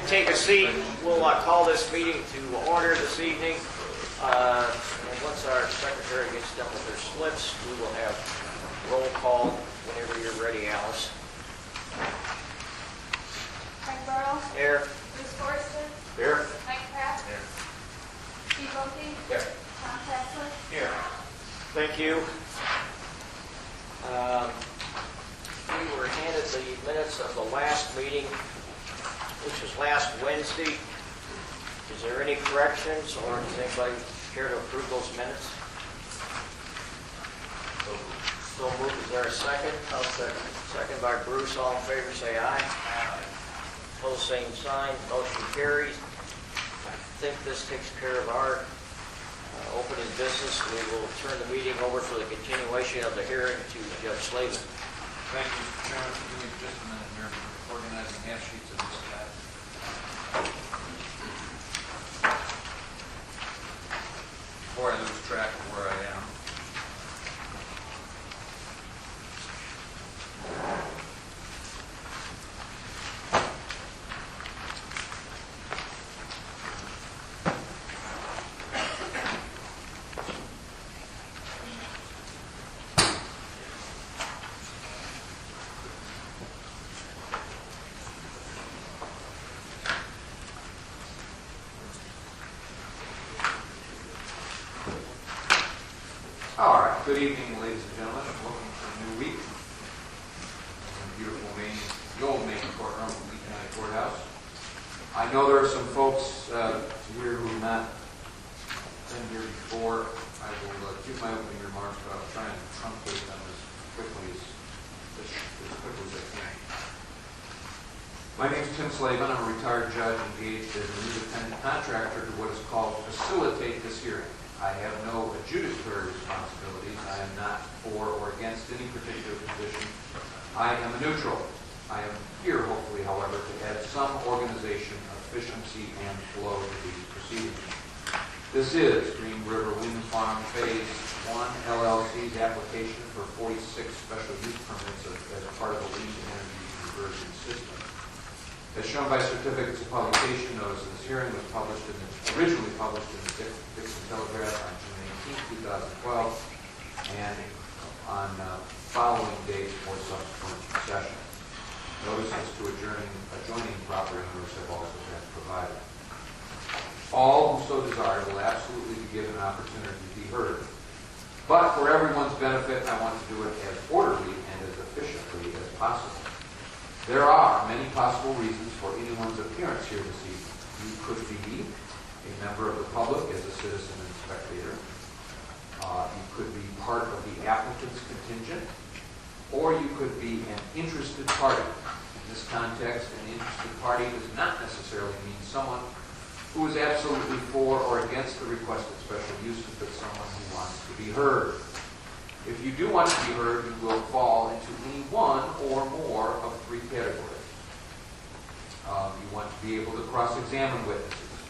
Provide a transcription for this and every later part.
take a seat. We'll call this meeting to order this evening. And once our secretary gets done with their slips, we will have roll call whenever you're ready, Alice. Frank Burrow. Here. Bruce Forrester. Here. Mike Pratt. Here. Steve Opie. Here. Tom Tassler. Here. Thank you. We were handed the minutes of the last meeting, which was last Wednesday. Is there any corrections, or does anybody care to approve those minutes? So moved. Is there a second? I'll second. Second by Bruce. All in favor, say aye. Aye. Opposed, same sign. Motion carries. I think this takes care of our opening business. We will turn the meeting over for the continuation of the hearing to Judge Slavin. Thank you, Mr. Chairman. Give me just a minute here for organizing half sheets of this guy. Before I lose track of where I am. All right. Good evening, ladies and gentlemen. Welcome to a new week. Beautiful Maine, the old Maine courtroom of Lee County Courthouse. I know there are some folks here who have not been here before. I will give my opening remarks, but I'll try and truncate them as quickly as I can. My name is Tim Slavin. I'm a retired judge engaged as an independent contractor to what is called facilitate this hearing. I have no adjudicatory responsibilities. I am not for or against any particular position. I am a neutral. I am here, hopefully, however, to add some organization, efficiency, and flow to these proceedings. This is Green River Wind Farm Phase 1 LLC's application for 46 special use permits as part of the wind energy conversion system. As shown by certificates of publication, notice of this hearing was originally published in the Dixon Telegraph on June 18, 2012, and on following dates for subsequent sessions. Notices to adjoining property owners have also been provided. All who so desire will absolutely be given an opportunity to be heard. But for everyone's benefit, I want to do it as orderly and as efficiently as possible. There are many possible reasons for anyone's appearance here this evening. You could be a member of the public as a citizen and spectator. You could be part of the applicant's contingent, or you could be an interested party. In this context, an interested party does not necessarily mean someone who is absolutely for or against the requested special uses, but someone who wants to be heard. If you do want to be heard, you will fall into any one or more of three categories. You want to be able to cross-examine witnesses,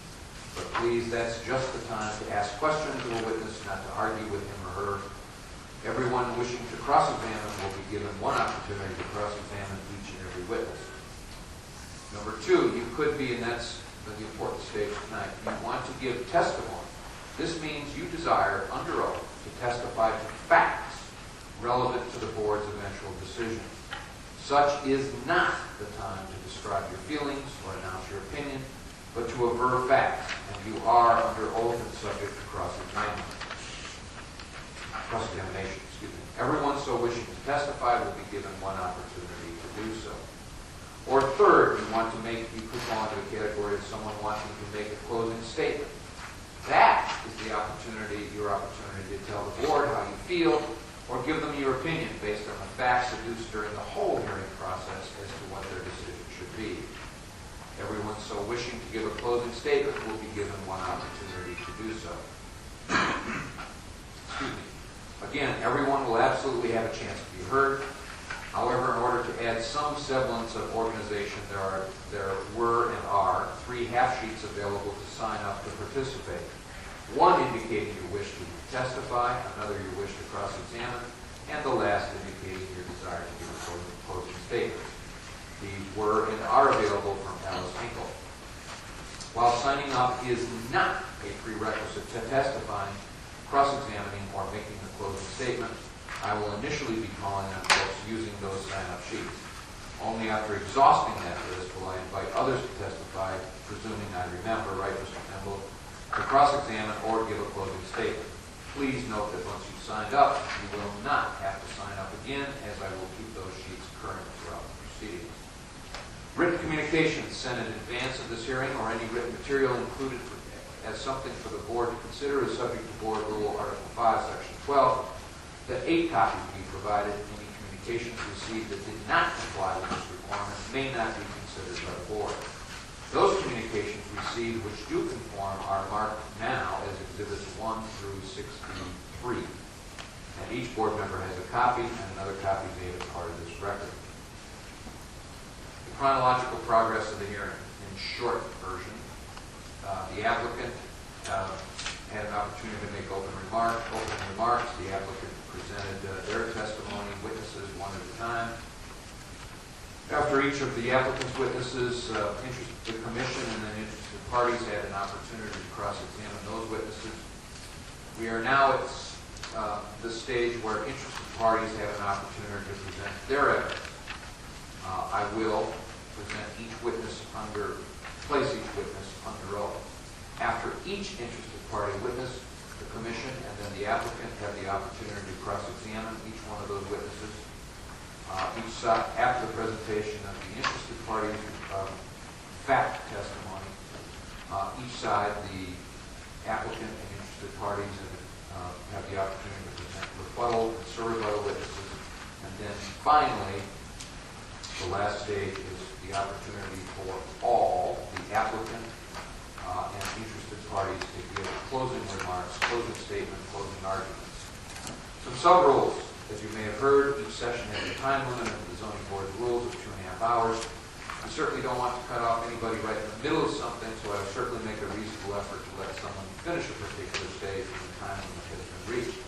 but please, that's just the time to ask questions of a witness, not to argue with him or her. Everyone wishing to cross-examine will be given one opportunity to cross-examine each and every witness. Number two, you could be, and that's the important stage tonight, you want to give testimony. This means you desire, under oath, to testify to facts relevant to the board's eventual decision. Such is not the time to describe your feelings or announce your opinion, but to aver facts, and you are under oath and subject to cross-examination. Everyone so wishing to testify will be given one opportunity to do so. Or third, you could fall into a category of someone wanting to make a closing statement. That is your opportunity to tell the board how you feel, or give them your opinion based on the facts adduced during the whole hearing process as to what their decision should be. Everyone so wishing to give a closing statement will be given one opportunity to do so. Excuse me. Again, everyone will absolutely have a chance to be heard. However, in order to add some semblance of organization, there were and are three half sheets available to sign up to participate. One indicating your wish to testify, another your wish to cross-examine, and the last indicating your desire to give a closing statement. These were and are available from Alice Hinkle. signing up is not a prerequisite to testifying, cross-examining, or making a closing statement, I will initially be calling on folks using those sign-up sheets. Only after exhausting that list will I invite others to testify, presuming I remember, right, Mr. Kimball, to cross-examine or give a closing statement. Please note that once you've signed up, you will not have to sign up again, as I will keep those sheets current throughout the proceedings. Written communications sent in advance of this hearing or any written material included as something for the board to consider is subject to Board Rule Article 5, Section 12, that 8 copies be provided. Any communications received that did not comply with this requirement may not be considered by the board. Those communications received which do conform are marked now as Exhibits 1 through 63. And each board member has a copy and another copy made as part of this record. The chronological progress of the hearing in short version. The applicant had an opportunity to make opening remarks. The applicant presented their testimony, witnesses one at a time. After each of the applicant's witnesses, the commission and then interested parties had an opportunity to cross-examine those witnesses. We are now at the stage where interested parties have an opportunity to present their evidence. I will place each witness under oath. After each interested party witness, the commission and then the applicant have the opportunity to cross-examine each one of those witnesses. Each side, after the presentation of the interested parties' fact testimony, each side, the applicant and interested parties, have the opportunity to present rebuttal and surrebuttal witnesses. And then finally, the last stage is the opportunity for all, the applicant and interested parties, to give closing remarks, closing statement, closing arguments. Some sub-rules. As you may have heard, each session has a time limit under the zoning board's rules of 2.5 hours. We certainly don't want to cut off anybody right in the middle of something, so I would certainly make a reasonable effort to let someone finish a particular stage when the time limit has been reached.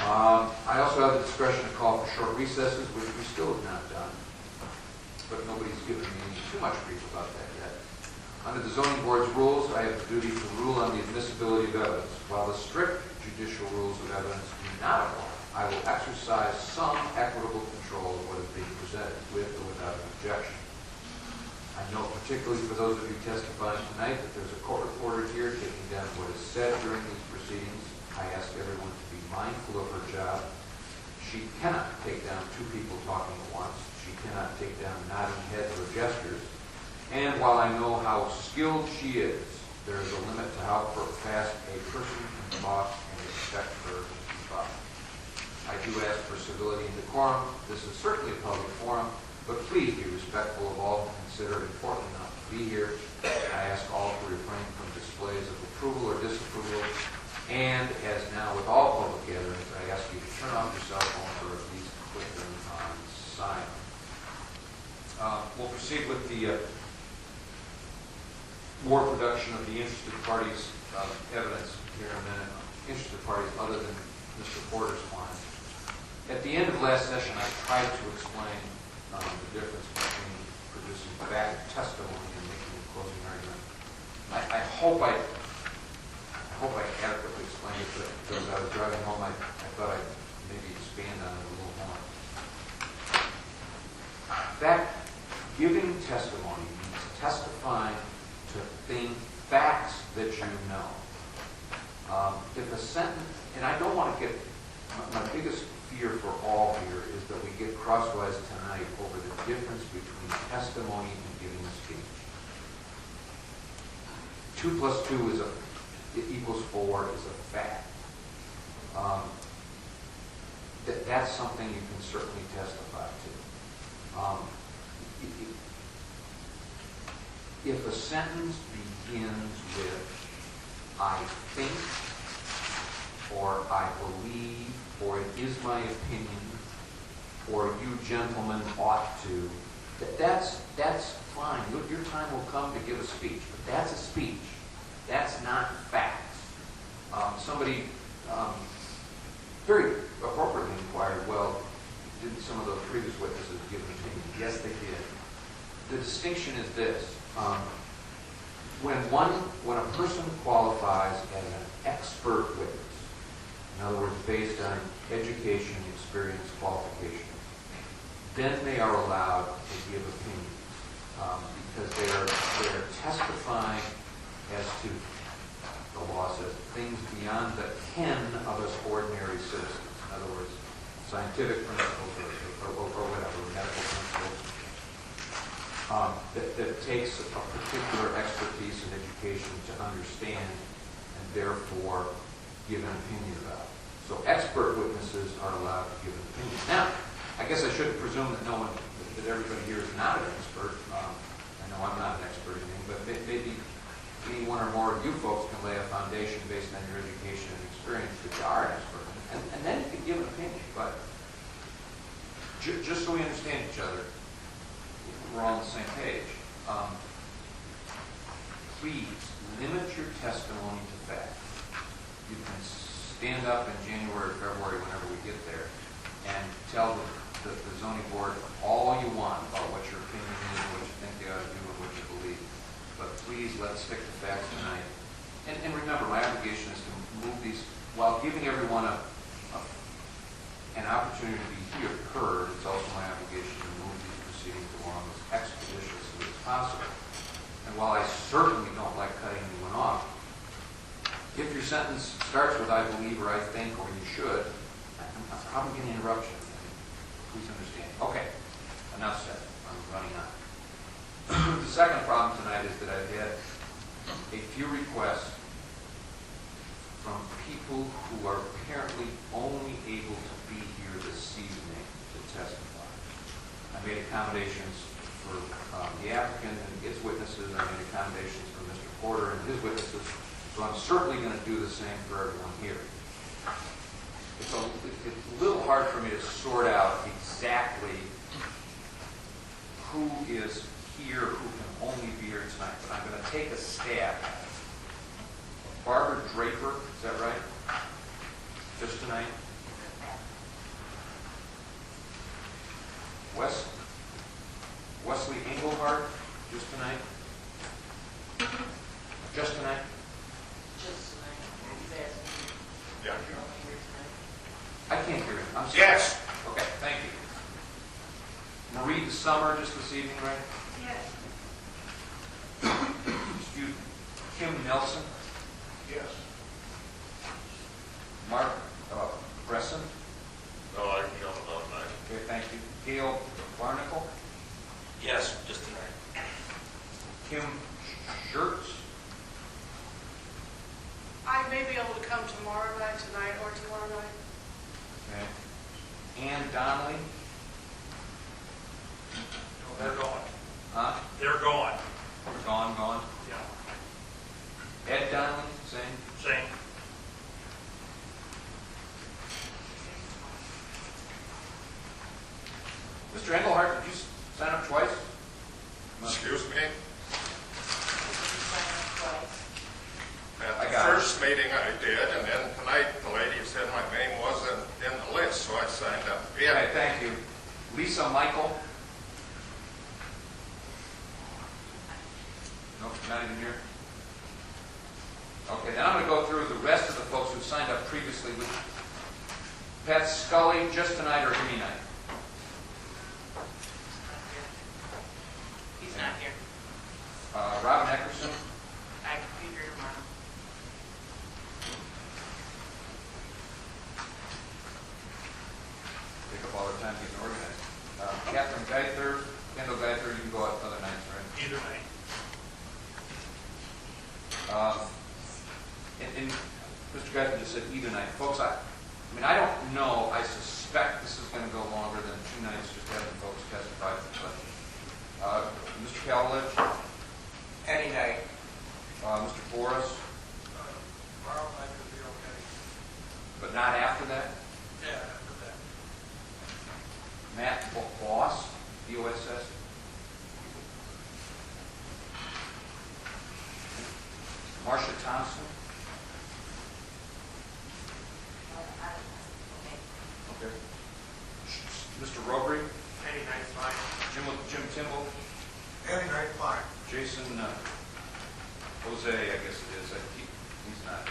I also have the discretion to call for short recesses, which we still have not done, but nobody's given me too much grief about that yet. Under the zoning board's rules, I have the duty to rule on the admissibility of evidence. While the strict judicial rules of evidence do not apply, I will exercise some equitable control of what is being presented, with or without an objection. I note particularly for those of you testifying tonight that there's a court reporter here taking down what is said during these proceedings. I ask everyone to be mindful of her job. She cannot take down 2 people talking at once. She cannot take down nodding heads or gestures. And while I know how skilled she is, there is a limit to how fast a person can talk and expect her to keep up. I do ask for civility and decorum. This is certainly a public forum, but please be respectful of all who consider it important enough to be here. I ask all to refrain from displays of approval or disapproval. And as now with all public gatherings, I ask you to turn off your cell phone or at least put them on silent. We'll proceed with the more production of the interested parties' evidence here in a minute. Interested parties other than Mr. Porter's client. At the end of last session, I tried to explain the difference between producing fact testimony and making a closing argument. I hope I adequately explained it, but as I was driving home, I thought I'd maybe expand on it a little more. Giving testimony means testifying to facts that you know. If a sentence, and I don't want to get, my biggest fear for all here is that we get crosswise tonight over the difference between testimony and giving a speech. 2 plus 2 equals 4 is a fact. That's something you can certainly testify to. If a sentence begins with, I think, or I believe, or it is my opinion, or you gentlemen ought to, that's fine. Your time will come to give a speech, but that's a speech. That's not facts. Somebody very appropriately inquired, well, didn't some of those previous witnesses give an opinion? Yes, they did. The distinction is this. when a person qualifies as an expert witness, in other words, based on education, experience, qualifications, then they are allowed to give opinions because they are testifying as to, the law says, things beyond the ken of us ordinary citizens. In other words, scientific principles or whatever, medical principles. That takes a particular expertise and education to understand and therefore give an opinion about. So expert witnesses are allowed to give an opinion. Now, I guess I shouldn't presume that that everybody here is not an expert. I know I'm not an expert in anything, but maybe any one or more of you folks can lay a foundation based on your education and experience that you are an expert. And then you can give an opinion. But just so we understand each other, we're all on the same page. Please limit your testimony to fact. You can stand up in January or February, whenever we get there, and tell the zoning board all you want about what your opinion is, what you think they ought to do, and what you believe. But please, let's stick to facts tonight. And remember, my obligation is to move these, while giving everyone an opportunity to be heard, it's also my obligation to move these proceedings along as expeditiously as possible. And while I certainly don't like cutting anyone off, if your sentence starts with I believe or I think or you should, I'm probably going to interrupt you. Please understand. Okay, enough said. I'm running on. The second problem tonight is that I've had a few requests from people who are apparently only able to be here this evening to testify. I made accommodations for the applicant and his witnesses. I made accommodations for Mr. Porter and his witnesses. So I'm certainly going to do the same for everyone here. It's a little hard for me to sort out exactly who is here, who can only be here tonight, but I'm going to take a stab at it. Barbara Draper, is that right? Just tonight? Wesley Engelhardt, just tonight? Just tonight? Just tonight. He's asking. Yeah. You're only here tonight. I can't hear him. I'm sorry. Yes. Okay, thank you. Marie DeSummer, just this evening, right? Yes. Excuse me. Kim Nelson? Yes. Mark Bresson? No, I can jump on that. Okay, thank you. Gail Barnacle? Yes, just tonight. Kim Schertz? I may be able to come tomorrow night, tonight, or tomorrow night. Okay. Ann Donnelly? They're gone. Huh? They're gone. Gone. Yeah. Ed Donnelly? Same. Same. Mr. Engelhardt, did you sign up twice? Excuse me? At I the got it. first meeting I did, and then tonight the lady said my name wasn't in the list, so I signed up again. Okay, thank you. Lisa Michael? Nope, not even here. Okay, then I'm going to go through the rest of the folks who signed up previously. With Pat Scully, just tonight or any night? He's not here. Robin Eckerson? I can be here tomorrow. Take up all their time getting organized. Catherine Geither, Kendall Geither, you can go out other nights, right? Either night. And Mr. Geither just said either night. Folks, I mean, I don't know. I suspect this is going to go longer than 2 nights just having folks testify for questions. Mr. Cavlich? Any night. Mr. Boris? Tomorrow night could be okay. But not after that? Yeah, after that. Matt Boss, BOSS? Marcia Thompson? Okay. Mr. Robry? Any night's fine. Jim Timble? Any night, fine. Jason Jose, I guess it is, he's not.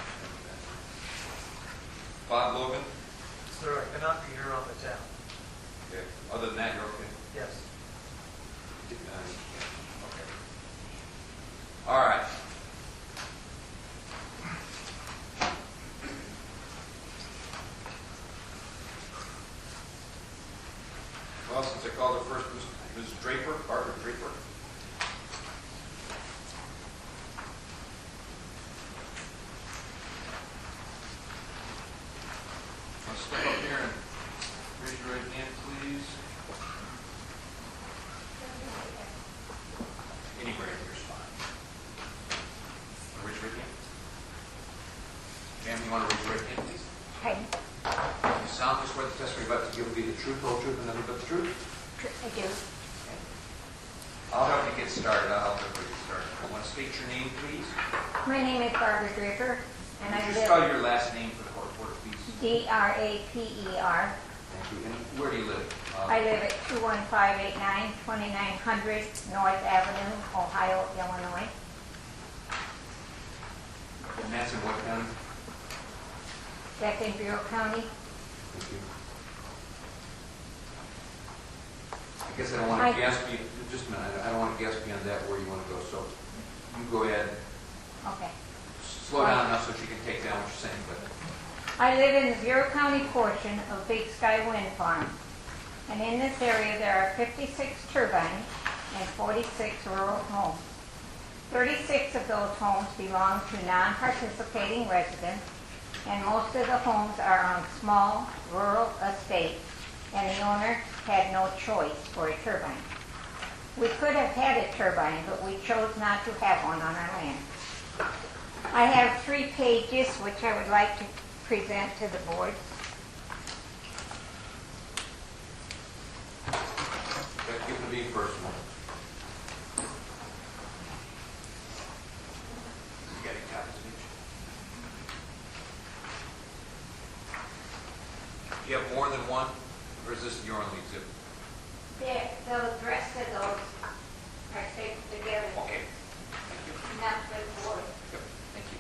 Bob Logan? Sir, I cannot be here on the 10th. Okay. Other than that, you're okay? Yes. Okay. All right. Well, since I called her first, Ms. Draper, Barbara Draper. Now step up here and raise your right hand, please. Anywhere in your spine. Raise your right hand. Ma'am, you want to raise your right hand, please? Okay, You solemnly swear the testimony you're about to give will be the truth, whole truth, and nothing but the truth? I do. I'll help you get started. I'll help everybody get started. I want to state your name, please. My name is Barbara Draper, and Would I you spell live your last name for the court reporter, please? Draper. Thank you. And where do you live? I live at 21589 2900 North Avenue, Ohio, Illinois. And that's in what county? That's in Bureau County. Thank you. I guess I don't want to guess, just a minute, I don't want to guess beyond that where you want to go, so you go ahead, Okay. slow down enough so she can take down what you're saying, but I live in the Bureau County portion of Big Sky Wind Farm. And in this area, there are 56 turbines and 46 rural homes. 36 of those homes belong to non-participating residents, and most of the homes are on small rural estates, and the owner had no choice for a turbine. We could have had a turbine, but we chose not to have one on our land. I have 3 pages which I would like to present to the board. give it to me personal. You got any copies of each? Do you have more than one, or is this your only exhibit? The rest of those are stapled together, Okay. Thank you. not for the board. Yep. Thank you.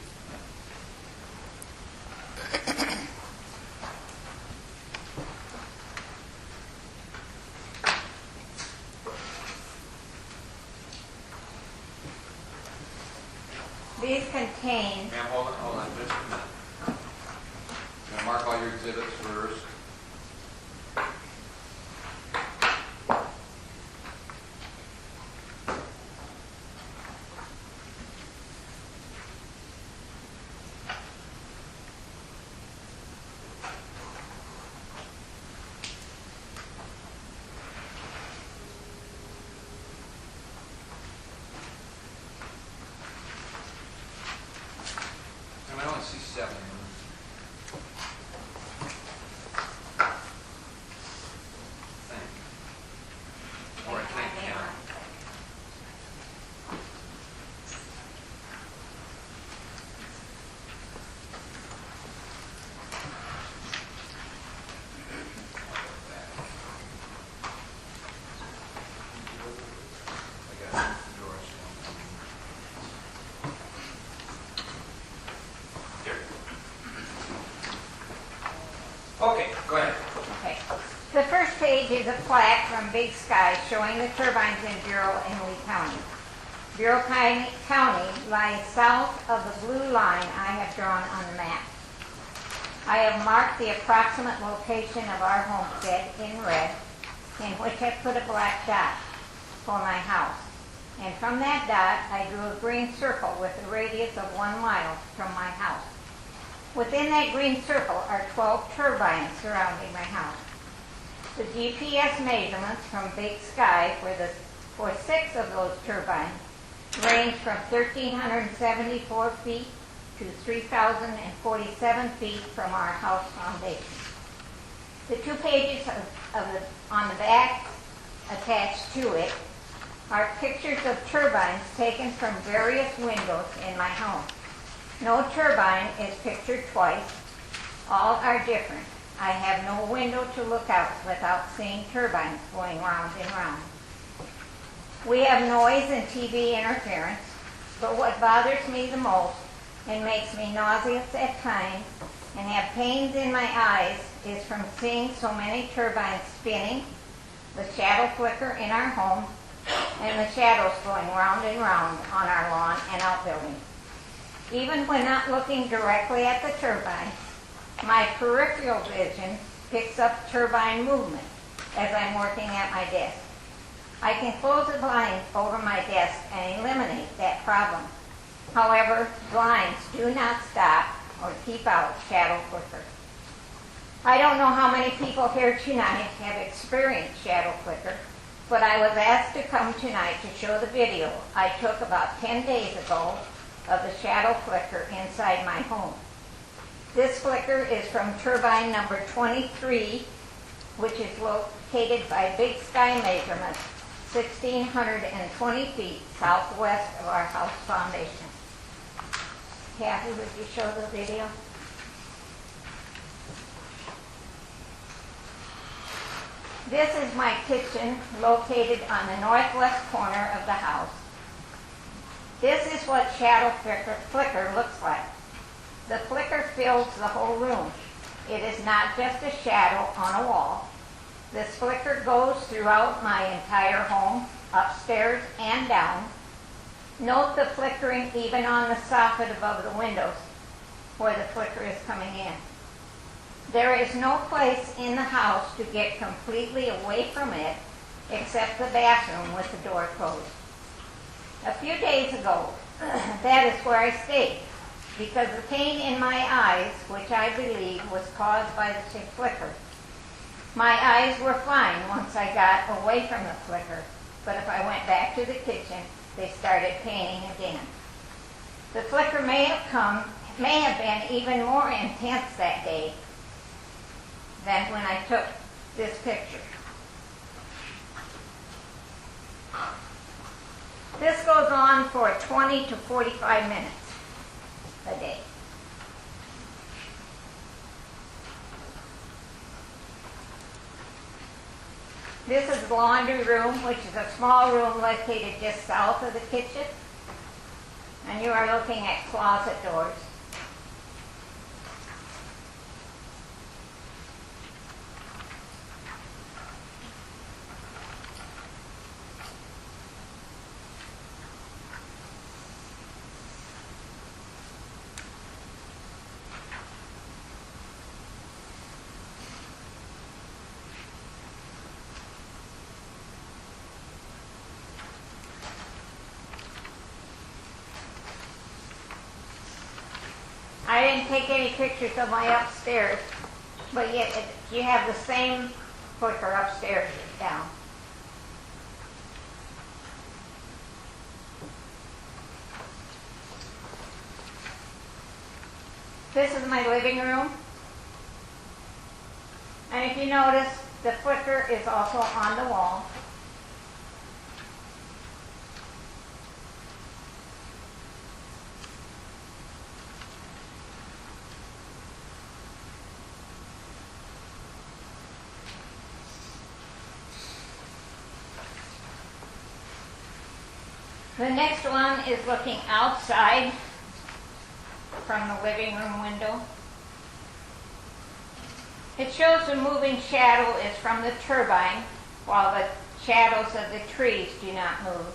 These contain Ma'am, hold on just a minute. I'm going to mark all your exhibits first. I only see 7. All right, thank you, Karen. I got Doris. Here. Okay, go ahead. Okay. The first page is a plaque from Big Sky showing the turbines in Bureau and Lee County. Bureau County lies south of the blue line I have drawn on the map. I have marked the approximate location of our homestead in red, in which I put a black dot for my house. And from that dot, I drew a green circle with a radius of 1 mile from my house. Within that green circle are 12 turbines surrounding my house. The GPS measurements from Big Sky for 6 of those turbines range from 1,374 feet to 3,047 feet from our house foundation. The 2 pages on the back attached to it are pictures of turbines taken from various windows in my home. No turbine is pictured twice. All are different. I have no window to look out without seeing turbines going round and round. We have noise and TV interference. But what bothers me the most and makes me nauseous at times and have pains in my eyes is from seeing so many turbines spinning, the shadow flicker in our home, and the shadows going round and round on our lawn and outbuildings. Even when not looking directly at the turbine, my peripheral vision picks up turbine movement as I'm working at my desk. I can close the blinds over my desk and eliminate that problem. However, blinds do not stop or keep out shadow flicker. I don't know how many people here tonight have experienced shadow flicker, but I was asked to come tonight to show the video I took about 10 days ago of the shadow flicker inside my home. This flicker is from turbine number 23, which is located by Big Sky measurements, 1,620 feet southwest of our house foundation. Kathy, would you show the video? This is my kitchen located on the northwest corner of the house. This is what shadow flicker looks like. The flicker fills the whole room. It is not just a shadow on a wall. This flicker goes throughout my entire home, upstairs and down. Note the flickering even on the soffit above the windows where the flicker is coming in. There is no place in the house to get completely away from it except the bathroom with the door closed. A few days ago, that is where I stayed because the pain in my eyes, which I believe was caused by the flicker. My eyes were fine once I got away from the flicker, but if I went back to the kitchen, they started paining again. The flicker may have been even more intense that day than when I took this picture. This goes on for 20 to 45 minutes a day. This is the laundry room, which is a small room located just south of the kitchen. And you are looking at closet doors. I didn't take any pictures of my upstairs, but yet you have the same flicker upstairs down. This is my living room. And if you notice, the flicker is also on the wall. The next one is looking outside from the living room window. It shows the moving shadow is from the turbine, while the shadows of the trees do not move.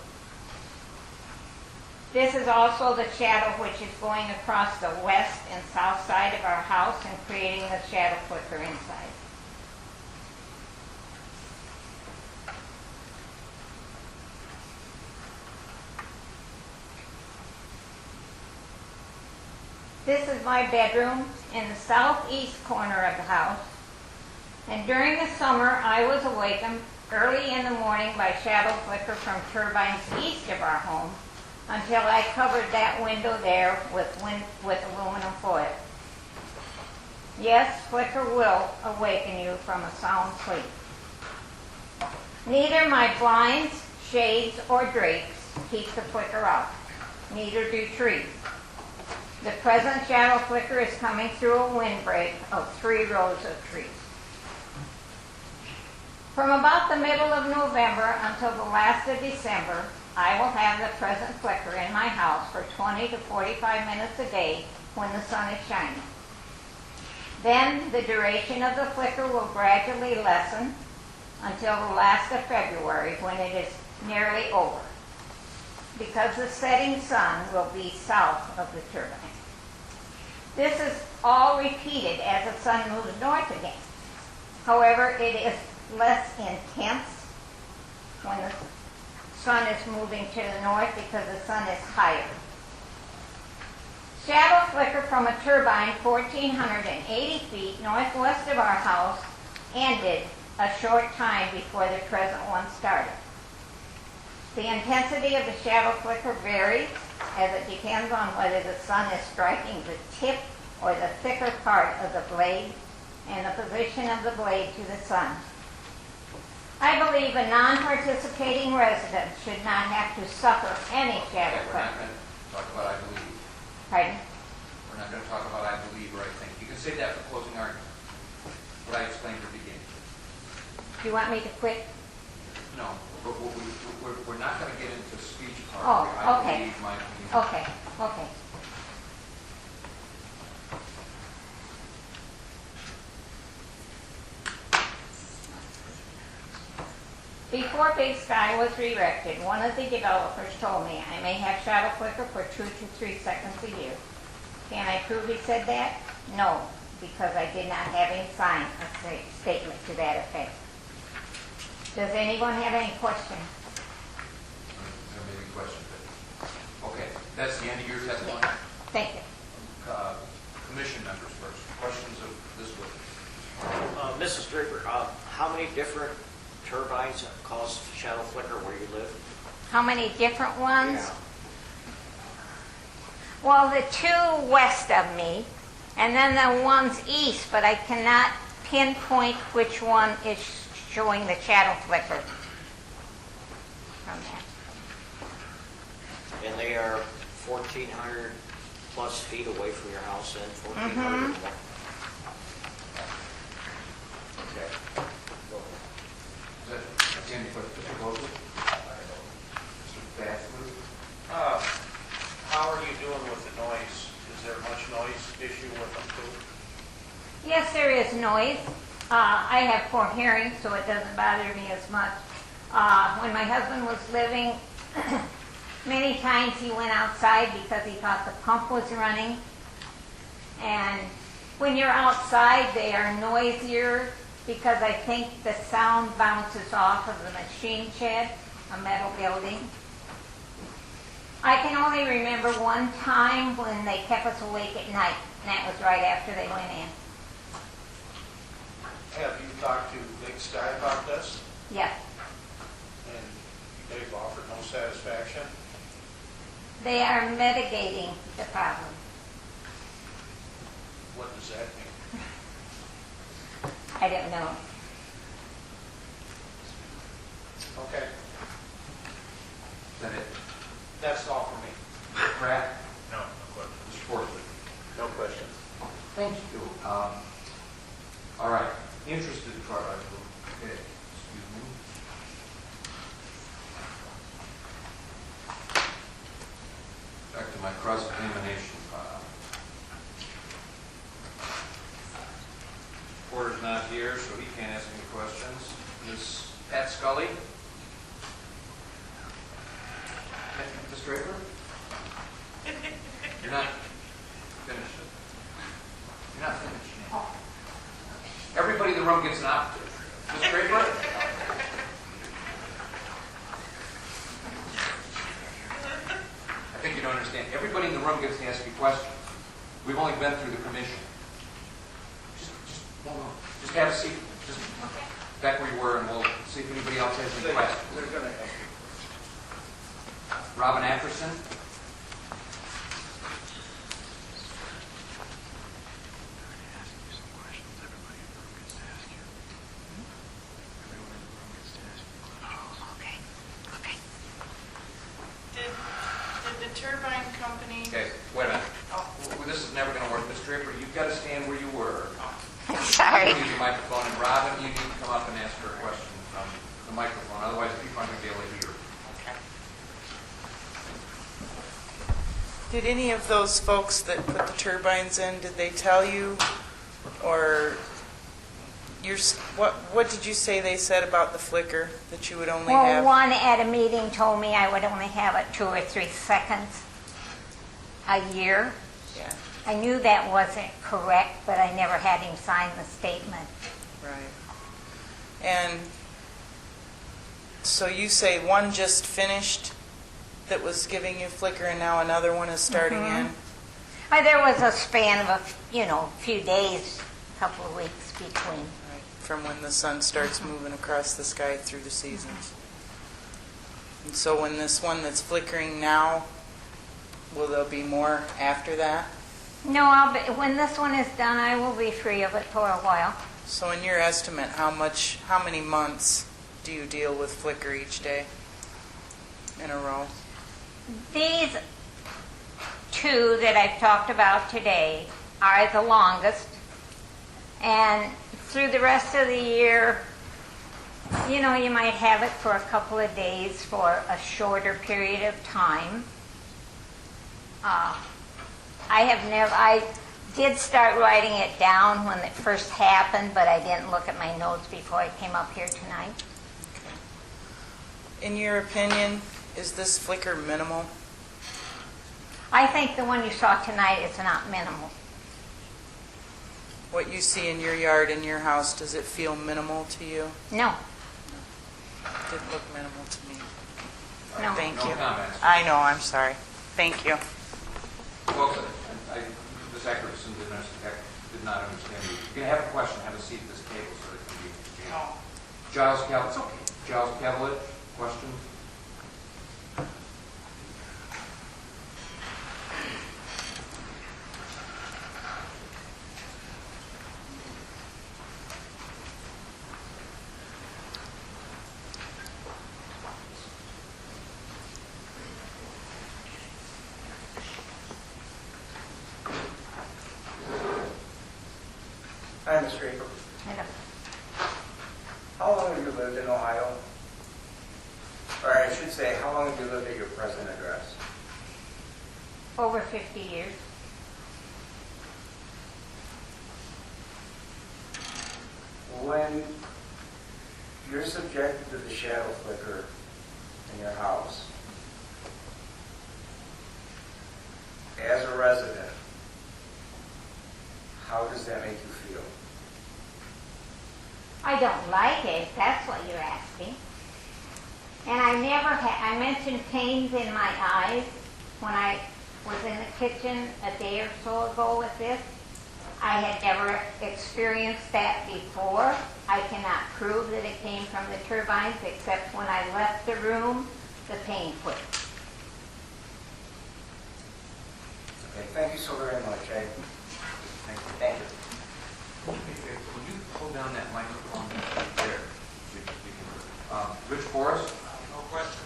This is also the shadow which is going across the west and south side of our house and creating the shadow flicker inside. This is my bedroom in the southeast corner of the house. And during the summer, I was awakened early in the morning by shadow flicker from turbines east of our home until I covered that window there with aluminum foil. Yes, flicker will awaken you from a sound sleep. Neither my blinds, shades, or drapes keep the flicker out. Neither do trees. The present shadow flicker is coming through a windbreak of 3 rows of trees. From about the middle of November until the last of December, I will have the present flicker in my house for 20 to 45 minutes a day when the sun is shining. Then the duration of the flicker will gradually lessen until the last of February when it is nearly over, because the setting sun will be south of the turbine. This is all repeated as the sun moves north again. However, it is less intense when the sun is moving to the north because the sun is higher. Shadow flicker from a turbine 1,480 feet northwest of our house ended a short time before the present one started. The intensity of the shadow flicker varies as it depends on whether the sun is striking the tip or the thicker part of the blade and the position of the blade to the sun. I believe a non-participating resident should not have to suffer any shadow Okay, we're not flicker. going to talk about I believe. Pardon? We're not going to talk about I believe or I think. You can save that for closing argument. What I explained at the beginning. Do you want me to quit? No, but we're not going to get into speech part. Oh, I okay. believe my opinion. Okay, okay. Before Big Sky was erected, one of the developers told me I may have shadow flicker for 2 to 3 seconds a year. Can I prove he said that? No, because I did not have him sign a statement to that effect. Does anyone have any questions? There may be questions. But, okay, that's the end of your testimony. Thank you. Commission members first. Questions of this witness? Mrs. Draper, how many different turbines cause shadow flicker where you live? How many different ones? Yeah. Well, the two west of me, and then the ones east, but I cannot pinpoint which one is showing the shadow flicker from that. And they are 1,400 plus feet away from your house and 1,400. Okay. Go ahead. Is that that's the end of Mr. Mosley? Mr. Bassler? How are you doing with the noise? Is there much noise issue with them too? Yes, there is noise. I have poor hearing, so it doesn't bother me as much. When my husband was living, many times he went outside because he thought the pump was running. And when you're outside, they are noisier because I think the sound bounces off of the machine shed, a metal building. I can only remember one time when they kept us awake at night, and that was right after they went in. Have you talked to Big Sky about this? Yes. And they've offered no satisfaction? They are mitigating the problem. What does that mean? I don't know. Okay, Is that it? that's all for me. Mr. Pratt? No, no question. Mr. Forsley? No questions. Thank you. All right. Interested part, okay, excuse me. Back to my cross-examination file. Porter's not here, so he can't ask any questions. Ms. Pat Scully? Ms. Draper? You're not finished. You're not finished. Everybody in the room gets an opportunity. Ms. Draper? I think you don't understand. Everybody in the room gets to ask you questions. We've only been through the commission. Just have a seat. Just back where you were, and we'll see if anybody else has any questions. They're going to ask you. Robin Atherson? Did the turbine company, Okay, wait a minute. This is never going to work. Ms. Draper, you've got to stand where you were. Sorry. Use your microphone, and Robin, you need to come up and ask her a question Did any of those folks that put the turbines in, did they tell you, or what did you say they said about the flicker, that you would only Well, have? one at a meeting told me I would only have it 2 or 3 seconds a year. Yeah, I knew that wasn't correct, but I never had him sign the statement. right. And so you say one just finished that was giving you flicker, and now another one is starting in? There was a span of a few days, a couple of weeks between. Right, from when the sun starts moving across the sky through the seasons. And so when this one that's flickering now, will there be more after that? No, when this one is done, I will be free of it for a while. So in your estimate, how many months do you deal with flicker each day in a row? These 2 that I've talked about today are the longest. And through the rest of the year, you might have it for a couple of days for a shorter period of time. I did start writing it down when it first happened, but I didn't look at my notes before I came up here tonight. In your opinion, is this flicker minimal? I think the one you saw tonight is not minimal. What you see in your yard, in your house, does it feel minimal to you? No, It didn't look minimal to me. no. Thank No you. comments. I know, I'm sorry. Thank you. Folks, Ms. Eckerson did not understand you. If you have a question, have a seat at this table so it can be exchanged. Giles Cavalier, it's okay. Giles Cavalier, question? Hi, Ms. Draper. I How long have you lived in Ohio? Or I should say, how long have you lived at your present address? don't- Over 50 years. When you're subjected to the shadow flicker in your house, as a resident, how does that make you feel? I don't like it, if that's what you're asking. And I mentioned pains in my eyes when I was in the kitchen a day or so ago with this. I had never experienced that before. I cannot prove that it came from the turbines, except when I left the room, the pain quit. Okay, thank you so very much. Thank you. Would you pull down that microphone there? So you can, Rich Forrest? No questions.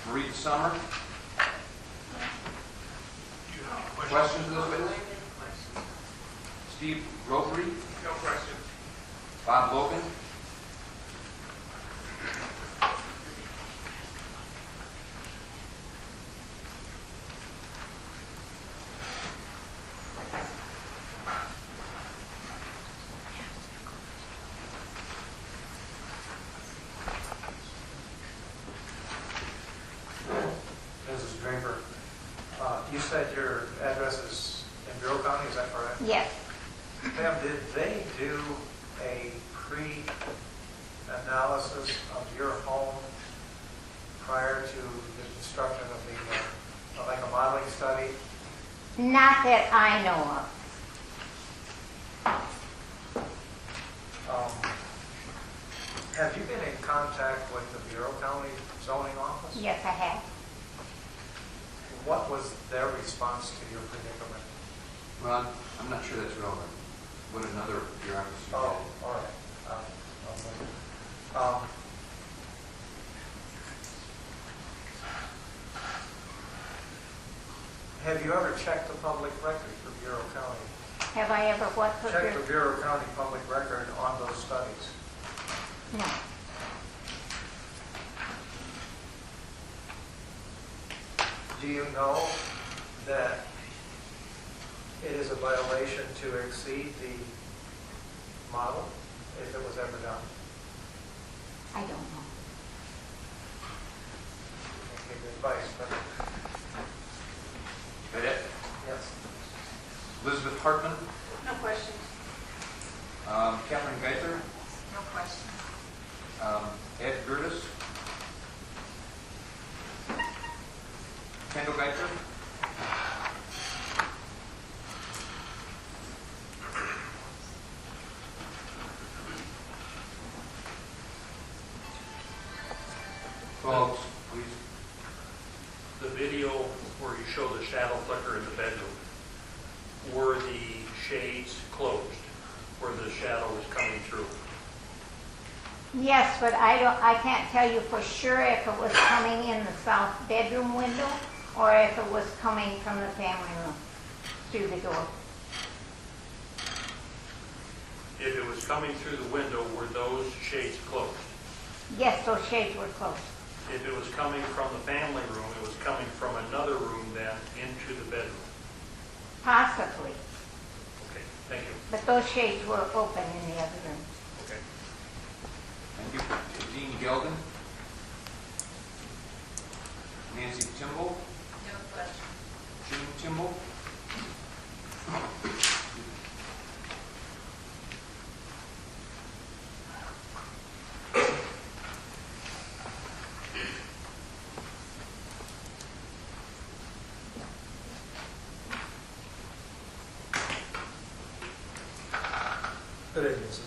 Marie Summer? Questions of this witness? Steve Rotary? No questions. Bob Logan? Mrs. Draper, you said your address is in Bureau County, is that correct? Yes. Ma'am, did they do a pre-analysis of your home prior to the construction of the, like a modeling study? Not that I know of. Have you been in contact with the Bureau County zoning office? Yes, I have. What was their response to your predicament? Well, I'm not sure that's relevant. What another bureaucracy did. Oh, all right. Have you ever checked the public record for Bureau County? Have I ever what? for Checked your- the Bureau County public record on those studies? No. Do you know that it is a violation to exceed the model if it was ever done? I don't know. Can't give you advice, but That it? yes. Elizabeth Hartman, No questions. Catherine Geither, No question. Ed Gertis, Kendall Geither, folks, please. The video where you show the shadow flicker in the bedroom, were the shades closed, where the shadow was coming through? Yes, but I can't tell you for sure if it was coming in the south bedroom window or if it was coming from the family room through the door. If it was coming through the window, were those shades closed? Yes, those shades were closed. If it was coming from the family room, it was coming from another room then into the bedroom? Possibly. Okay, thank you. But those shades were open in the other room. Okay. Thank you. Dean Gelden, Nancy Timball, No question. Jim Timball, Good evening, Mr.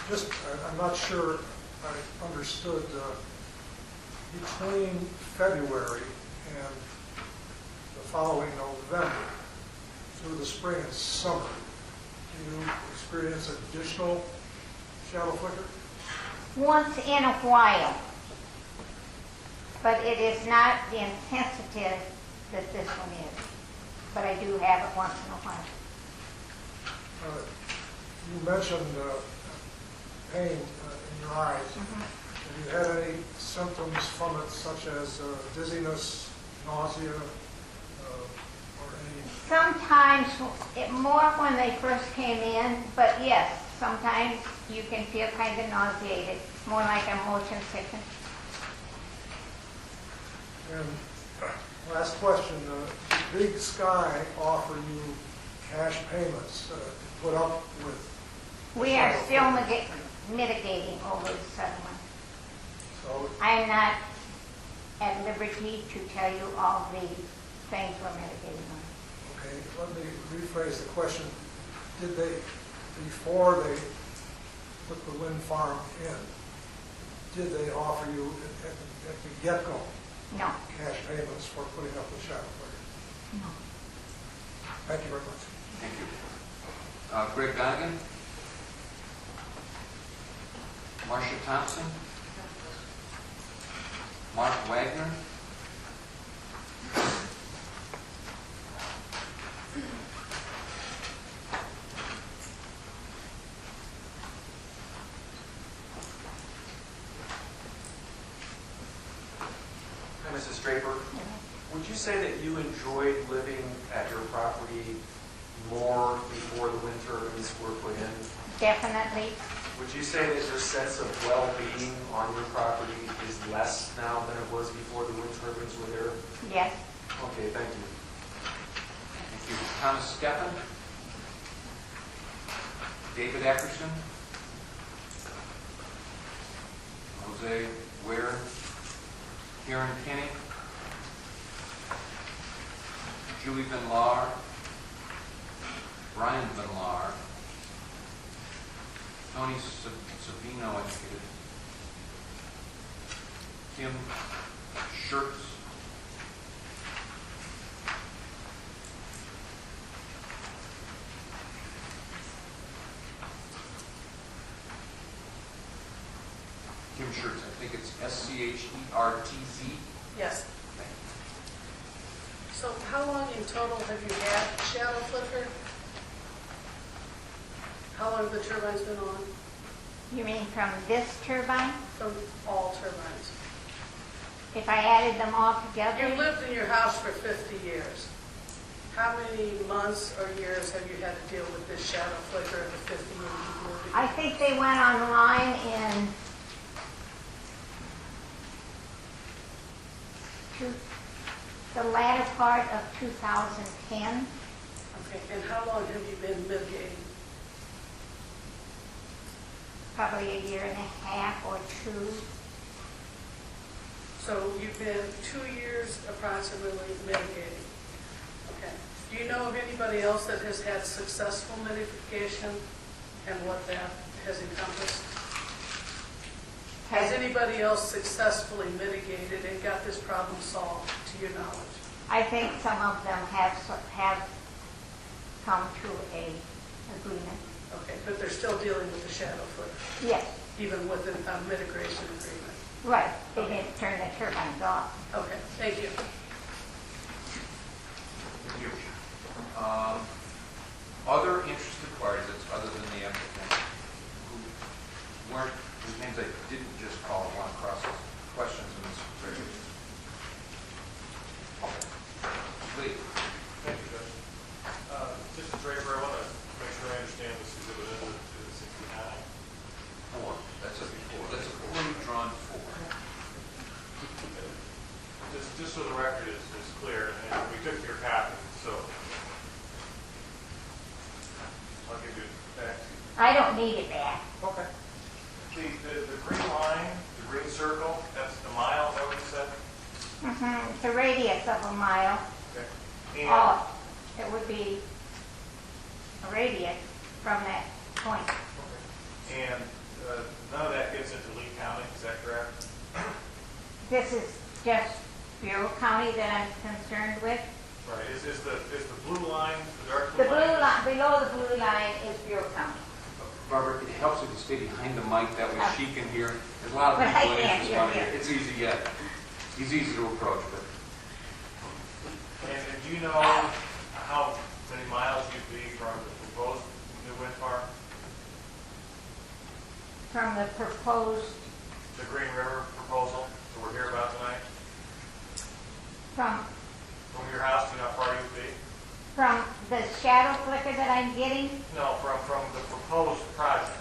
Just, I'm not sure I understood, between February and the following November, through the spring and summer, do you experience additional shadow flicker? Once in a while, but it is not the intensity that this one is. But I do have it once in a while. You mentioned pain in your eyes. Have you had any symptoms from it, such as dizziness, nausea, or any? Sometimes, more when they first came in, but yes, sometimes you can feel kind of nauseated, more like a motion sickness. And last question, did Big Sky offer you cash payments to put up with? We are still mitigating over the settlement. So, I am not at liberty to tell you all the things we're mitigating on. okay, let me rephrase the question. Did they, before they put the wind farm in, did they offer you at the get-go No, cash payments for putting up the shadow flicker? no. Thank you very much. thank you. Greg Donegan, Marcia Thompson, Mark Wagner, Hi, Mrs. Draper. Would you say that you enjoyed living at your property more before the wind turbines were put in? Definitely. Would you say that your sense of well-being on your property is less now than it was before the wind turbines were there? Yes. Okay, thank you. thank you. Thomas Steffen, David Eckerson, Jose Ware, Karen Kenny, Julie Van Laar, Brian Van Laar, Tony Savino, I think it is, Kim Schertz, Kim Schertz, I think it's Schertz. Yes. So how long in total have you had shadow flicker? How long have the turbines been on? You mean from this turbine? From all turbines? If I added them all You together, lived in your house for 50 years. How many months or years have you had to deal with this shadow flicker in the 50 years you've lived? I think they went online in the latter part of 2010. Okay, and how long have you been mitigating? Probably a year and a half or two. So you've been 2 years approximately mitigating. Okay. Do you know of anybody else that has had successful mitigation and what that has encompassed? Has anybody else successfully mitigated and got this problem solved, to your knowledge? I think some of them have come to a agreement. Okay, but they're still dealing with the shadow flicker, Yes, even with a mitigation agreement. right. They didn't turn the turbines off. Okay, thank you. Thank you. Other interested parties, that's other than the applicant, who weren't, whose names I didn't just call, want to cross questions in this regard? Okay. Please. Thank you, Judge. Mr. Draper, I want to make sure I understand this exhibit to the 69. Four. That's a four. That's a poorly drawn four. Just so the record is clear, and we took your copy, so I'll give it back to you. I don't need it back. Okay. The green line, the green circle, that's the mile, is that what you said? It's a radius of a mile. Okay. And, Oh, it would be a radius from that point. and none of that gets into Lee County, is that correct? This is just Bureau County that I'm concerned with. Right. Is the blue line, the dark The blue blue line? line, below the blue line is Bureau County. Barbara, it helps if you stay behind the mic, that way she can hear. There's a lot of But I people in can't this hear one. you. It's easy, yeah. It's easy to approach, but And do you know how many miles you'd be from the proposed new wind farm? From the proposed, The Green River proposal that we're here about tonight? from Your house, do you know how far you'd be? from the shadow flicker that I'm getting, No, from the proposed project.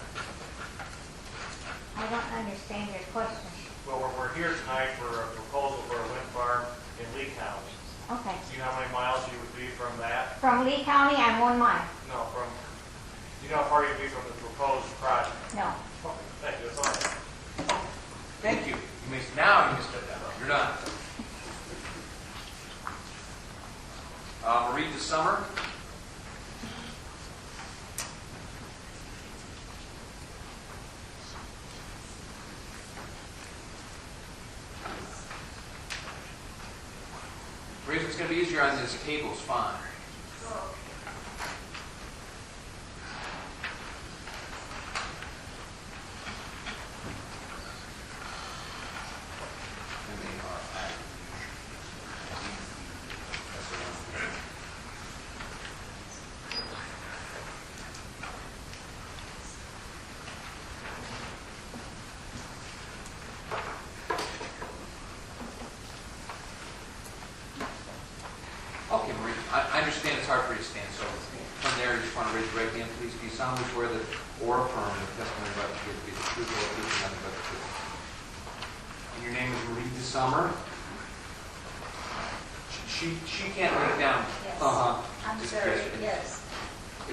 I don't understand your question. Well, we're here tonight for a proposal for a wind farm in Lee County. Okay. Do you know how many miles you would be from that? From Lee County, I'm 1 mile. No, do you know how far you'd be from the proposed project? No. Okay, thank you, that's all I have. thank you. Now you may step down. You're done. Marie DeSummer. The reason it's going to be easier on this table is fine. Okay, Marie, I understand it's hard for you to stand, so from there, you just want to raise your right hand, please. Do you solemnly swear that or affirm that the testimony about you give to be the truth, whole truth, and nothing but the truth? And your name is Marie DeSummer? She can't write down. Yes. Uh-huh. I'm Just sorry, guess. yes.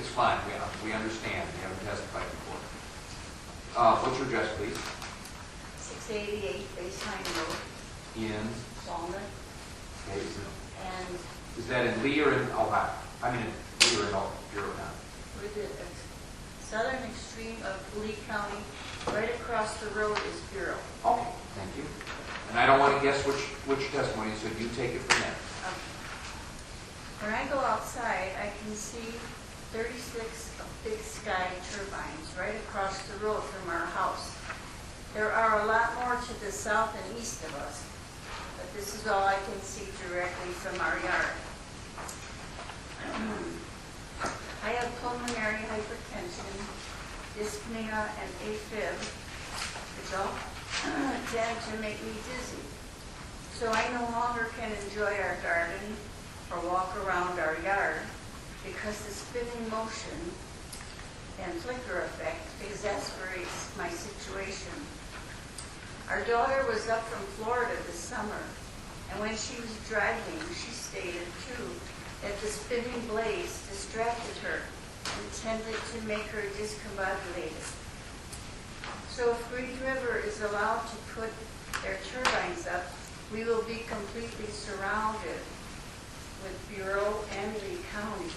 It's fine, we understand, we haven't testified before. What's your address, please? 688 Baseline Road, In, Walnut, okay, and is that in Lee or in Ohio? I mean, in Lee or in Bureau County? we're the southern extreme of Lee County. Right across the road is Bureau. Okay, thank you. And I don't want to guess which testimony, so you take it from there. When I go outside, I can see 36 big sky turbines right across the road from our house. There are a lot more to the south and east of us, but this is all I can see directly from our yard. I have pulmonary hypertension, dyspnea, and AFib. It's all tend to make me dizzy. So I no longer can enjoy our garden or walk around our yard because the spinning motion and flicker effect exasperates my situation. Our daughter was up from Florida this summer, and when she was driving, she stated too that the spinning blaze distracted her and tended to make her discombobulated. So if Green River is allowed to put their turbines up, we will be completely surrounded with Bureau and Lee County.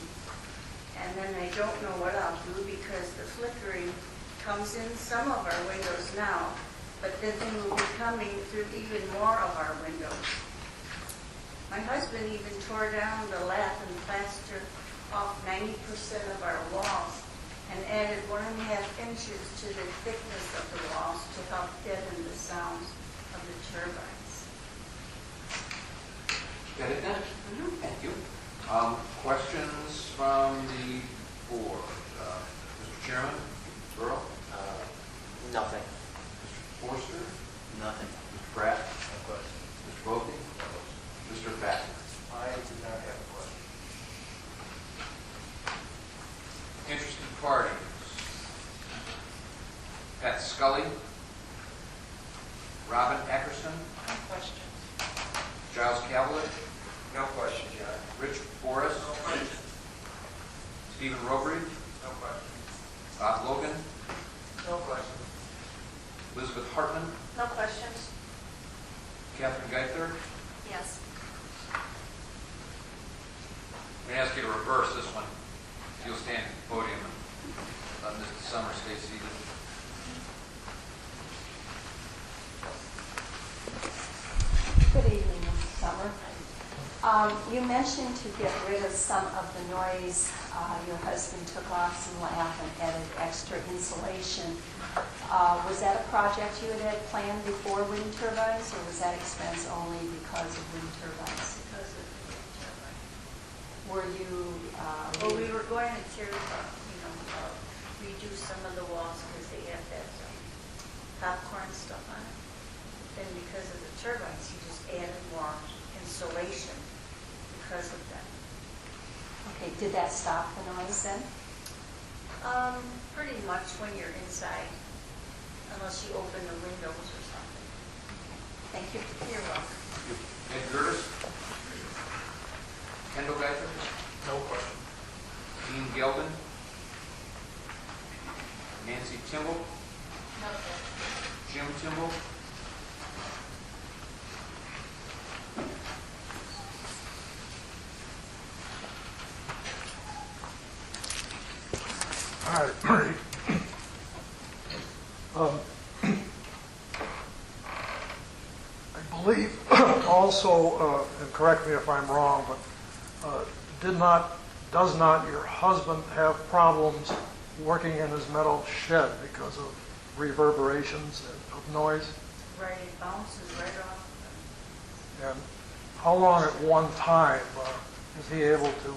And then I don't know what I'll do because the flickering comes in some of our windows now, but then they will be coming through even more of our windows. My husband even tore down the lath and plaster off 90% of our walls and added 1.5 inches to the thickness of the walls to help deaden the sounds of the turbines. Got it done? Thank you. Questions from the board? Mr. Chairman, Earl? Nothing. Mr. Forster? Nothing. Mr. Pratt? No question. Mr. Bovee? Mr. Fatton? I do not have a question. Interested parties? Pat Scully? Robin Eckerson? No questions. Giles Cavalier? No question, John. Rich Forrest? No question. Stephen Robry? No question. Bob Logan? No question. Elizabeth Hartman? No questions? Catherine Geithler? Yes. I'm going to ask you to reverse this one. You'll stand at the podium and let Mr. Summers stay seated. Good evening, Mr. Summer. You mentioned to get rid of some of the noise. Your husband took off some lath and added extra insulation. Was that a project you had planned before wind turbines, or was that expense only because of wind turbines? Because of the wind turbine. Were you... Well, we were going to tear, redo some of the walls because they have that popcorn stuff on it. Then because of the turbines, he just added more insulation because of that. Okay, did that stop the noise then? Pretty much when you're inside, unless you open the windows or something. Thank you. You're welcome. Ed Curtis? Kendall Geithler? No question. Dean Gelden? Nancy Timble? No, sir. Jim Timble? All right, Marty. I believe also, and correct me if I'm wrong, but does not your husband have problems working in his metal shed because of reverberations and of noise? Right, it bounces right off. And how long at one time is he able to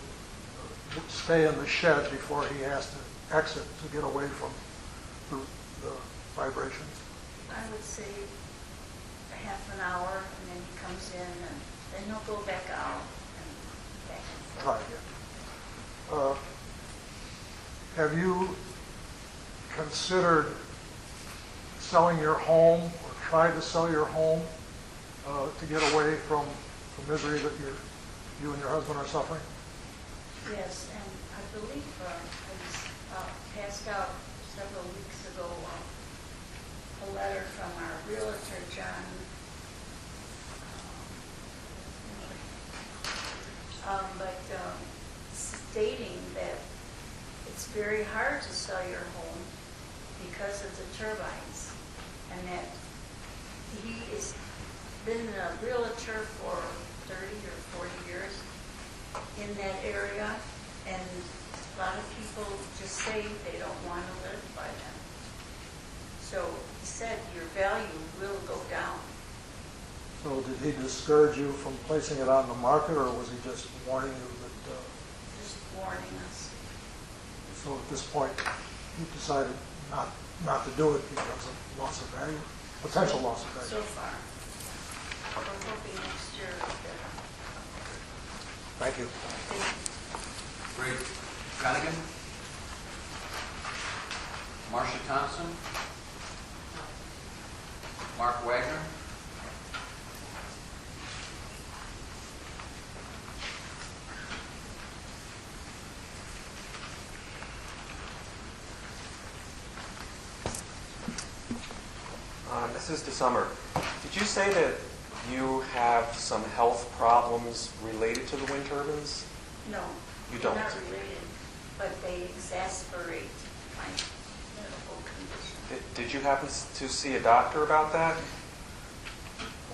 stay in the shed before he has to exit to get away from the vibrations? I would say a half an hour, and then he comes in, and then he'll go back out and back and forth. Try again. Have you considered selling your home or tried to sell your home to get away from the misery that you and your husband are suffering? Yes, and I believe I was passed out several weeks ago a letter from our realtor, John, stating that it's very hard to sell your home because of the turbines, and that he has been a realtor for 30 or 40 years in that area, and a lot of people just say they don't want to live by them. So he said your value will go down. So did he discourage you from placing it on the market, or was he just warning you that... Just warning us. So at this point, you decided not to do it because of loss of value, potential loss of value? So far. We're hoping next year is better. Thank you. Greg Gunnigan? Marcia Thompson? Mark Wagner? Mrs. DeSummer, did you say that you have some health problems related to the wind turbines? No. You don't? Not related, but they exasperate my medical condition. Did you happen to see a doctor about that?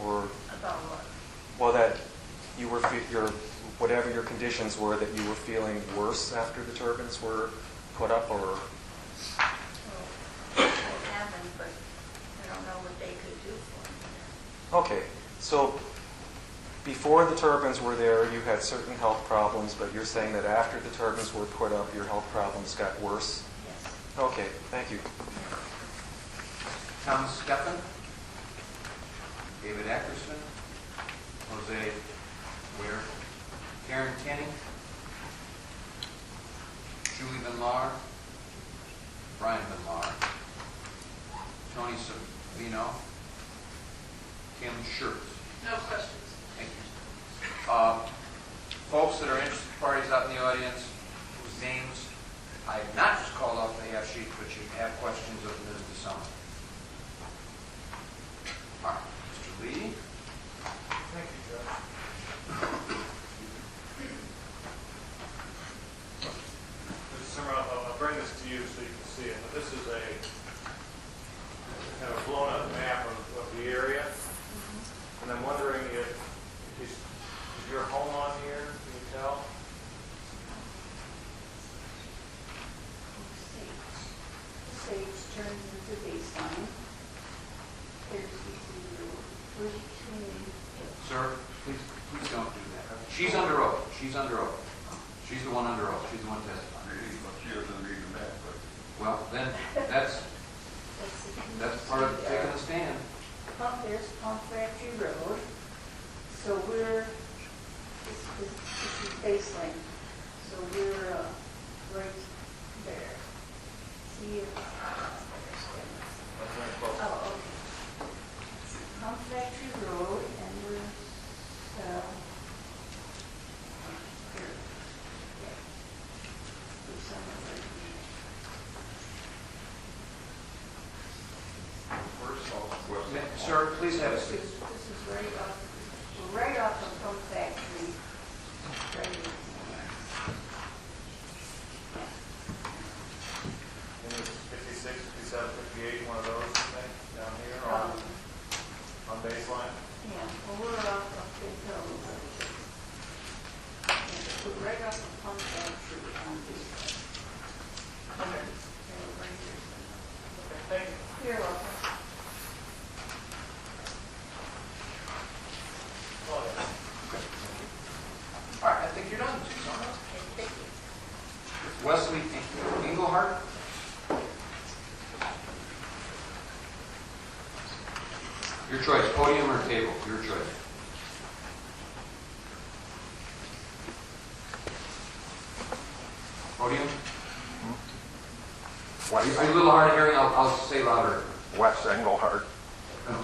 Or, About what? well, that you were, whatever your conditions were, that you were feeling worse after the turbines were put up, or? Well, they haven't, but I don't know what they could do for me. Okay, so before the turbines were there, you had certain health problems, but you're saying that after the turbines were put up, your health problems got worse? Yes. Okay, thank you. Thomas Steffen? David Eckerson? Jose Ware? Karen Kenny? Julie Van Laar? Brian Van Laar? Tony Savino? Kim Schurz? No questions. Thank you. Folks that are interested parties out in the audience whose names I have not just called off the half sheet, but you have questions of Ms. DeSummer. All right, Mr. Lee. Thank you, Judge. Mr. Summer, I'll bring this to you so you can see it. But this is a kind of blown up map of the area. And I'm wondering if is your home on here? Can you tell? Sage turns into baseline. There's the between. Sir, please don't do that. She's under oath. She's under oath. She's the one under oath. She's the one testifying. She doesn't read the map, but. Well, then, that's part of taking a stand. There's Pump Factory Road. So this is baseline. So we're right there. See if oh, okay. Pump Factory Road, and we're here. Yeah. We're somewhere right here. Sir, please have a seat. This is right off of Pump Factory. Right here. And it's 56, 57, 58, one of those, you think, down here on baseline? Yeah, well, we're off of Big Hill. Yeah, we're right off of Pump Factory on this side. Okay. Yeah, right here. Thank you. You're welcome. Oh, yeah. All right, I think you're done. Okay, thank you. Wesley Engelhardt? Your choice, podium or table, your choice. Podium? Are you a little hard of hearing? I'll say louder. Wes Engelhardt. No.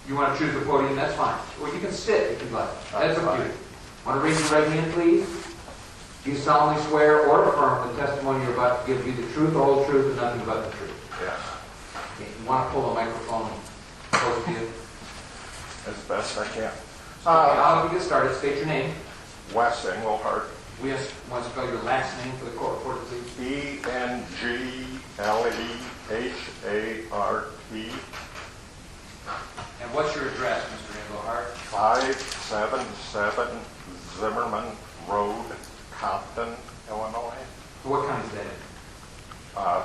You want to choose the podium, that's fine. Or you can sit if you'd like. That's up to you. Want to raise your right hand, please? Do you solemnly swear or affirm the testimony you're about to give you the truth, the whole truth, and nothing but the truth? Yes. Okay. You want to pull the microphone close to you? As best I can. How do we get started? State your name. Wes Engelhardt. We just want to spell your last name for the court, please. ENGLEHART. And what's your address, Mr. Engelhardt? 577 Zimmerman Road, Compton, Illinois. What county is that in? Uh,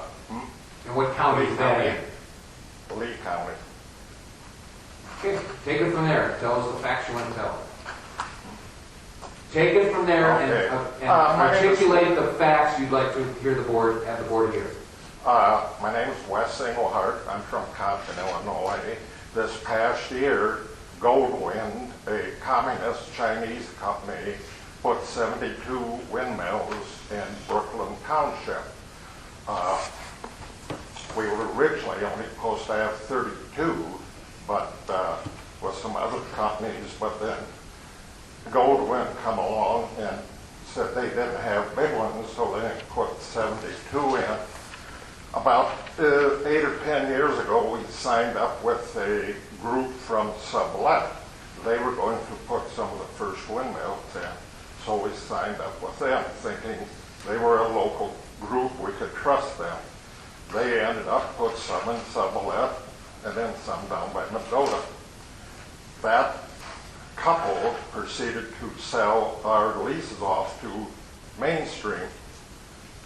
And what county is that in? Lee County. Okay, take it from there. Tell us the facts you want to tell. Take it from there Okay. and My name is- articulate the facts you'd like to hear the board, have the board hear. My name is Wes Engelhardt. I'm from Compton, Illinois. This past year, Goldwind, a communist Chinese company, put 72 windmills in Brooklyn Township. We were originally only supposed to have 32, but with some other companies, but then Goldwind come along and said they didn't have big ones, so they put 72 in. About 8 or 10 years ago, we signed up with a group from Sublet. They were going to put some of the first windmills in, so we signed up with them, thinking they were a local group, we could trust them. They ended up put some in Sublet and then some down by Mendota. That couple proceeded to sell our leases off to Mainstream,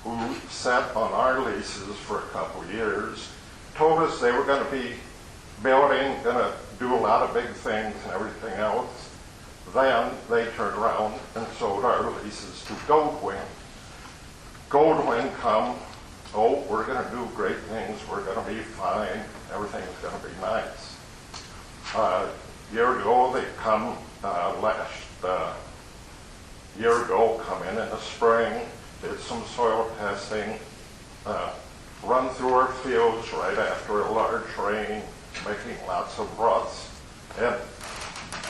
who sat on our leases for a couple years, told us they were going to be building, going to do a lot of big things and everything else. Then they turned around and sold our leases to Goldwind. Goldwind come, oh, we're going to do great things, we're going to be fine, everything's going to be nice. Year ago, they come year ago, come in the spring, did some soil testing, run through our fields right after a large rain, making lots of ruts, and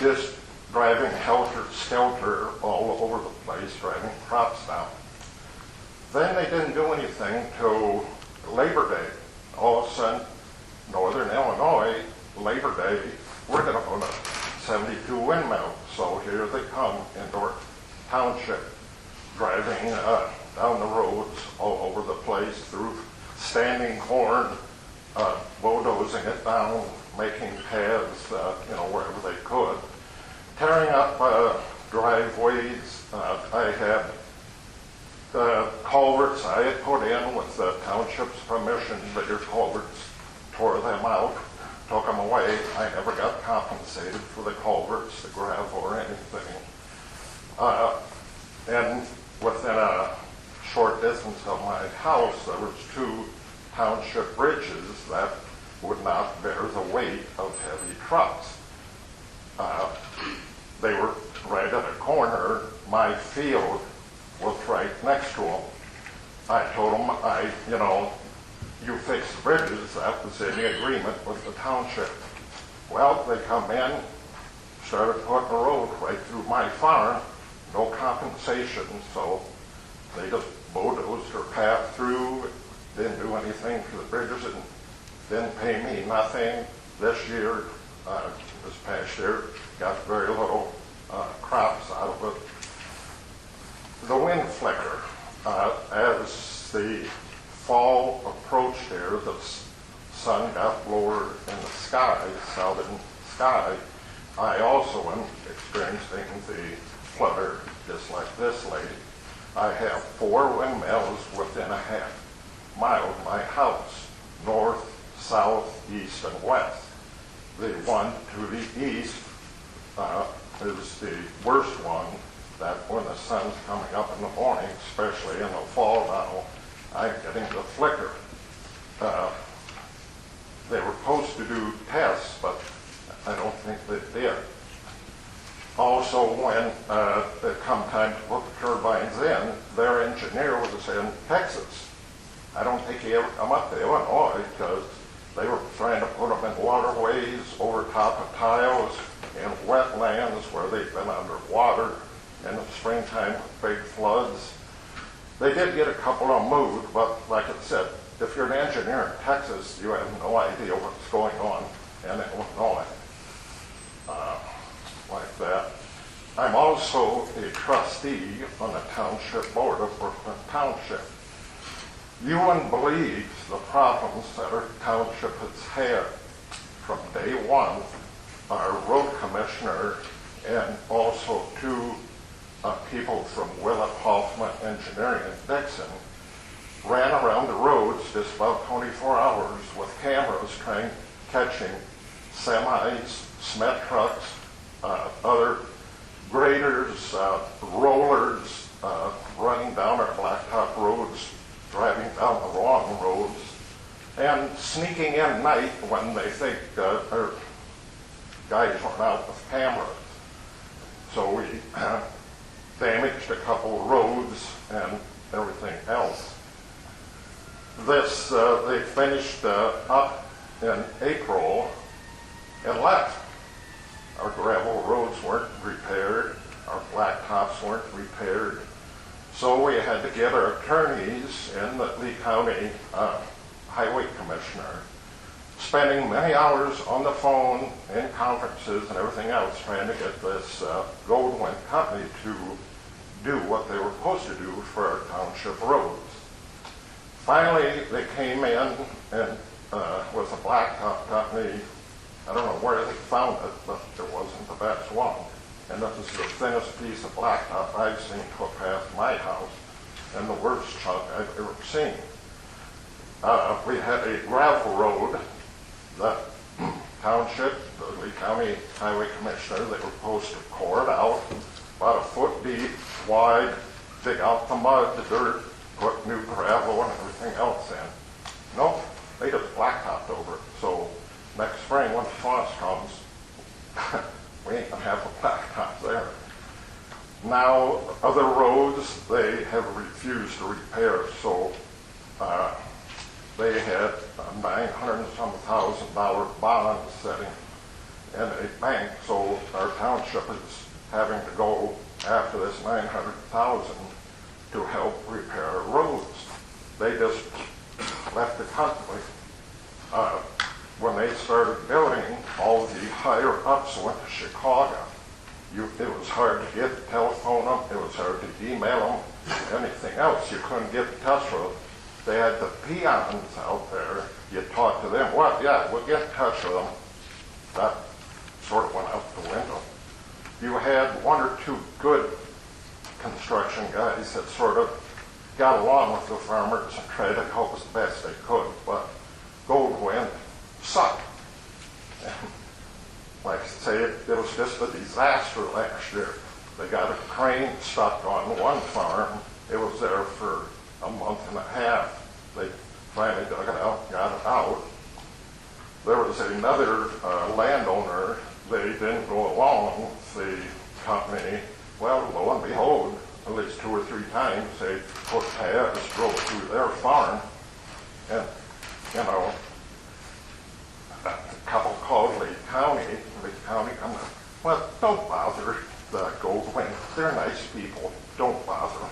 just driving helter-skelter all over the place, driving crops down. Then they didn't do anything till Labor Day. All of a sudden, Northern Illinois, Labor Day, we're going to put up 72 windmills. So here they come into our township, driving down the roads all over the place through standing corn, bulldozing it down, making paths, wherever they could, tearing up driveways. I had culverts I had put in with the township's permission, bigger culverts, tore them out, took them away. I never got compensated for the culverts, the gravel, or anything. And within a short distance of my house, there was 2 township bridges that would not bear the weight of heavy trucks. They were right at a corner. My field was right next to them. I told them, you fix the bridges, that was in the agreement with the township. Well, they come in, started putting a road right through my farm, no compensation, so they just bulldozed their path through, didn't do anything for the bridges, and didn't pay me nothing. This year, this past year, got very little crops out of it. The wind flicker, as the fall approached here, the sun got lower in the sky, southern sky. I also am experiencing the flutter just like this lady. I have 4 windmills within a half mile of my house, north, south, east, and west. The one to the east is the worst one, that when the sun's coming up in the morning, especially in the fall now, I'm getting the flicker. They were supposed to do tests, but I don't think they did. Also, when it come time to put the turbines in, their engineer was in Texas. I don't think he ever come up to Illinois because they were trying to put them in waterways, over top of tiles, in wetlands where they've been underwater in the springtime with big floods. They did get a couple of them moved, but like I said, if you're an engineer in Texas, you have no idea what's going on in Illinois. Like that. I'm also a trustee on the Township Board of Brooklyn Township. You wouldn't believe the problems that our township has had from day one. Our road commissioner and also 2 people from Willett Hoffman Engineering in Dixon ran around the roads just about 24 hours with cameras catching semis, cement trucks, other graders, rollers running down our blacktop roads, driving down the wrong roads, and sneaking in at night when they think our guys were out with and left. Our gravel roads weren't repaired, our blacktops weren't repaired. So we had to get our attorneys and the Lee County Highway Commissioner spending many hours on the phone in conferences and everything else trying to get this Goldwyn company to do what they were supposed to do for our township roads. Finally, they came in and with a blacktop company. I don't know where they found it, but it wasn't the best one. And this is the thinnest piece of blacktop I've seen put past my house, and the worst chunk I've ever seen. We had a gravel road. The township, the Lee County Highway Commissioner, they were supposed to core it out about a foot deep, wide, dig out the mud, the dirt, put new gravel and everything else in. Nope, they just blacktopped over it. So next spring when the frost comes, we ain't gonna have a blacktop there. Now, other roads, they have refused to repair, so they had a $900,000 bond sitting in a bank, so our township is having to go after this $900,000 to help repair roads. They just left the country. When they started building, all the higher ups went to Chicago. It was hard to get telephone them, it was hard to email them, anything else. You couldn't get in touch with them. They had the peons out there. You talk to them, well, yeah, we'll get in touch with them. That sort of went out the window. You had one or two good construction guys that sort of got along with the farmers and tried to help as best they could, but Goldwyn sucked. And like I say, it was just a disaster last year. They got a crane stuck on one farm. It was there for a month and a half. They finally dug it out, got it out. There was another landowner. They didn't go along with the company. Well, lo and behold, at least 2 or 3 times they put paths, drove through their farm, and, you know, a couple called Lee County come up, well, don't bother the Goldwyn. They're nice people. Don't bother them.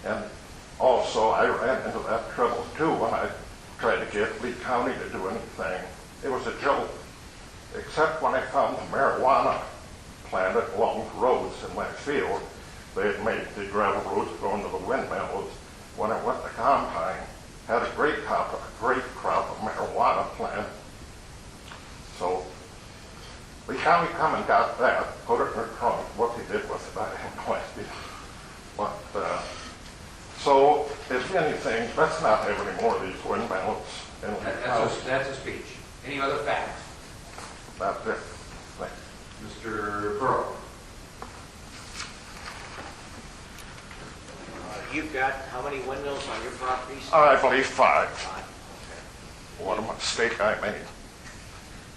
And also, I ran into that trouble too when I tried to get Lee County to do anything. It was a joke, except when I found the marijuana planted along the roads in my field. They had made the gravel roads going to the windmills. When I went to combine, had a great crop of marijuana planted. So Lee County come and got that, put it in their trunk. What they did with it, I have no idea. But so, if anything, let's not have any more of these windmills. That's a speech. Any other facts? That's it. Thanks. Mr. Burrow. You've got how many windmills on your properties? I believe 5. 5. Okay. What a mistake I made.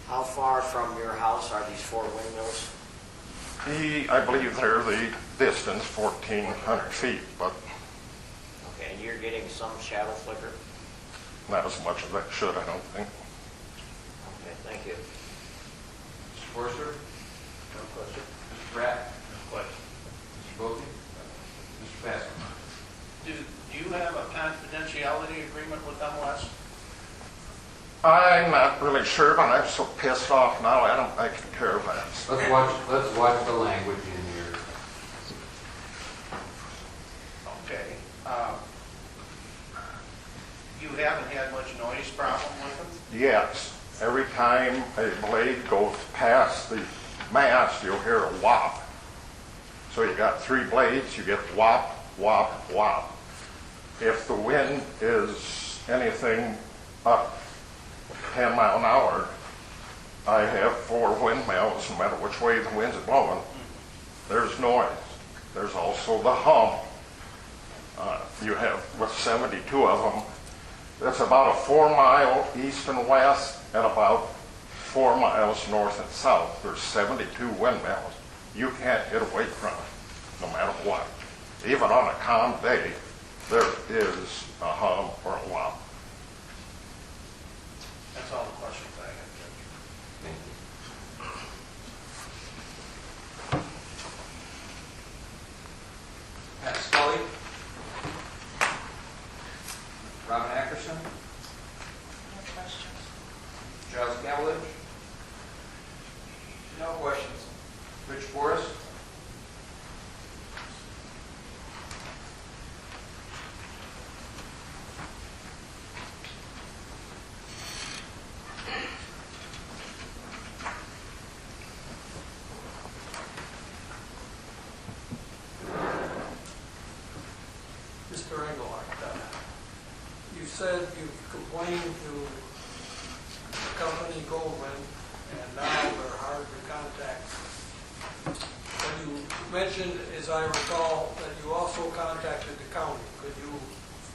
How far from your house are these 4 windmills? I believe they're the distance 1,400 feet, but Okay, and you're getting some shadow flicker? not as much as I should, I don't think. Okay, thank you. Mr. Forster? No question? Mr. Pratt? No question. Mr. Bogey? Mr. Passman? Do you have a confidentiality agreement with them, Les? I'm not really sure, but I'm so pissed off now, I can care less. Let's watch the language in here. Okay. You haven't had much noise problem with them? Yes, every time a blade goes past the mast, you'll hear a whop. So you got 3 blades, you get whop, whop, whop. If the wind is anything up 10 miles an hour, I have 4 windmills, no matter which way the wind's blowing. There's noise. There's also the hum. You have, with 72 of them, that's about a 4-mile east and west and about 4 miles north and south. There's 72 windmills. You can't get away from it, no matter what. Even on a calm day, there is a hum or a whop. That's all the questions I have, Judge. Thank you. claim to the company Goldman, and now they're hard to contact. But you mentioned, as I recall, that you also contacted the county. Could you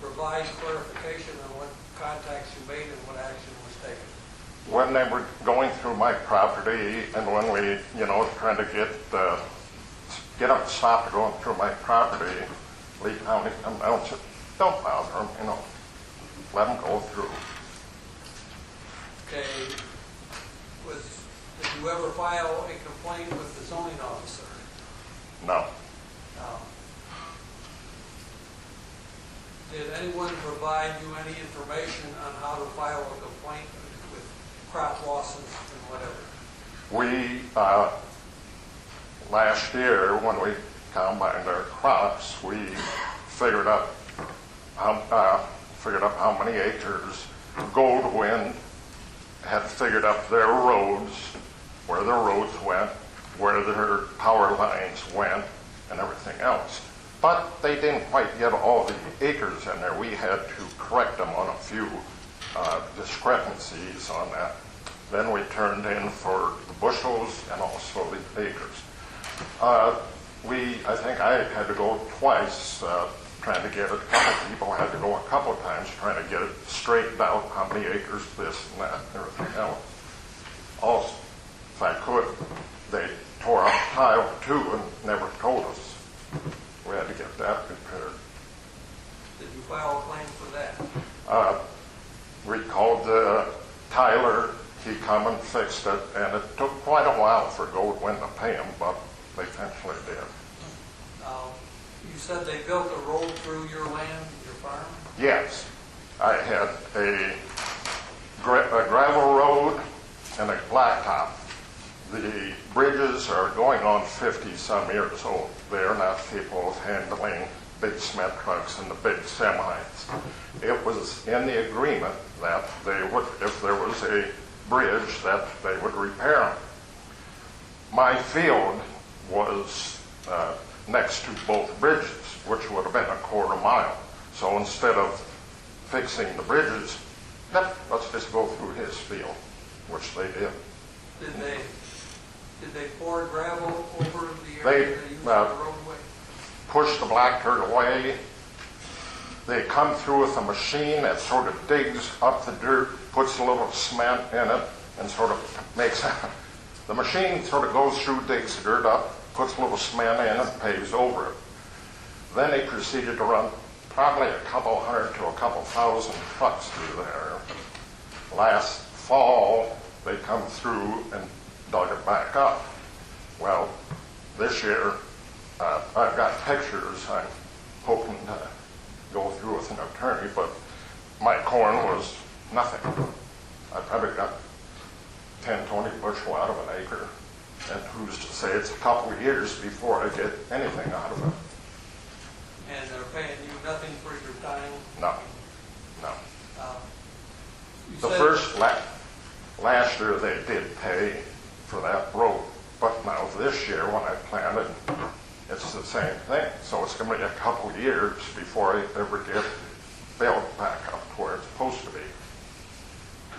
provide clarification on what contacts you made and what action was taken? When they were going through my property and when we, trying to get them stopped going through my property, Lee County announced it, don't bother them, let them go through. Okay, did you ever file a complaint with the zoning officer? No. No. Did anyone provide you any information on how to file a complaint with crop losses and whatever? We, last year, when we combined our crops, we figured up how many acres Goldwind had figured up their roads, where their roads went, where their power lines went, and everything else. But they didn't quite get all the acres in there. We had to correct them on a few discrepancies on that. Then we turned in for the bushels and also the acres. I think I had to go twice trying to get it. A couple people had to go a couple times trying to get it straightened out, how many acres, this and that, and everything else. Also, if I could, they tore up tile too and never told us. We had to get that repaired. Did you file a claim for that? We called Tyler. He come and fixed it, and it took quite a while for Goldwind to pay him, but they eventually did. You said they built a road through your land, your farm? Yes. I had a gravel road and a blacktop. The bridges are going on 50-some years old. They are not capable of handling big cement trucks and the big semis. It was in the agreement that they would, if there was a bridge, that they would repair them. My field was next to both bridges, which would have been a quarter mile. So instead of fixing the bridges, let's just go through his field, which they did. Did they pour gravel over the area they used for the roadway? Push the black dirt away. They come through with a machine that sort of digs up the dirt, puts a little cement in it, and sort of makes the machine sort of goes through, digs the dirt up, puts a little cement in and paves over it. Then they proceeded to run probably a couple hundred to a couple thousand trucks through there. Last fall, they come through and dug it back up. Well, this year, I've got pictures. I'm hoping to go through with an attorney, but my corn was nothing. I probably got 10, 20 bushel out of an acre. And who's to say it's a couple of years before I get anything out of it? And they're paying you nothing for your time? No. You The said- first, last year they did pay for that road, but now this year when I planted, it's the same thing. So it's going to be a couple of years before I ever get built back up to where it's supposed to be.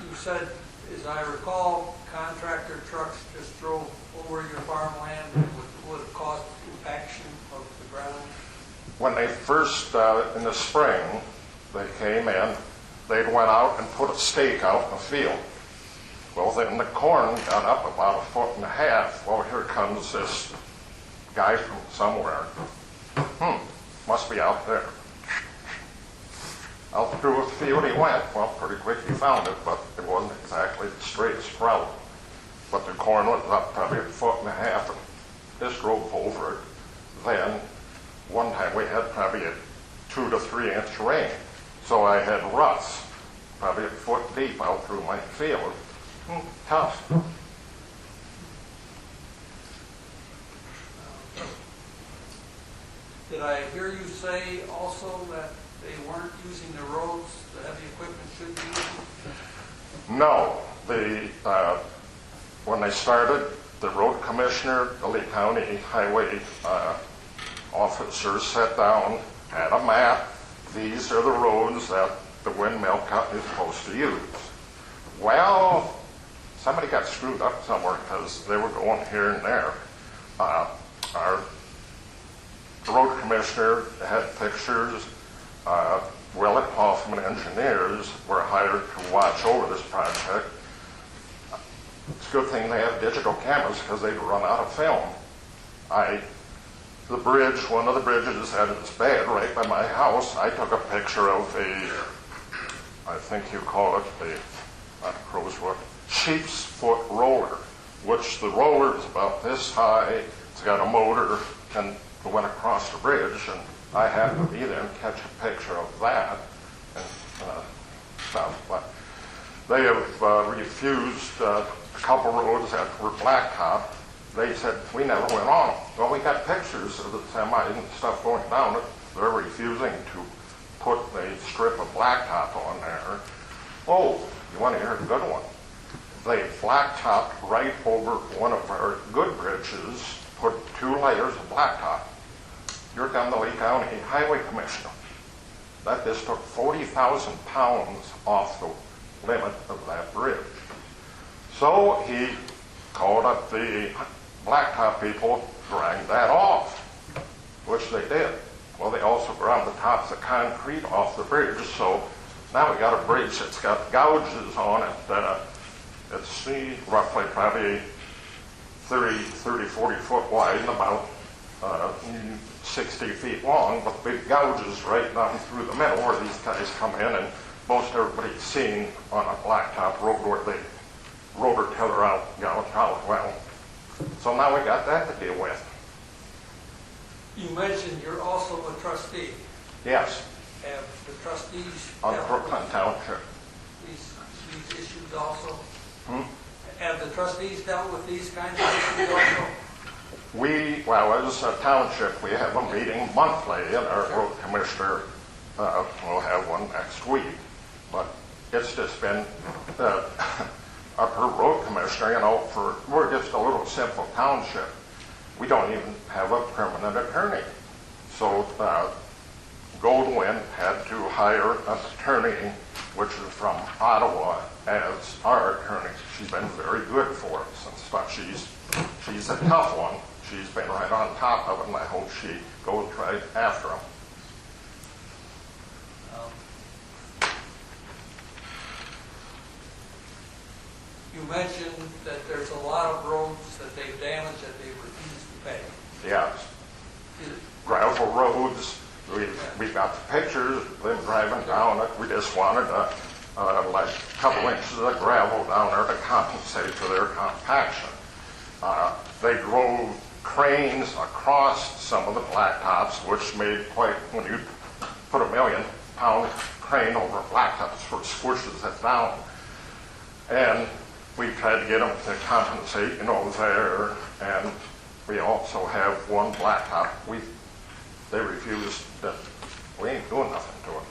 You said, as I recall, contractor trucks just drove over your farmland would have caused compaction of the ground? When they first, in the spring, they came in, they went out and put a stake out in the field. Well, then the corn got up about 1.5 feet. Well, here comes this guy from somewhere. Must be out there. Out through the field he went. Well, pretty quick he found it, but it wasn't exactly the straight sprout. But the corn was up probably 1.5 feet, and this drove over it. Then, one time we had probably a 2 to 3 inch rain. So I had ruts, probably 1 foot deep out through my field. Tough. Did I hear you say also that they weren't using the roads, the heavy equipment should be using? No. When they started, the road commissioner, the Lee County Highway officer sat down, had a map. These are the roads that the windmill company is supposed to use. Well, somebody got screwed up somewhere because they were going here and there. Our road commissioner had pictures. Willett Hoffman engineers were hired to watch over this project. It's a good thing they have digital cameras because they'd run out of film. The bridge, one of the bridges had its bed right by my house. I took a picture of I think you call it sheep's foot roller, which the roller is about this high. It's got a motor and it went across the bridge, and I happened to be there and catch a picture of that. But they have refused a couple roads that were blacktop. They said, we never went on them. Well, we got pictures of the semi and stuff going down it. They're refusing to put a strip of blacktop on there. Oh, you want to hear a good one? They blacktopped right over one of our good bridges, put 2 layers of blacktop. Here come the Lee County Highway Commissioner. That just took 40,000 pounds off the limit of that bridge. So he called up the blacktop people, dragged that off, which they did. Well, they also ground the tops of concrete off the bridge, so now we got a bridge that's got gouges on it. It's roughly probably 30, 40 foot wide and about 60 feet long, but big gouges right down through the middle where these guys come in, and most everybody's seen on a blacktop road where they rotor tiller out, gouge out. Well, so now we got that to deal with. You mentioned you're also a trustee. Yes, Have the trustees on dealt Brooklyn with Township. these issues also? Hmm? Have the trustees dealt with these kinds of issues also? As a township, we have a meeting monthly, and our road commissioner will have one next week. But it's just been, our road commissioner, we're just a little simple township. We don't even have a permanent attorney. So Goldwyn had to hire an attorney, which is from Ottawa, as our attorney. She's been very good for us and stuff. She's a tough one. She's been right on top of it, and I hope she goes right after them. You mentioned that there's a lot of roads that they've damaged that they refuse to pay. Yes. Gravel roads. We got the pictures, them driving down it. We just wanted like a couple inches of gravel down there to compensate for their compaction. They drove cranes across some of the blacktops, which made when you put a 1 million pound crane over blacktops, it squishes it down. And we tried to get them to compensate, there. And we also have one blacktop. They refused that. We ain't doing nothing to it.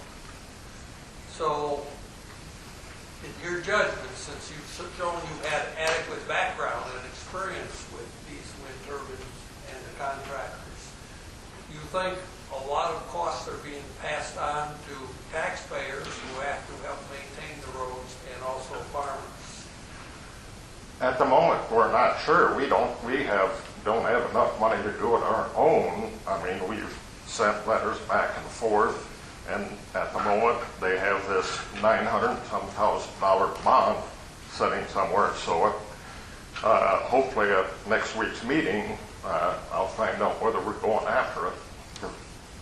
So, in your judgment, since you've shown you've had adequate background and experience with these wind turbines and the contractors, you think a lot of costs are being passed on to taxpayers who have to help maintain the roads and also farmers? At the moment, we're not sure. We don't have enough money to do it our own. I mean, we've sent letters back and forth, and at the moment they have this $900,000 bond sitting somewhere. So hopefully at next week's meeting, I'll find out whether we're going after it.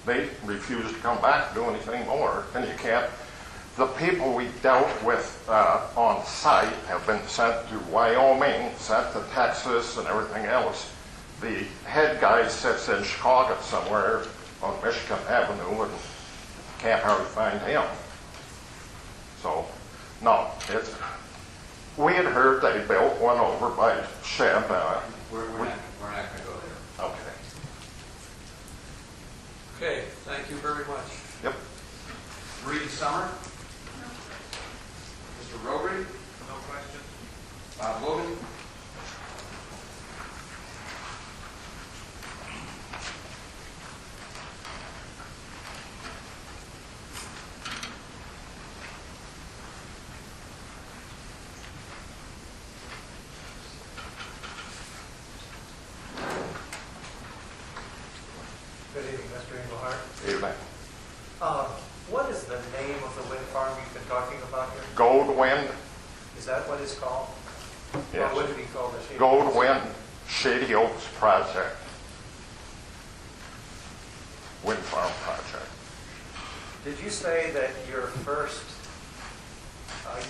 They refuse to come back and do anything more, and you can't. The people we dealt with on site have been sent to Wyoming, sent to Texas, and everything else. The head guy sits in Chicago somewhere on Michigan Avenue, and can't hardly find him. So, no, we had heard they built one over by Sheb. We're not going to go there. Okay. Okay, thank you very much. Yep. Reed Summer? Mr. Rotary? No questions? Bob Logan? Mr. Engelhardt. Evening. What is the name of the wind farm you've been talking about here? Goldwind, Is that what it's called? yes. Or would it be called the Shady? Goldwind Shady Oaks Project. Wind farm project. Did you say that your first,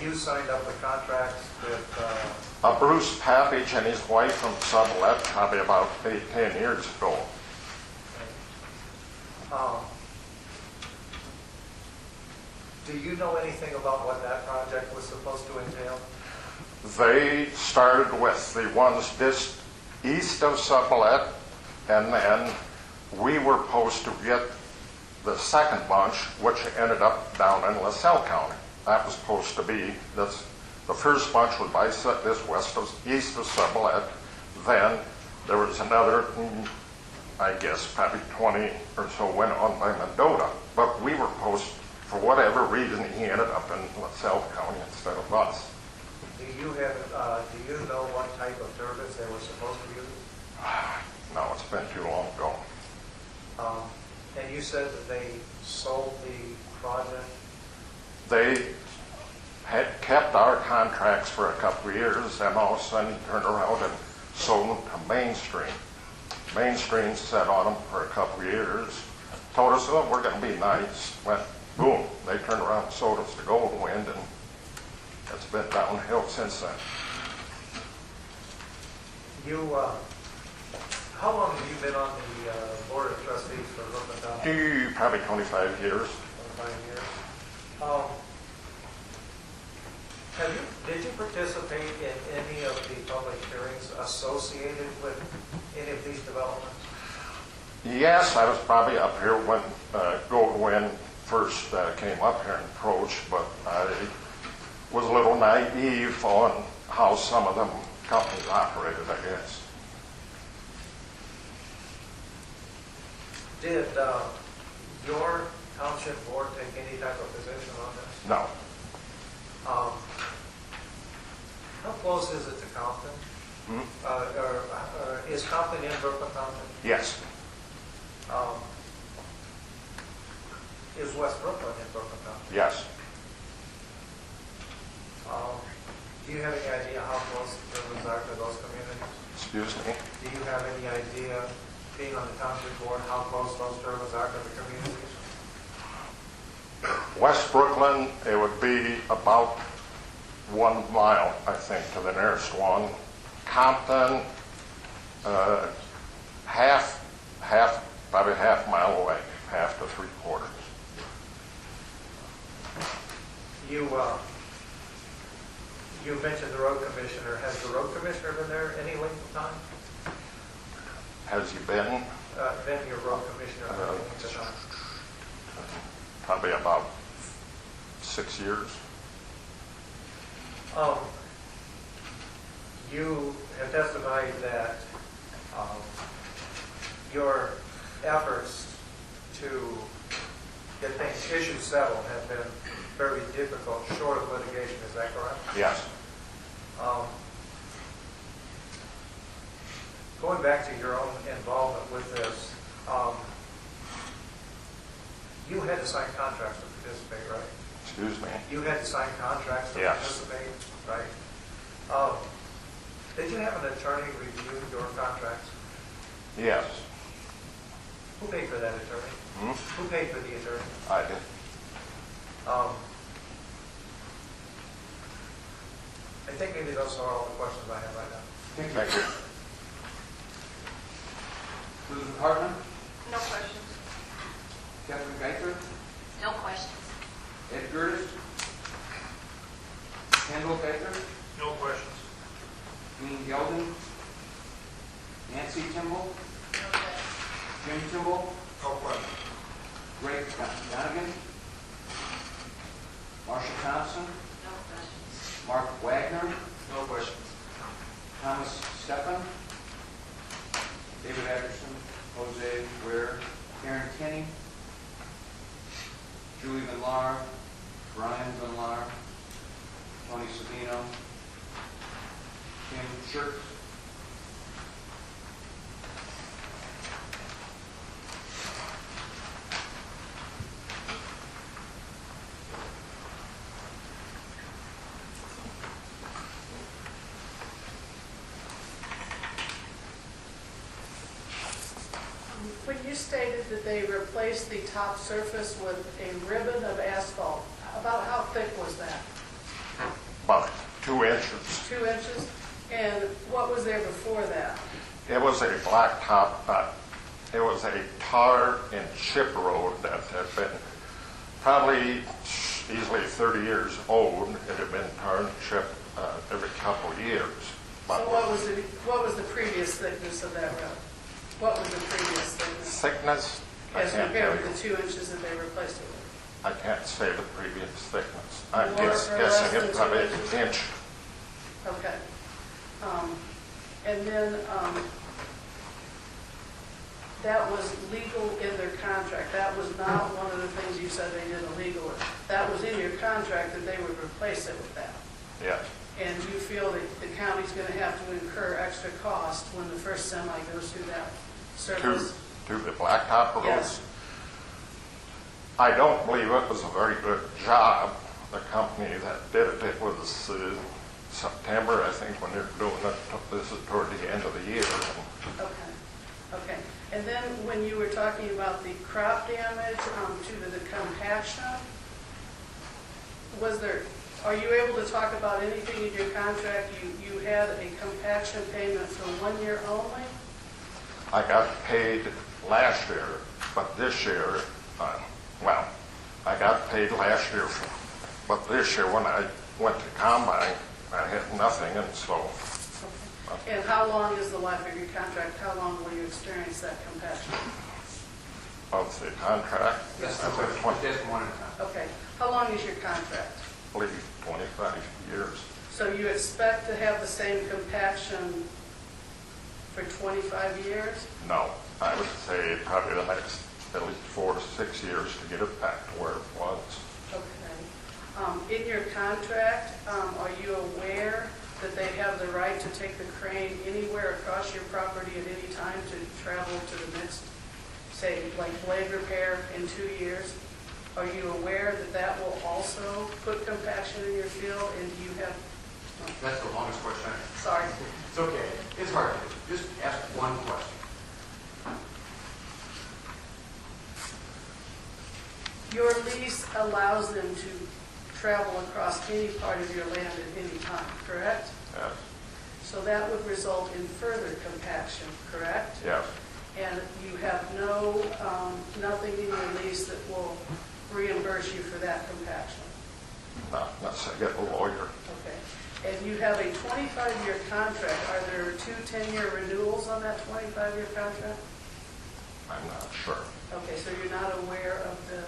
you signed up the contracts with, Bruce Pappage and his wife from Sublette, probably about 10 years ago. do you know anything about what that project was supposed to entail? They started with the ones just east of Sublette, and then we were supposed to get the second bunch, which ended up down in LaSalle County. That was supposed to be, the first bunch was by east of Sublette. Then there was another, I guess, probably 20 or so went on by Mendota. But we were supposed, for whatever reason, he ended up in LaSalle County instead of us. Do you know what type of turbines they were supposed to use? No, it's been too long ago. And you said that they sold the project? They had kept our contracts for a couple of years, and all of a sudden turned around and sold them to Mainstream. Mainstream sat on them for a couple of years, told us, oh, we're going to be nice. Went, boom, they turned around and sold us to Goldwind, and it's been downhill since then. How long have you been on the Board of Trustees for Brooklyn Township? Probably 25 years. 25 years. Did you participate in any of the public hearings associated with any of these developments? Yes, I was probably up here when Goldwind first came up here and approached, but I was a little naive on how some of them companies operated, I guess. Did your township board take any type of position on this? No. How close is it to Compton? Is Compton in Brooklyn Township? Yes. Is West Brooklyn in Brooklyn Township? Yes. Do you have any idea how close the turbines are to those communities? Excuse me? Do you have any idea, being on the township board, how close those turbines are to the communities? West Brooklyn, it would be about 1 mile, I think, to the nearest one. Compton, probably half mile away, half to 3/4. You mentioned the road commissioner. Has the road commissioner been there any length of time? Has he been? Been your road commissioner for any length of time? Probably about 6 years. You have testified that your efforts to get issues settled have been very difficult, short of litigation. Is that correct? Yes. Going back to your own involvement with this, you had to sign contracts to participate, right? Excuse me? You had to sign contracts to Yes. participate, right? Did you have an attorney review your contracts? Yes. Who paid for that attorney? Who paid for the attorney? I did. I think maybe those are all the questions I have right now. Thank you. Susan Hartman, No questions. Catherine Geiser, No questions. Ed Curtis, Kendall Geiser, No questions. Dean Gelden, Nancy Timball, No questions. Jim Timball, No questions. Greg Donegan, Marcia Thompson, No questions. Mark Wagner, No questions. Thomas Steffen, David Anderson, Jose Ware, Karen Kenny, Julie Van Laar, Brian Van Laar, Tony Sabino, Kim Shirk, When you stated that they replaced the top surface with a ribbon of asphalt, about how thick was that? About 2 inches. 2 inches? And what was there before that? It was a blacktop, it was a tar and chip road that had been probably easily 30 years old. It had been tar and chipped every couple of years. So what was the previous thickness of that road? What was the previous thickness? Thickness, I As can't tell compared you. to the 2 inches that they replaced it with? I can't say the previous thickness. I'm More or less guessing than it's probably 2 an inches? inch. Okay. And then, that was legal in their contract. That was not one of the things you said they did illegally. That was in your contract that they would replace it with that. Yes. And you feel that the county's gonna have to incur extra cost when the first semi goes through that surface? To the blacktop roads? Yes. I don't believe it was a very good job. The company that did it was September, I think, when they're doing it. This is toward the end of the year. Okay, okay. And then when you were talking about the crop damage due to the compaction, are you able to talk about anything in your contract? You had a compaction payment for 1 year only? I got paid last year, but this year, I got paid last year, but this year when I went to combine, I had nothing, and so. And how long is the life of your contract? How long will you experience that compaction? Of the contract? Yes, I that's think one at a time. Okay. How long is your contract? I believe 25 years. So you expect to have the same compaction for 25 years? No, I would say probably the next at least 4 to 6 years to get it back to where it was. Okay. In your contract, are you aware that they have the right to take the crane anywhere across your property at any time to travel to the next, say, like blade repair in 2 years? Are you aware that that will also put compaction in your field, and do you have... That's the longest question. Sorry. It's okay. It's hard. Just ask one question. Your lease allows them to travel across any part of your land at any time, correct? Yes. So that would result in further compaction, correct? Yes. And you have nothing in your lease that will reimburse you for that compaction? Not unless I get a lawyer. Okay. And you have a 25-year contract. Are there 2 10-year renewals on that 25-year contract? I'm not sure. Okay, so you're not aware of the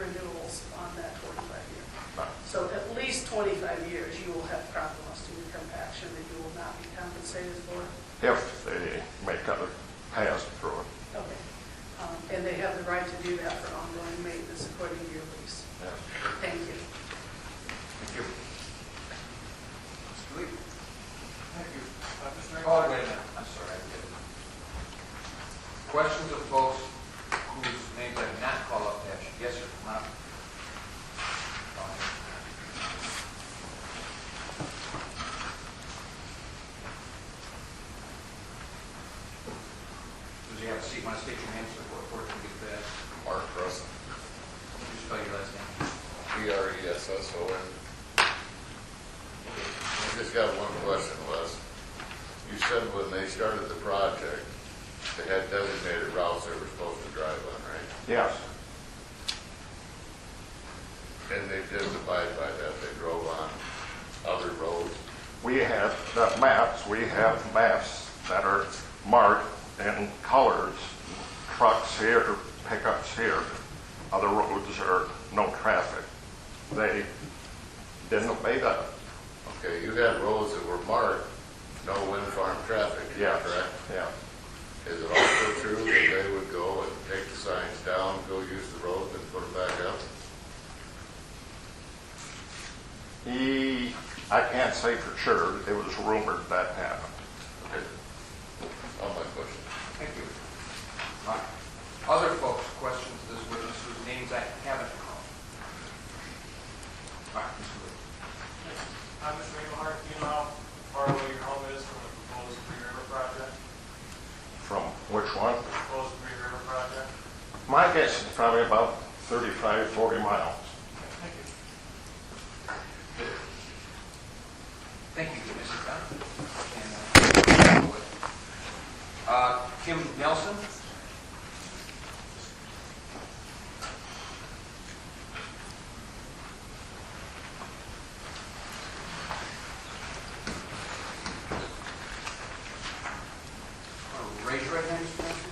renewals on that 25-year? No. So at least 25 years you will have crop loss to your compaction that you will not be compensated for? If they make other pass through it. Okay. And they have the right to do that for ongoing maintenance according to your lease? Yes. Thank you. Thank you. Mr. Lee? Thank you. Mr. Oh, Ringo, wait a minute. I'm sorry. I did. Questions of folks whose names I did not call up yet? Yes, sir. Come on up. Go ahead. Does he have a seat? Want to state your name so the report can be fast? Mark Russell, Could you spell your last name? Presson. I just got one question, Les. You said when they started the project, they had designated routes they were supposed to drive on, right? Yes. And they did abide by that. They drove on other roads. We have the maps. We have maps that are marked in colors. Trucks here, pickups here. Other roads are no traffic. They didn't obey that. Okay, you had roads that were marked, no wind farm traffic, is that Yes. correct? Yeah. Is it also true that they would go and take the signs down, go use the road, and put them back up? I can't say for sure. It was rumored that happened. Okay. All my questions. Thank you. All right. Other folks' questions of this witness whose names I haven't called. All right, Mr. Lee. Mr. Engelhardt, do you know how far away your home is from the proposed Green River project? From which one? The proposed Green River project? My guess is probably about 35, 40 miles. Thank you, Mrs. Dunn. And, Kim Nelson? Raise your right hand, Mr. Nelson.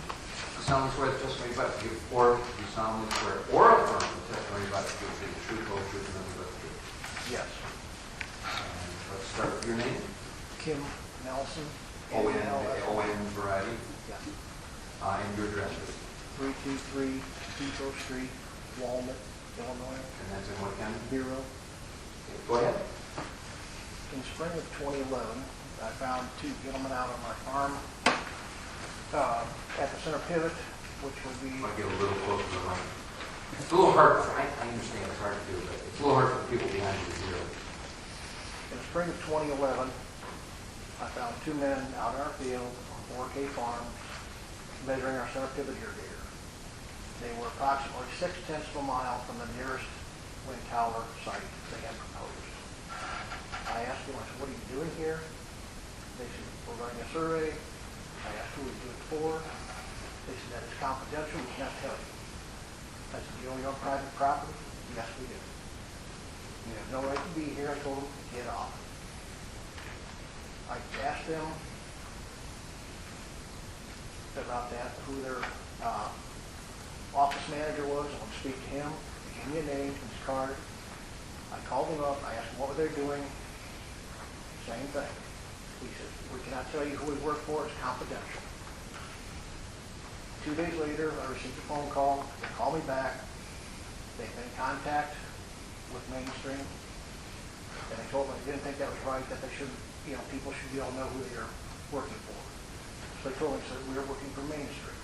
You solemnly swear the testimony about to give, or you solemnly swear or affirm the testimony about to give is the truth, whole truth, and nothing but the truth. Yes. Let's start with your name. Kim Nelson. O-N variety. Yeah. And your address, please. 323 Depot Street, Walnut, Illinois. And that's in what county? Bureau. Okay, go ahead. In spring of 2011, I found two gentlemen out on my farm at the center pivot, which would be... I want to get a little closer to the mic. It's a little hard. I understand it's hard to do, but it's a little hard for people behind you to hear. In the spring of 2011, I found two men out in our field on 4K farms measuring our center pivot irrigator. They were approximately 0.6 of a mile from the nearest wind tower site they had proposed. I asked them, I said, what are you doing here? They said, we're running a survey. I asked who we do it for. They said, that is confidential, we cannot tell you. I said, do you own your private property? Yes, we do. You have no right to be here. I told them, get off. I asked them about that, who their office manager was. I want to speak to him. He gave me a name, his card. I called him up. I asked him what were they doing. Same thing. He said, we cannot tell you who we work for. It's confidential. 2 days later, I received a phone call. They called me back. They've been in contact with Mainstream. And they told me they didn't think that was right, that they should, people should be able to know who they're working for. So they told me, said, we were working for Mainstream.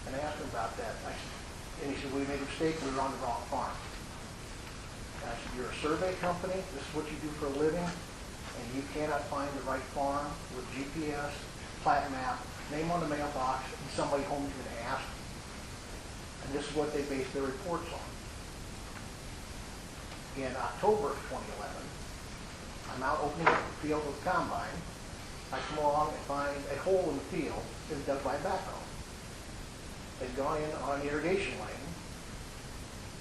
And I asked him about that. And he said, we made a mistake. We were on the wrong farm. And I said, you're a survey company. This is what you do for a living. And you cannot find the right farm with GPS, plat map, name on the mailbox, and somebody home is going to ask. And this is what they base their reports on. In October of 2011, I'm out opening up the field with a combine. I come along and find a hole in the field that's dug by a backhoe. They've gone in on an irrigation lane,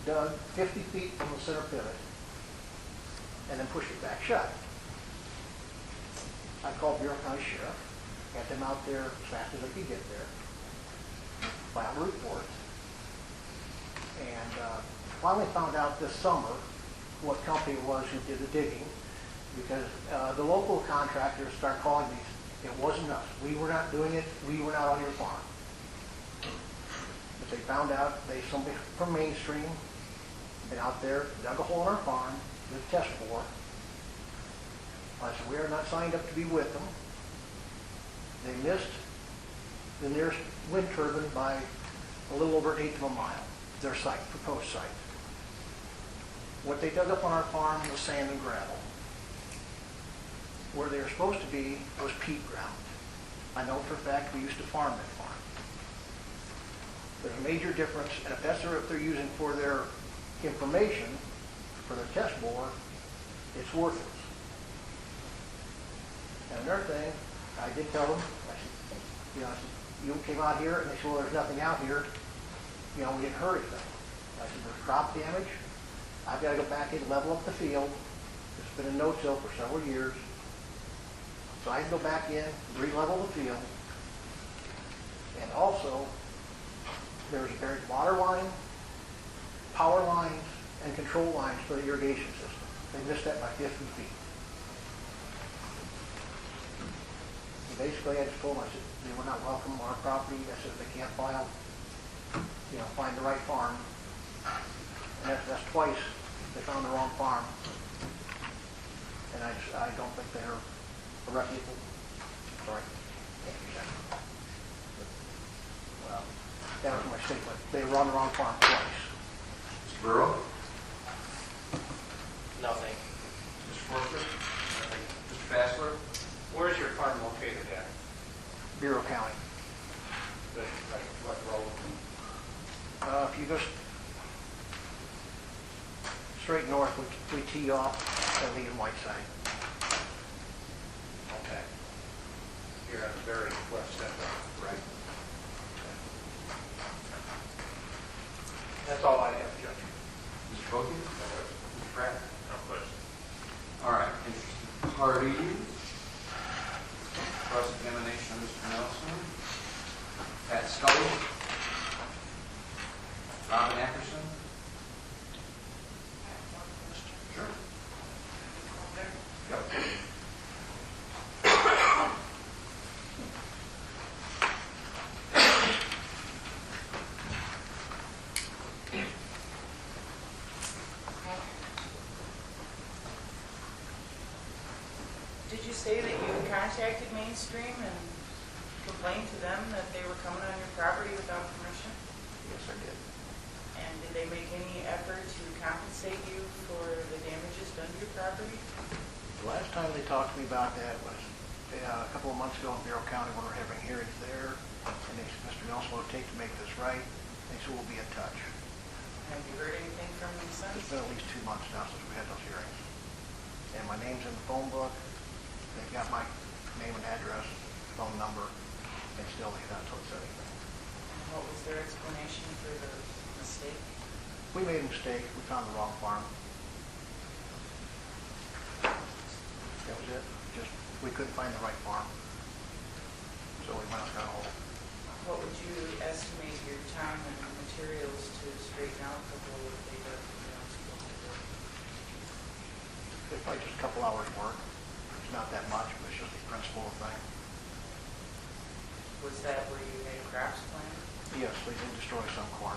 dug 50 feet from the center pivot, and then pushed it back shut. I called Bureau County Sheriff, got them out there as fast as I could get there, filed a report, and finally found out this summer what company it was who did the digging, because the local contractors started calling me. It wasn't us. We were not doing it. We were not on your farm. But they found out somebody from Mainstream been out there, dug a hole in our farm, did a test bore. I said, we are not signed up to be with them. They missed the nearest wind turbine by a little over 1/8 of a mile, their site, proposed site. What they dug up on our farm was sand and gravel. Where they were supposed to be was peat ground. I know for a fact we used to farm that farm. There's a major difference, and if that's what they're using for their information, for their test bore, it's worthless. And another thing, I did tell them, I said, you came out here, and they said, well, there's nothing out here. We didn't hurt anything. I said, there's crop damage. I've got to go back in and level up the field. It's been a no-till for several years. So I can go back in, re-level the field. And also, there's a buried water line, power lines, and control lines for the irrigation system. They missed that by 50 feet. And basically, I just told them, I said, they were not welcome on our property. I said, they can't find the right farm. And that's twice they found the wrong farm. And I don't think they're reputable. Sorry. Can't use that. Well, that was my statement. They were on the wrong farm twice. Mr. Burrow? Nothing. Mr. Forster? Mr. Fassler? Where's your farm located at? Bureau County. Like what road? If you just straight north, we tee off at Lee and Whiteside. Okay. You're at the very west end of it. Right. That's all I have, Judge. Mr. Bogey? Mr. Pratt? No question. All right, interested parties. Cross-examination of Mr. Nelson. Pat Scully. Robin Ackerson. Sure. Yep. Did you say that you contacted Mainstream and complained to them that they were coming on your property without permission? Yes, I did. And did they make any effort to compensate you for the damages done to your property? The last time they talked to me about that was a couple of months ago in Bureau County when we were having hearings there. And they said, Mr. Nelson, what it take to make this right? They said, we'll be in touch. Have you heard anything from them It's since? been at least 2 months now since we had those hearings. And my name's in the phone book. They've got my name and address, phone number, and still they've not told us anything. And what was their explanation for the mistake? We made a mistake. We found the wrong farm. That was it. Just, we couldn't find the right farm. So we went out and got a hole. What would you estimate your time and materials to straighten out the hole that they dug? It's probably just a couple hours work. It's not that much, but it's just the principle of the thing. Was that where you made a crops plan? Yes, we did destroy some corn.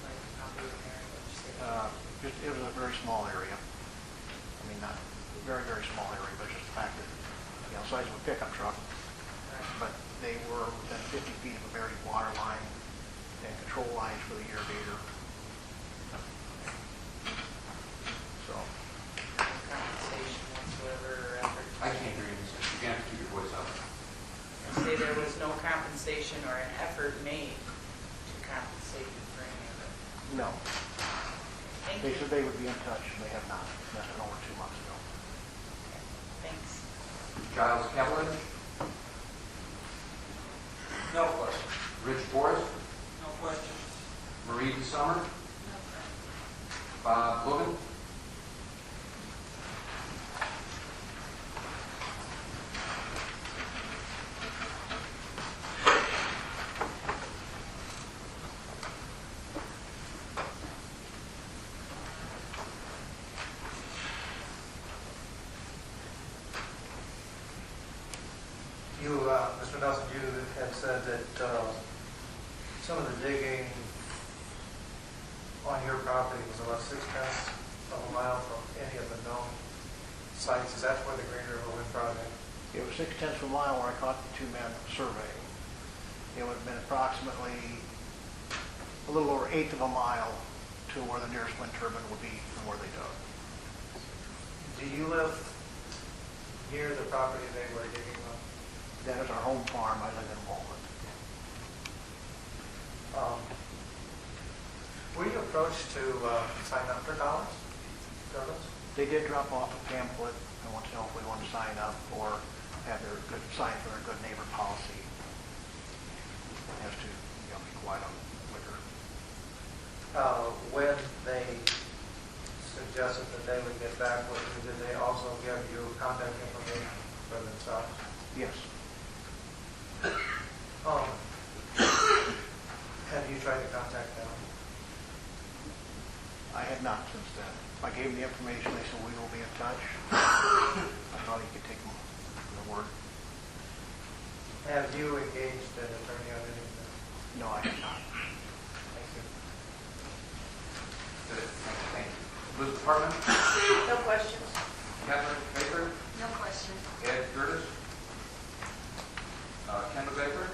Like how big an area would you say? It was a very small area. I mean, not very, very small area, but just the fact that, you know, size of a pickup truck. But they were within 50 feet of a buried water line and control lines for the irrigator. So, Compensation whatsoever or effort? I can't hear you, Mr. You have to keep your voice up. Say there was no compensation or an effort made to compensate you for any of it. no. Thank They you. said they would be in touch, and they have not. That's been over 2 months ago. Thanks. Giles Kevlin. No question. Rich Forrest. No questions. Marie DeSummer. No problem. Bob Logan. You, Mr. Nelson, you had said that some of the digging on your property was about 6/10 of a mile from any of the known sites. Is that for the Green River Wind Project? It was 6/10 of a mile where I caught the 2 men surveying. It would have been approximately a little over 1/8 of a mile to where the nearest wind turbine would be from where they dug. Do you live near the property they were digging on? That is our home farm. I live in Walnut. Were you approached to sign up for college? They did drop off a pamphlet and want to know if we want to sign up or have their good sign for their good neighbor policy as to, you know, be quiet on liquor. When they suggested that they would get back with you, did they also give you contact information for themselves? Yes. Have you tried to contact them? I have not since then. I gave them the information. They said we will be in touch. I thought he could take them for the word. Have you engaged an attorney on any of this? No, I have not. Thank you. Good. Thank you. Elizabeth Hartman. No questions? Catherine Baker. No question. Ed Curtis. Kendall Baker.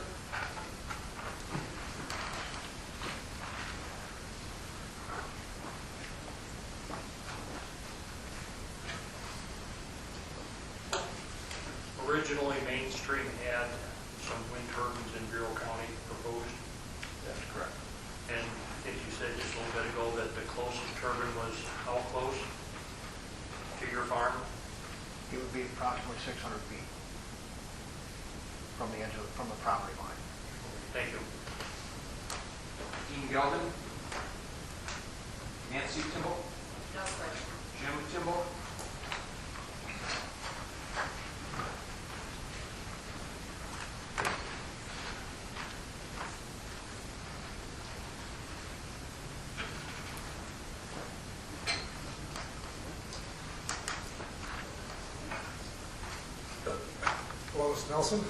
Originally, Mainstream had some wind turbines in Bureau County proposed. That's correct. And I think you said just a little bit ago that the closest turbine was how close to your farm? It would be approximately 600 feet from the edge of, from the property line. Thank you. Dean Gelden? Nancy Timball? No question. Jim Timball? Hello, Mr. Nelson.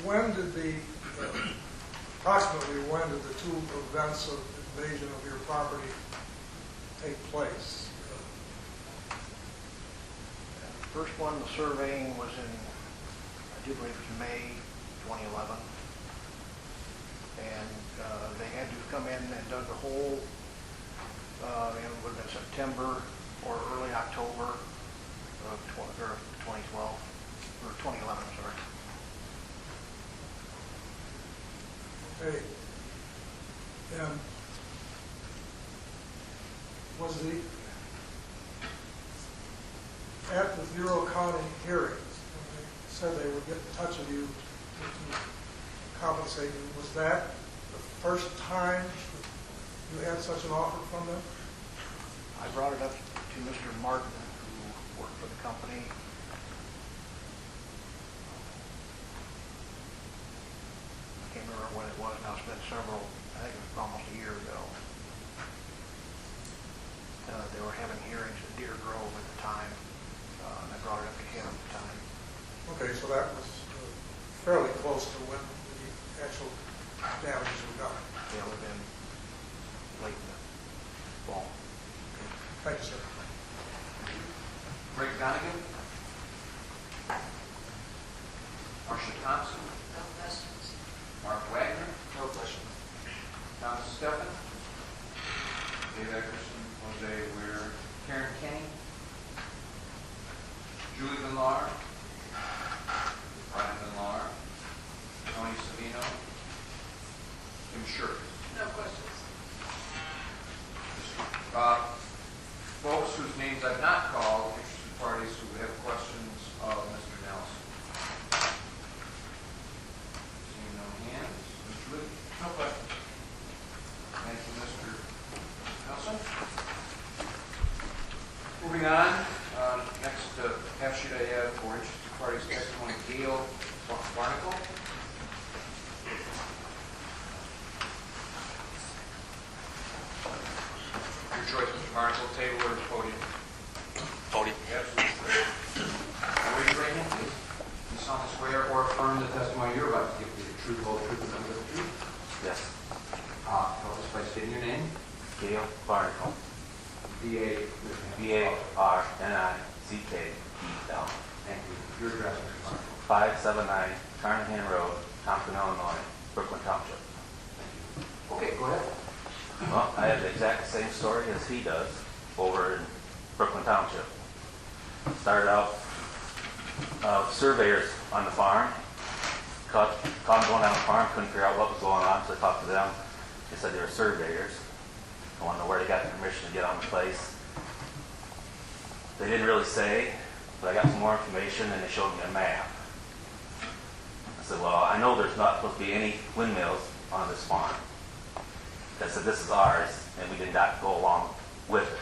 When did approximately when did the two events of invasion of your property take place? The first one, the surveying was in, I do believe it was May 2011. And they had to come in and dug a hole, it would have been September or early October of 2012, or 2011, I'm sorry. Okay. And was at the Bureau County hearings, when they said they would get in touch with you to compensate you, was that the first time you had such an offer from them? I brought it up to Mr. Martin, who worked for the company. I can't remember when it was now. It's been several, I think it was almost a year ago. They were having hearings at Deer Grove at the time, and I brought it up to him at the time. Okay, so that was fairly close to when the actual damages were done. Yeah, it would have been late in the fall. Thank you, sir. Greg Donegan? Marcia Thompson? No questions. Mark Wagner? No question. Thomas Steffen? Dave Eckerson? Jose Weir? Karen Kenny? Julie Villar? Brian Villar? Tony Savino? Kim Shirk? No questions. Folks whose names I've not called, interested parties who have questions of Mr. Nelson. Seeing no hands, Mr. Lee? No question. Thank you, Mr. Nelson. Moving on, next half sheet I have for interested parties testimony, Gail Barnacle. Your choice, Mr. Barnacle, table or podium? Podium. Absolutely. Raise your right hand, please. You solemnly swear or affirm the testimony you're about to give be the truth, whole truth, and nothing but the truth? Yes. Tell us by stating your name. Gail Barnacle. B.A. B-A-R-N-I-C-K-E-L. Thank you. Your address, Mr. Barnacle. 579 Carnahan Road, Compton, Illinois, Brooklyn Township. Thank you. Okay, go ahead. Well, I have the exact same story as he does over in Brooklyn Township. Started out surveyors on the farm. Caught them going down the farm, couldn't figure out what was going on, so I talked to them. They said they were surveyors. I want to know where they got the permission to get on the place. They didn't really say, but I got some more information and they showed me a map. I said, well, I know there's not supposed to be any windmills on this farm. They said, this is ours, and we did not go along with it.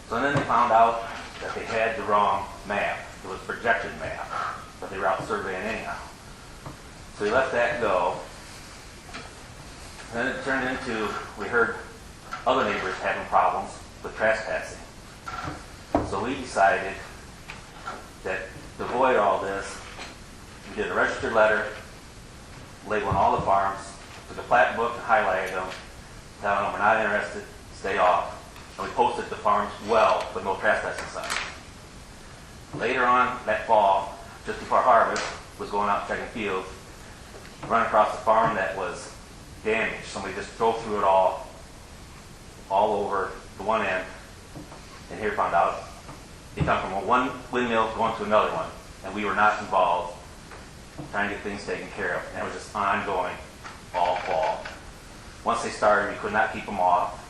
So then they found out that they had the wrong map. It was a projected map, but they were out surveying anyhow. So we let that go. Then it turned into, we heard other neighbors having problems with trespassing. So we decided that to avoid all this, we did a registered letter labeling all the farms, took a plat book and highlighted them, telling them we're not interested, stay off. And we posted the farms well with no trespassing signs. Later on that fall, just before harvest, was going out checking fields, run across a farm that was damaged. Somebody just drove through it all over the one end, and here found out they come from one windmill going to another one, and we were not involved trying to get things taken care of. And it was just ongoing all fall. Once they started, we could not keep them off.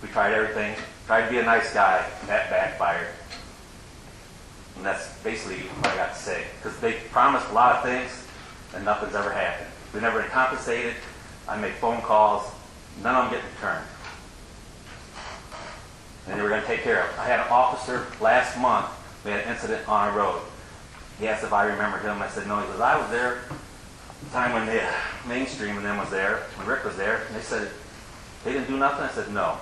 We tried everything, tried to be a nice guy, and that backfired. And that's basically what I got to say. Because they promised a lot of things, and nothing's ever happened. We never been compensated. I make phone calls. None of them get returned. And they were going to take care of it. I had an officer last month. We had an incident on a road. He asked if I remembered him. I said, no. He goes, I was there the time when the mainstream and them was there, when Rick was there. And they said, they didn't do nothing? I said, no.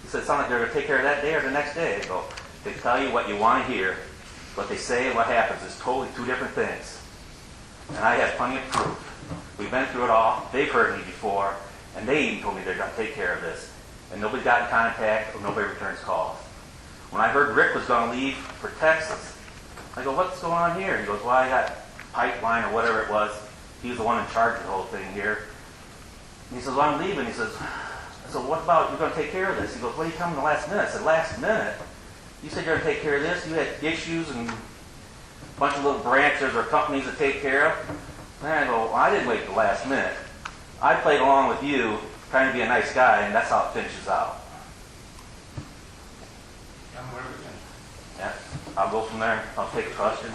He said, it sounded like they were going to take care of that day or the next day. I go, they tell you what you want to hear. What they say and what happens is totally two different things. And I have plenty of proof. We've been through it all. They've heard me before. And they even told me they're going to take care of this. And nobody got in contact or nobody returns calls. When I heard Rick was going to leave for Texas, I go, what's going on here? He goes, well, I got pipeline or whatever it was. He was the one in charge of the whole thing here. And he says, well, I'm leaving. He says, I said, what about you're going to take care of this? He goes, well, you come in the last minute. I said, last minute? You said you're going to take care of this? You had issues and a bunch of little branches or companies to take care of? And I go, well, I didn't wait till the last minute. I played along with you, trying to be a nice guy, and that's how it finishes out. Yeah, I'll go from there. I'll take questions.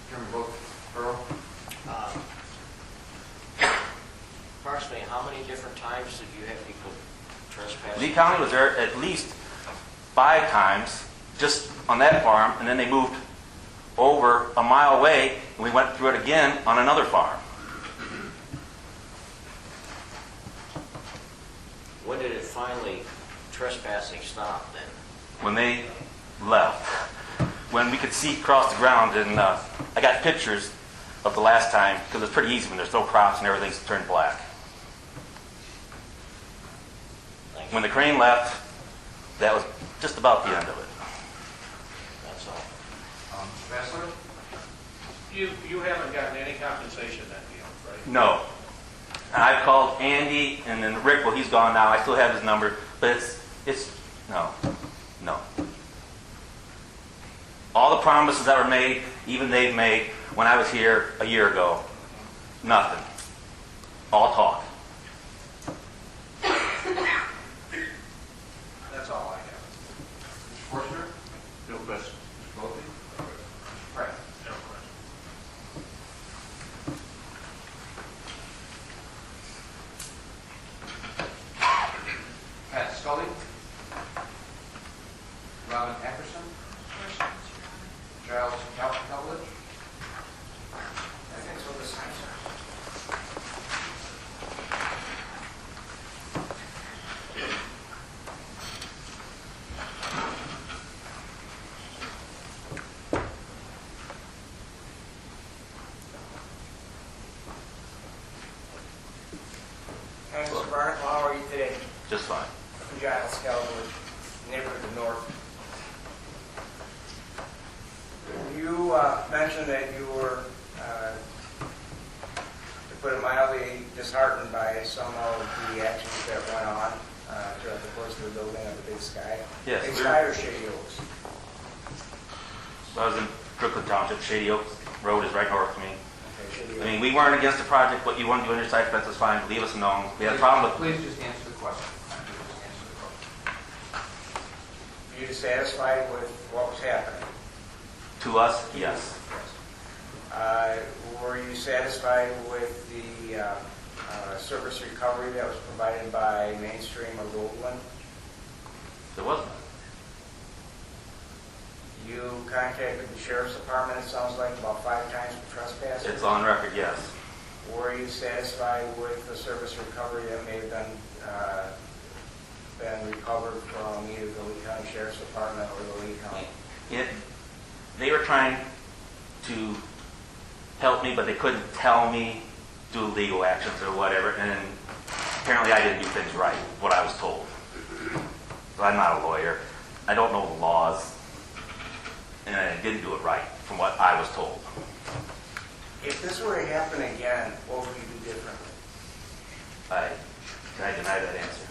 Chairman Vogt, Earl? Approximately how many different times did you have people trespass? Lee County was there at least 5 times, just on that farm, and then they moved over a mile away, and we went through it again on another farm. When did it finally, trespassing stop then? When they left, when we could see across the ground, and I got pictures of the last time, because it's pretty easy when there's no crops and everything's turned black. When the crane left, that was just about the end of it. That's all. Mr. Bassler? You haven't gotten any compensation then, right? No. And I've called Andy, and then Rick, well, he's gone now. I still have his number, but no. All the promises that were made, even they've made when I was here a year ago, nothing. All talk. That's all I have. Mr. Forster? No question. Mr. Volpe? Mr. Pratt? No question. Pat Scully? Robin Ackerson? Giles Calvich? I think so this time, sir. Hi, Mr. Barnett, how are you today? Just fine. I'm Giles Calvert, neighborhood of North. You mentioned that you were, to put it mildly, disheartened by some of the actions that went on throughout the course of the building of the Big Sky. Yes. Big Sky or Shady Oaks? So I was in Brooklyn Township. Shady Oaks Road is right north of me. Okay, Shady I Oaks. mean, we weren't against the project. What you want to do on your side fence is fine. Leave us alone. We had a problem with Please just answer the question. Are you dissatisfied with what was happening? to us, yes. Were you satisfied with the service recovery that was provided by Mainstream or Goldwyn? There wasn't. You contacted the sheriff's department, it sounds like, about 5 times for trespassing? It's on record, yes. Were you satisfied with the service recovery that may have been recovered from either the Lee County Sheriff's Department or the Lee County? They were trying to help me, but they couldn't tell me do legal actions or whatever, and apparently I didn't do things right, what I was told. So I'm not a lawyer. I don't know the laws, and I didn't do it right from what I was told. If this were to happen again, what would you do differently? Can I deny that answer?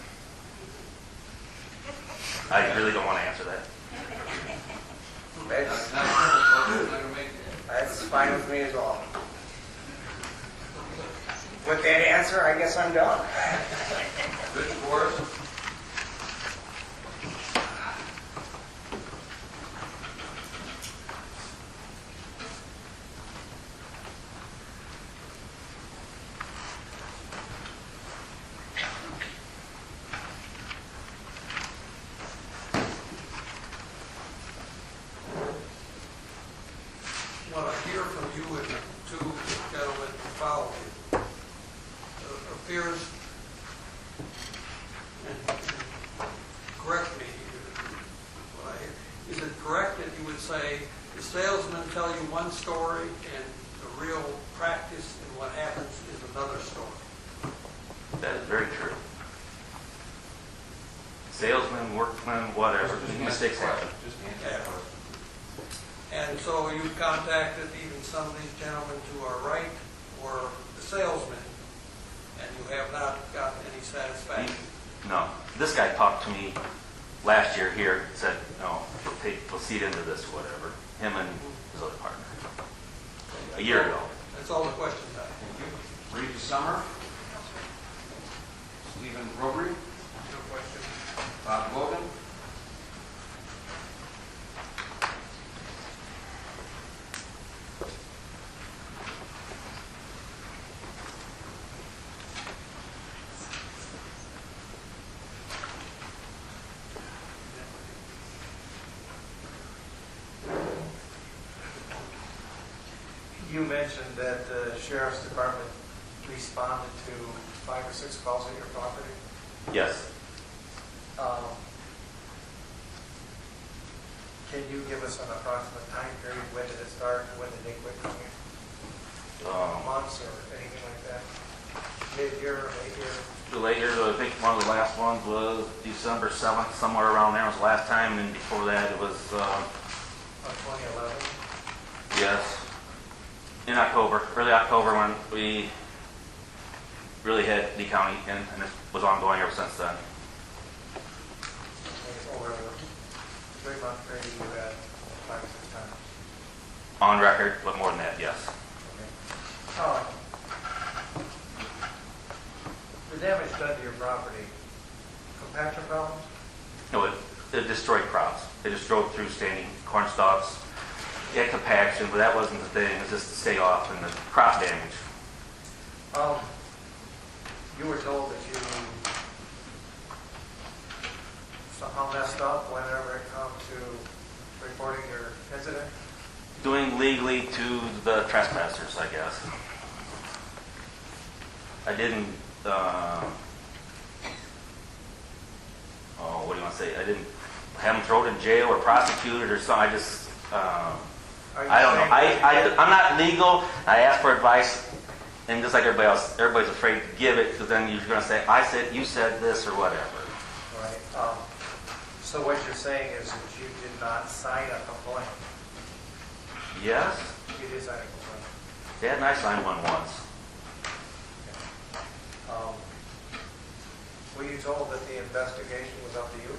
I really don't want to answer that. That's fine. fine with me as well. With that answer, I guess I'm done. Rich Forrest? What I hear from you and the two gentlemen who follow you appears, and correct me, what I hear, is it correct that you would say the salesmen tell you one story and the real practice and what happens is another story? That is very true. Salesman, workman, whatever, mistakes happen. Just answer the question. And so you contacted even some of these gentlemen to our right, or the salesmen, and you have not gotten any satisfaction? No. This guy talked to me last year here, said, no, we'll see it into this, whatever. Him and his other partner. A year ago. That's all the questions I have. Thank you. Reed Summer? Stephen Robry? No question. Bob Logan? You mentioned that the sheriff's department responded to 5 or 6 calls at your property. Yes. Can you give us an approximate time period? When did it start? When did they quit coming? Months or anything like that? Mid-year or late-year? The later, I think one of the last ones was December 7th, somewhere around there was the last time, and then before that it was, Of 2011? yes, in October, early October, when we really hit the county, and it was ongoing ever since then. Over a 3-month period, you had 5 or 6 times. On record, but more than that, yes. Okay. The damage done to your property, compaction problems? No, it destroyed crops. It just drove through standing corn stalks. It had compaction, but that wasn't the thing. It was just to stay off and the crop damage. You were told that you somehow messed up whenever it comes to reporting your incident? Doing legally to the trespassers, I guess. I didn't, what do you want to say? I didn't have them thrown in jail or prosecuted or something. I just, I don't know. I'm not legal. I asked for advice, and just like everybody else, everybody's afraid to give it because then you're going to say, you said this or whatever. Right. So what you're saying is that you did not sign a complaint? Yes. You did sign a complaint? Dad and I signed one once. Were you told that the investigation was up to you?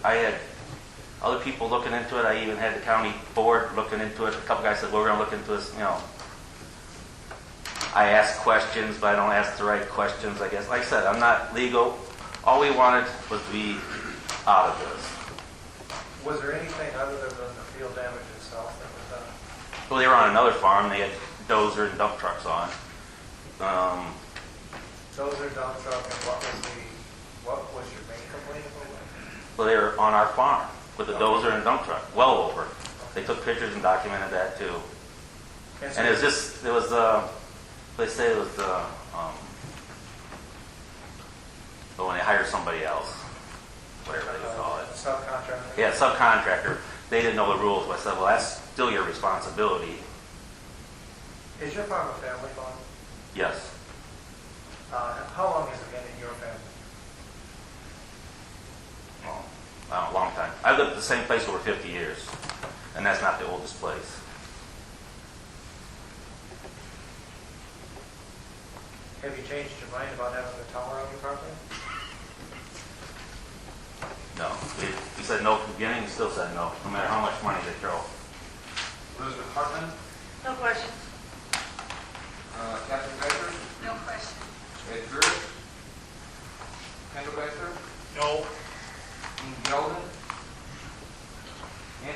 I had other people looking into it. I even had the county board looking into it. A couple guys said, well, we're going to look into this, I ask questions, but I don't ask the right questions, I guess. Like I said, I'm not legal. All we wanted was to be out of this. Was there anything other than the field damage itself that was done? Well, they were on another farm. They had dozer and dump trucks on. Dozer, dump truck, and what was your main complaint about? Well, they were on our farm with a dozer and dump truck, well over. They took pictures and documented that too. And it was they say it was when they hire somebody else, whatever they call it. Subcontractor? Yeah, subcontractor. They didn't know the rules, but I said, well, that's still your responsibility. Is your farm a family farm? Yes. How long has it been in your family? Oh, a long time. I've lived at the same place over 50 years, and that's not the oldest place. Have you changed your mind about having a tower on your property? No. He said no from the beginning, he still said no, no matter how much money they throw. Elizabeth Hartman?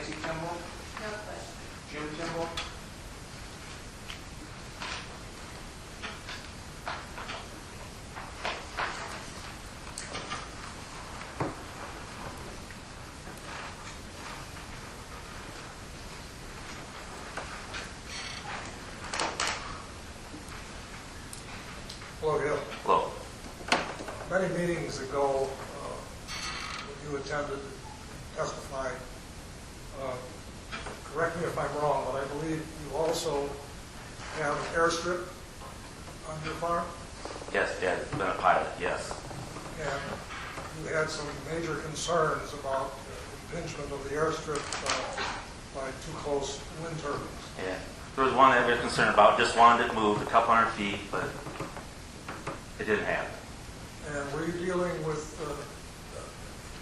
Nancy Kimball, No question. Jim Kimball. Hello, Gil. Well, Many meetings ago, when you attended, testified, correct me if I'm wrong, but I believe you also have an airstrip on your farm, yes, yeah, it's been a pilot, yes. and you had some major concerns about impingement of the airstrip by too close wind turbines. Yeah. There was one that we were concerned about, just wanted it moved a couple hundred feet, but it didn't happen. And were you dealing with,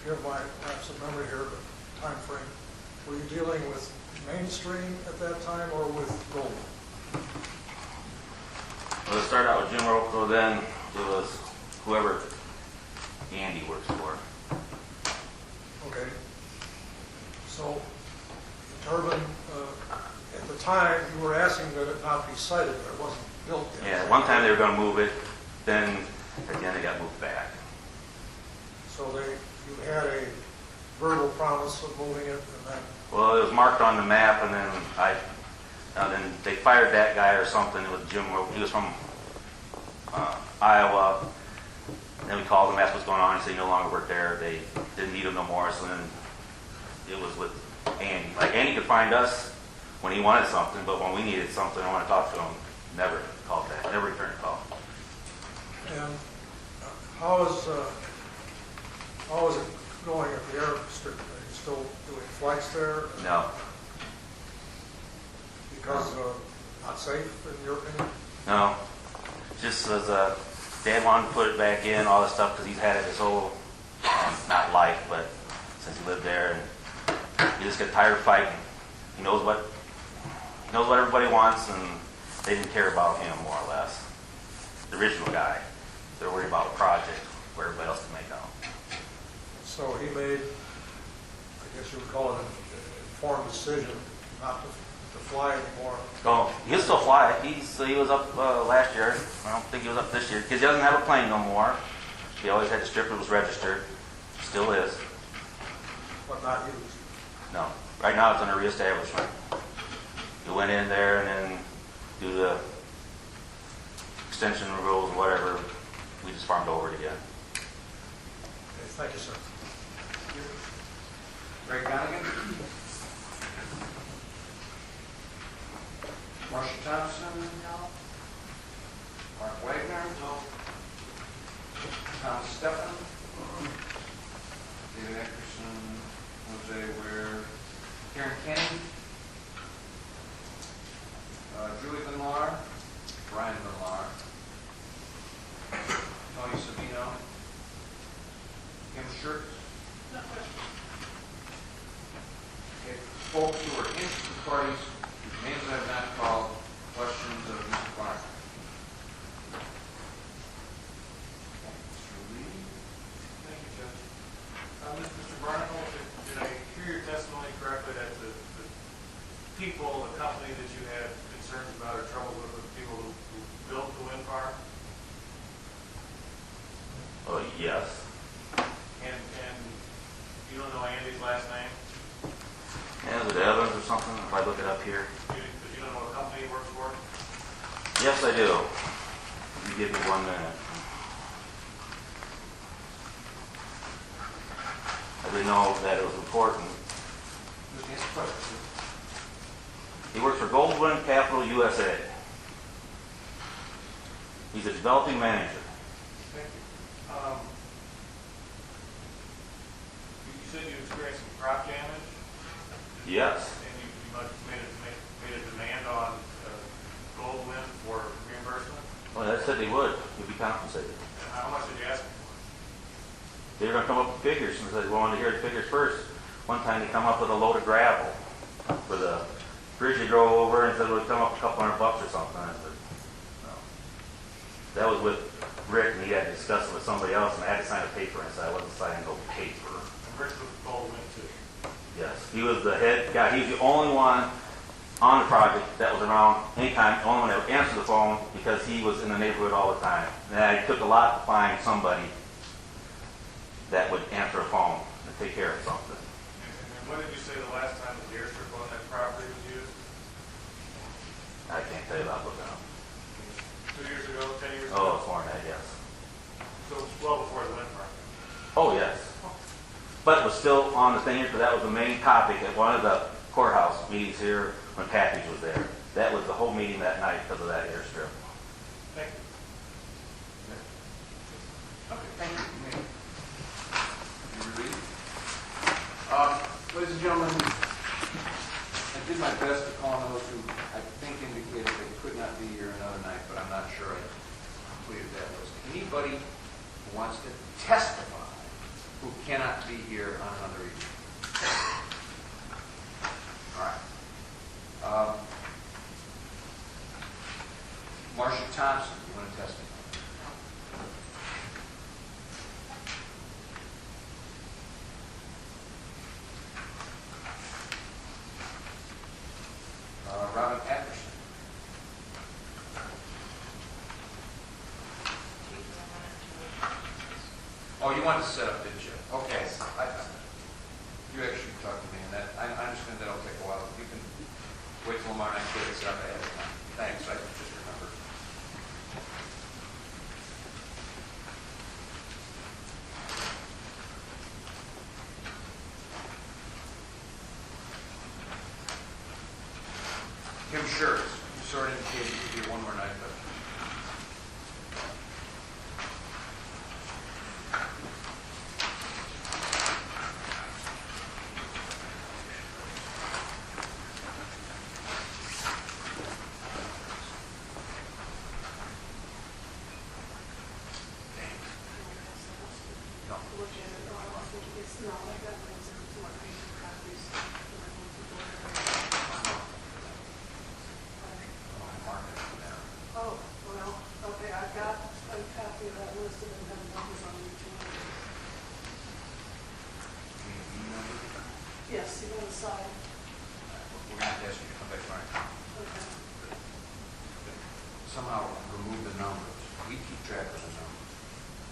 forgive my lapse of memory here, but time frame, were you dealing with mainstream at that time or with gold? Well, it started out with Jim Rocco, then it was whoever Andy works for. Okay. So the turbine, at the time, you were asking that it not be sited, but it wasn't built yet. Yeah, one time they were going to move it, then again it got moved back. So you had a verbal promise of moving it, and then, Well, it was marked on the map, and then then they fired that guy or something with Jim. He was from Iowa. And then we called him, asked what's going on. He said he no longer worked there. They didn't need him no more. So then it was with Andy. Like Andy could find us when he wanted something, but when we needed something, I want to talk to him. Never called back. Never returned a call. and how is it going at the airstrip? Are you still doing flights there? No, Because not safe, in your opinion? no. Just as Dad wanted to put it back in, all this stuff, because he's had it his whole, not life, but since he lived there, and he just got tired of fighting. He knows what everybody wants, and they didn't care about him, more or less. The original guy. They're worried about a project where everybody else can make out. So he made, I guess you would call it an informed decision not to fly anymore. Oh, he'll still fly. He was up last year. I don't think he was up this year, because he doesn't have a plane no more. He always had the strip that was registered. Still is. But not used. No. Right now it's under reestablishment. You went in there and then do the extension rules and whatever. We just farmed over it again. Okay, thank you, sir. Greg Donegan. Marcia Thompson. No. Mark Wagner. No. Thomas Steffen. David Eckerson. Jose Ware. Karen Kenny. Julie Van Laar. Brian Van Laar. Tony Sabino. Kim Schurz. No question. Okay, folks who are interested parties, whose names I have not called, questions of Mr. Clark. Mr. Lee. Thank you, Judge. Mr. Barnacle, did I hear your testimony correctly that the people, the company that you had concerns about or trouble with the people who built the wind farm? Oh, yes. And you don't know Andy's last name? Yeah, is it Evans or something? If I look it up here. But you don't know what company he works for? Yes, I do. You give me 1 minute. I didn't know that it was important. Just answer questions. He works for Goldwyn Capital USA. He's a developing manager. Thank you. You said you experienced some crop damage? Yes. And you must have made a demand on Goldwyn for reimbursement? Well, they said they would. He'd be compensated. And how much did you ask him for? They were going to come up with figures, and said, we wanted to hear the figures first. One time they come up with a load of gravel for the bridge they drove over, and said, we'll come up a couple $100 or something. I said, no. That was with Rick, and he had to discuss it with somebody else, and I had to sign a paper, and I said, I wasn't signing no paper. And Rick was Goldwyn too? Yes, he was the head guy. He's the only one on the project that was around anytime, the only one that would answer the phone because he was in the neighborhood all the time. And it took a lot to find somebody that would answer a phone and take care of something. And when did you say the last time the airstrip on that property was used? I can't tell you about looking up. 2 years ago, 10 years ago? Oh, it's more than that, yes. So it was well before the wind farm. Oh, yes. But it was still on the thing, because that was the main topic at one of the courthouse meetings here when Pappy's was there. That was the whole meeting that night because of that airstrip. Thank you. Okay, thank you. Ladies and gentlemen, I did my best to call those who I think indicated they could not be here another night, but I'm not sure I completed that list. Anybody who wants to testify who cannot be here on another evening? All right. Marcia Thompson, you want to testify? Robin Atherson. Oh, you wanted to set up, didn't you? Okay. You actually talked to me, and that I understand that'll take a while. You can wait till tomorrow night to get it set up ahead of time. Thanks. I just remembered. Kim Schertz, you sort of indicated you could do one more night, but Yes, you on the side. we're going to ask you to come back tomorrow. Somehow remove the numbers. We keep track of the numbers.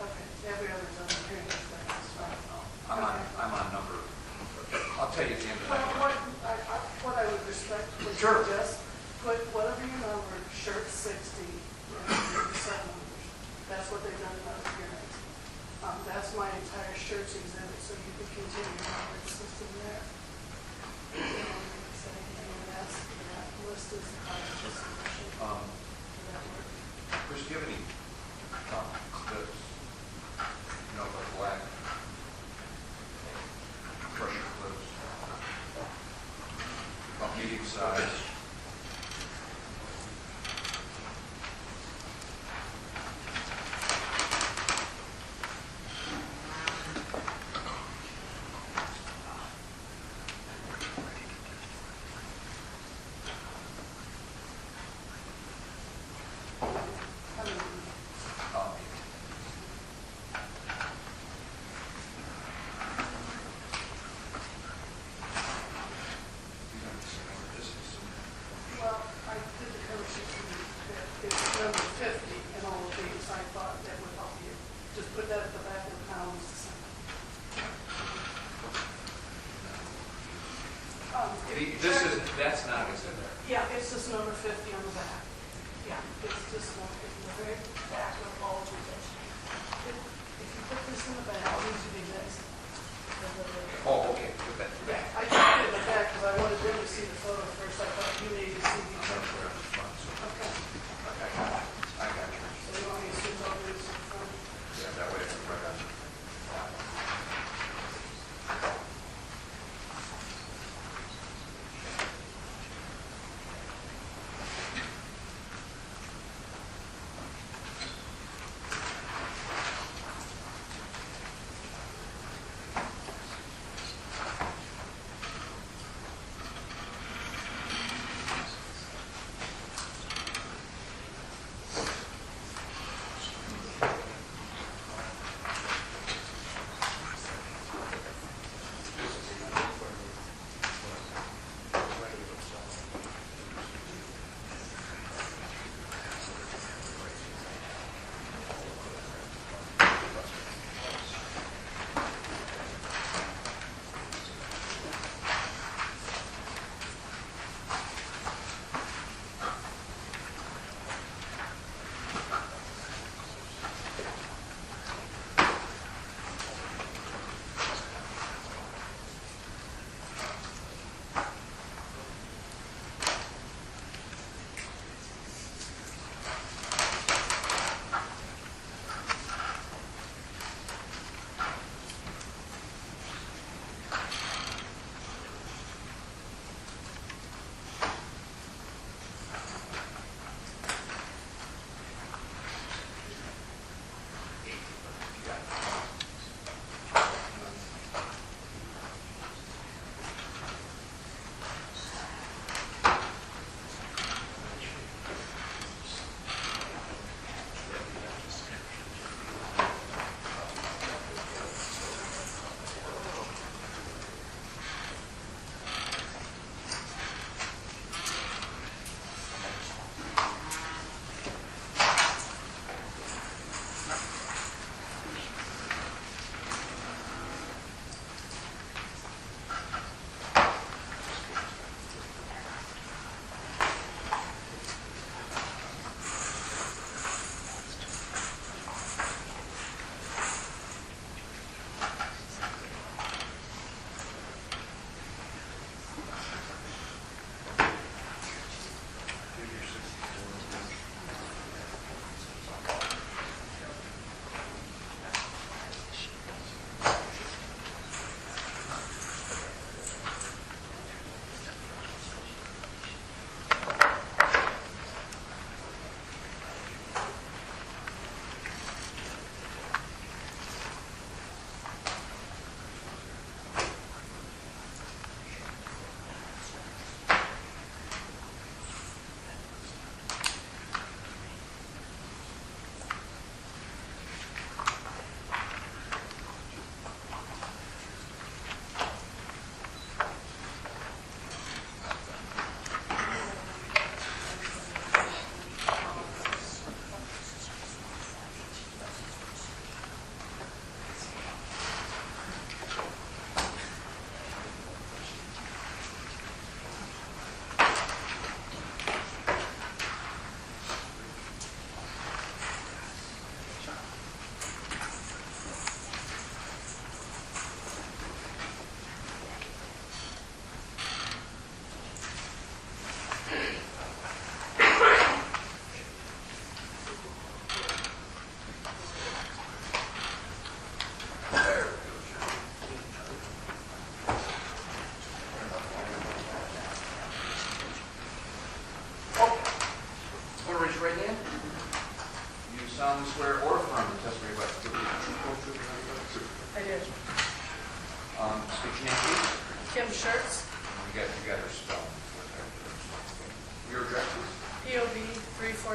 Okay, every other zone here is like this, right? I'm on number. I'll tell you at the end of the Well, night. what I would respectfully Sure. suggest, put whatever your number, shirt 60, and 7 numbers. That's what they've done in other hearings. That's my entire shirts exhibit, so you can continue your number system there. And that's, that list is just sufficient for that work. Chris, do you have any clips? You know, like black pressure clips? About medium size? Well, I did the cover sheet for you. It's number 50 and all of these. I thought that would help you. Just put that at the back of the columns. That's not what's in there. Yeah, it's just number 50 on the back. Yeah, it's just one, it's the very back of all of these. If you put this in the back, it needs to be this. Oh, okay. Put that back. I put it in the back because I wanted them to see the photo first. I thought you needed to see the picture. Okay. I got you. So you want me to switch over this in front? Yeah, that way it's right on.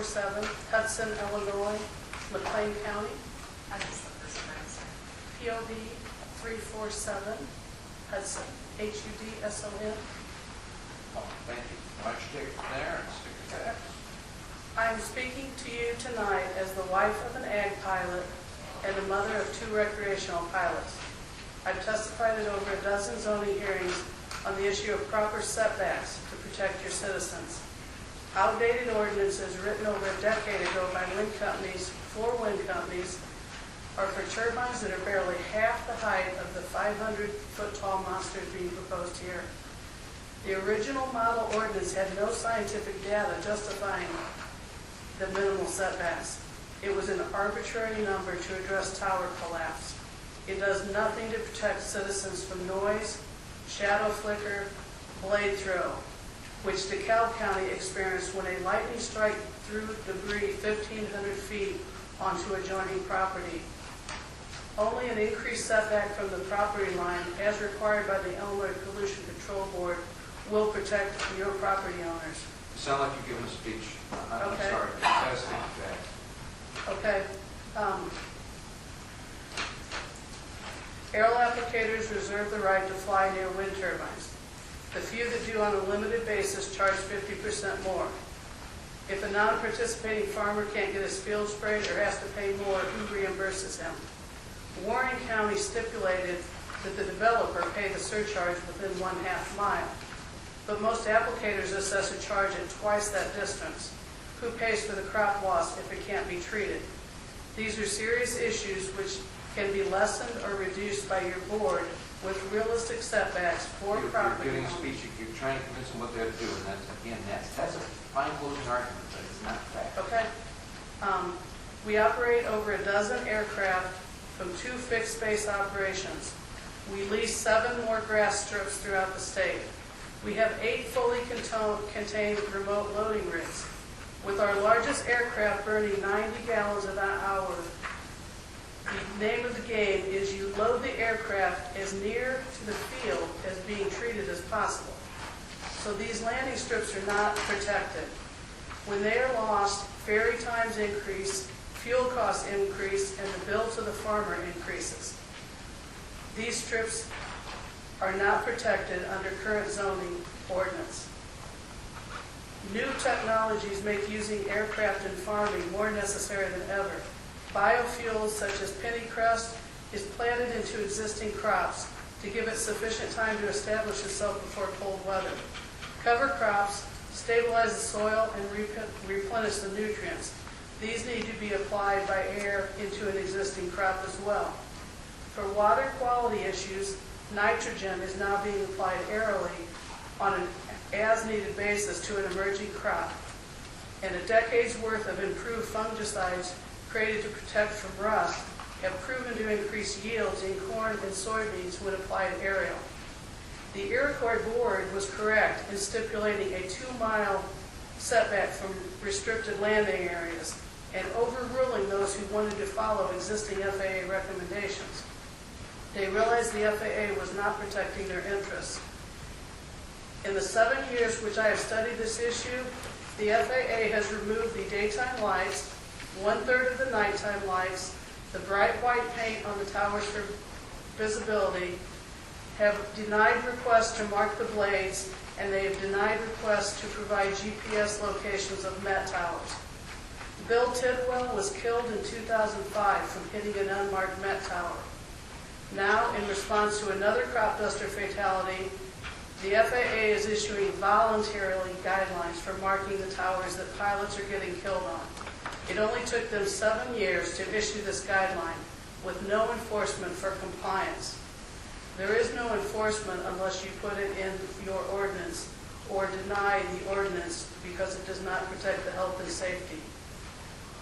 347, Hudson, Illinois, McLean County. POB 347, Hudson, HUDSON. Oh, thank you. Why don't you take it from there and stick it back? I am speaking to you tonight as the wife of an ag pilot and the mother of 2 recreational pilots. I've testified at over a dozen zoning hearings on the issue of proper setbacks to protect your citizens. Outdated ordinances written over a decade ago by wind companies, for wind companies, are for turbines that are barely half the height of the 500-foot-tall monsters being proposed here. The original model ordinance had no scientific data justifying the minimal setbacks. It was an arbitrary number to address tower collapse. It does nothing to protect citizens from noise, shadow flicker, blade throw, which DeKalb County experienced when a lightning strike threw debris 1,500 feet onto adjoining property. Only an increased setback from the property line, as required by the Illinois Pollution Control Board, will protect your property owners. You sound like you're giving a speech. I'm Okay. sorry. You gotta stick it back. Okay. Aerial applicators reserve the right to fly near wind turbines. The few that do on a limited basis charge 50% more. If a non-participating farmer can't get his field sprayed or has to pay more, who reimburses him? Warren County stipulated that the developer pay the surcharge within 1/2 mile, but most applicators assess a charge at twice that distance. Who pays for the crop loss if it can't be treated? These are serious issues which can be lessened or reduced by your board with realistic setbacks for property You're giving a owners. speech, you're trying to convince them what they have to do, and that's, again, that's a fine closing argument, but it's not fact. Okay. We operate over a dozen aircraft from 2 fixed base operations. We lease 7 more grass strips throughout the state. We have 8 fully contained remote loading rigs. With our largest aircraft burning 90 gallons an hour, the name of the game is you load the aircraft as near to the field as being treated as possible. So these landing strips are not protected. When they are lost, ferry times increase, fuel costs increase, and the bill to the farmer increases. These strips are not protected under current zoning ordinance. New technologies make using aircraft in farming more necessary than ever. Biofuels such as pennycrust is planted into existing crops to give it sufficient time to establish itself before cold weather. Cover crops stabilize the soil and replenish the nutrients. These need to be applied by air into an existing crop as well. For water quality issues, nitrogen is now being applied aerially on an as-needed basis to an emerging crop. And a decade's worth of improved fungicides created to protect from rust have proven to increase yields in corn and soybeans when applied aerial. The Iroquois Board was correct in stipulating a 2-mile setback from restricted landing areas and overruling those who wanted to follow existing FAA recommendations. They realized the FAA was not protecting their interests. In the 7 years which I have studied this issue, the FAA has removed the daytime lights, 1/3 of the nighttime lights, the bright white paint on the towers for visibility, have denied requests to mark the blades, and they have denied requests to provide GPS locations of Met towers. Bill Tidwell was killed in 2005 from hitting an unmarked Met tower. Now, in response to another crop duster fatality, the FAA is issuing voluntarily guidelines for marking the towers that pilots are getting killed on. It only took them 7 years to issue this guideline with no enforcement for compliance. There is no enforcement unless you put it in your ordinance or deny the ordinance because it does not protect the health and safety.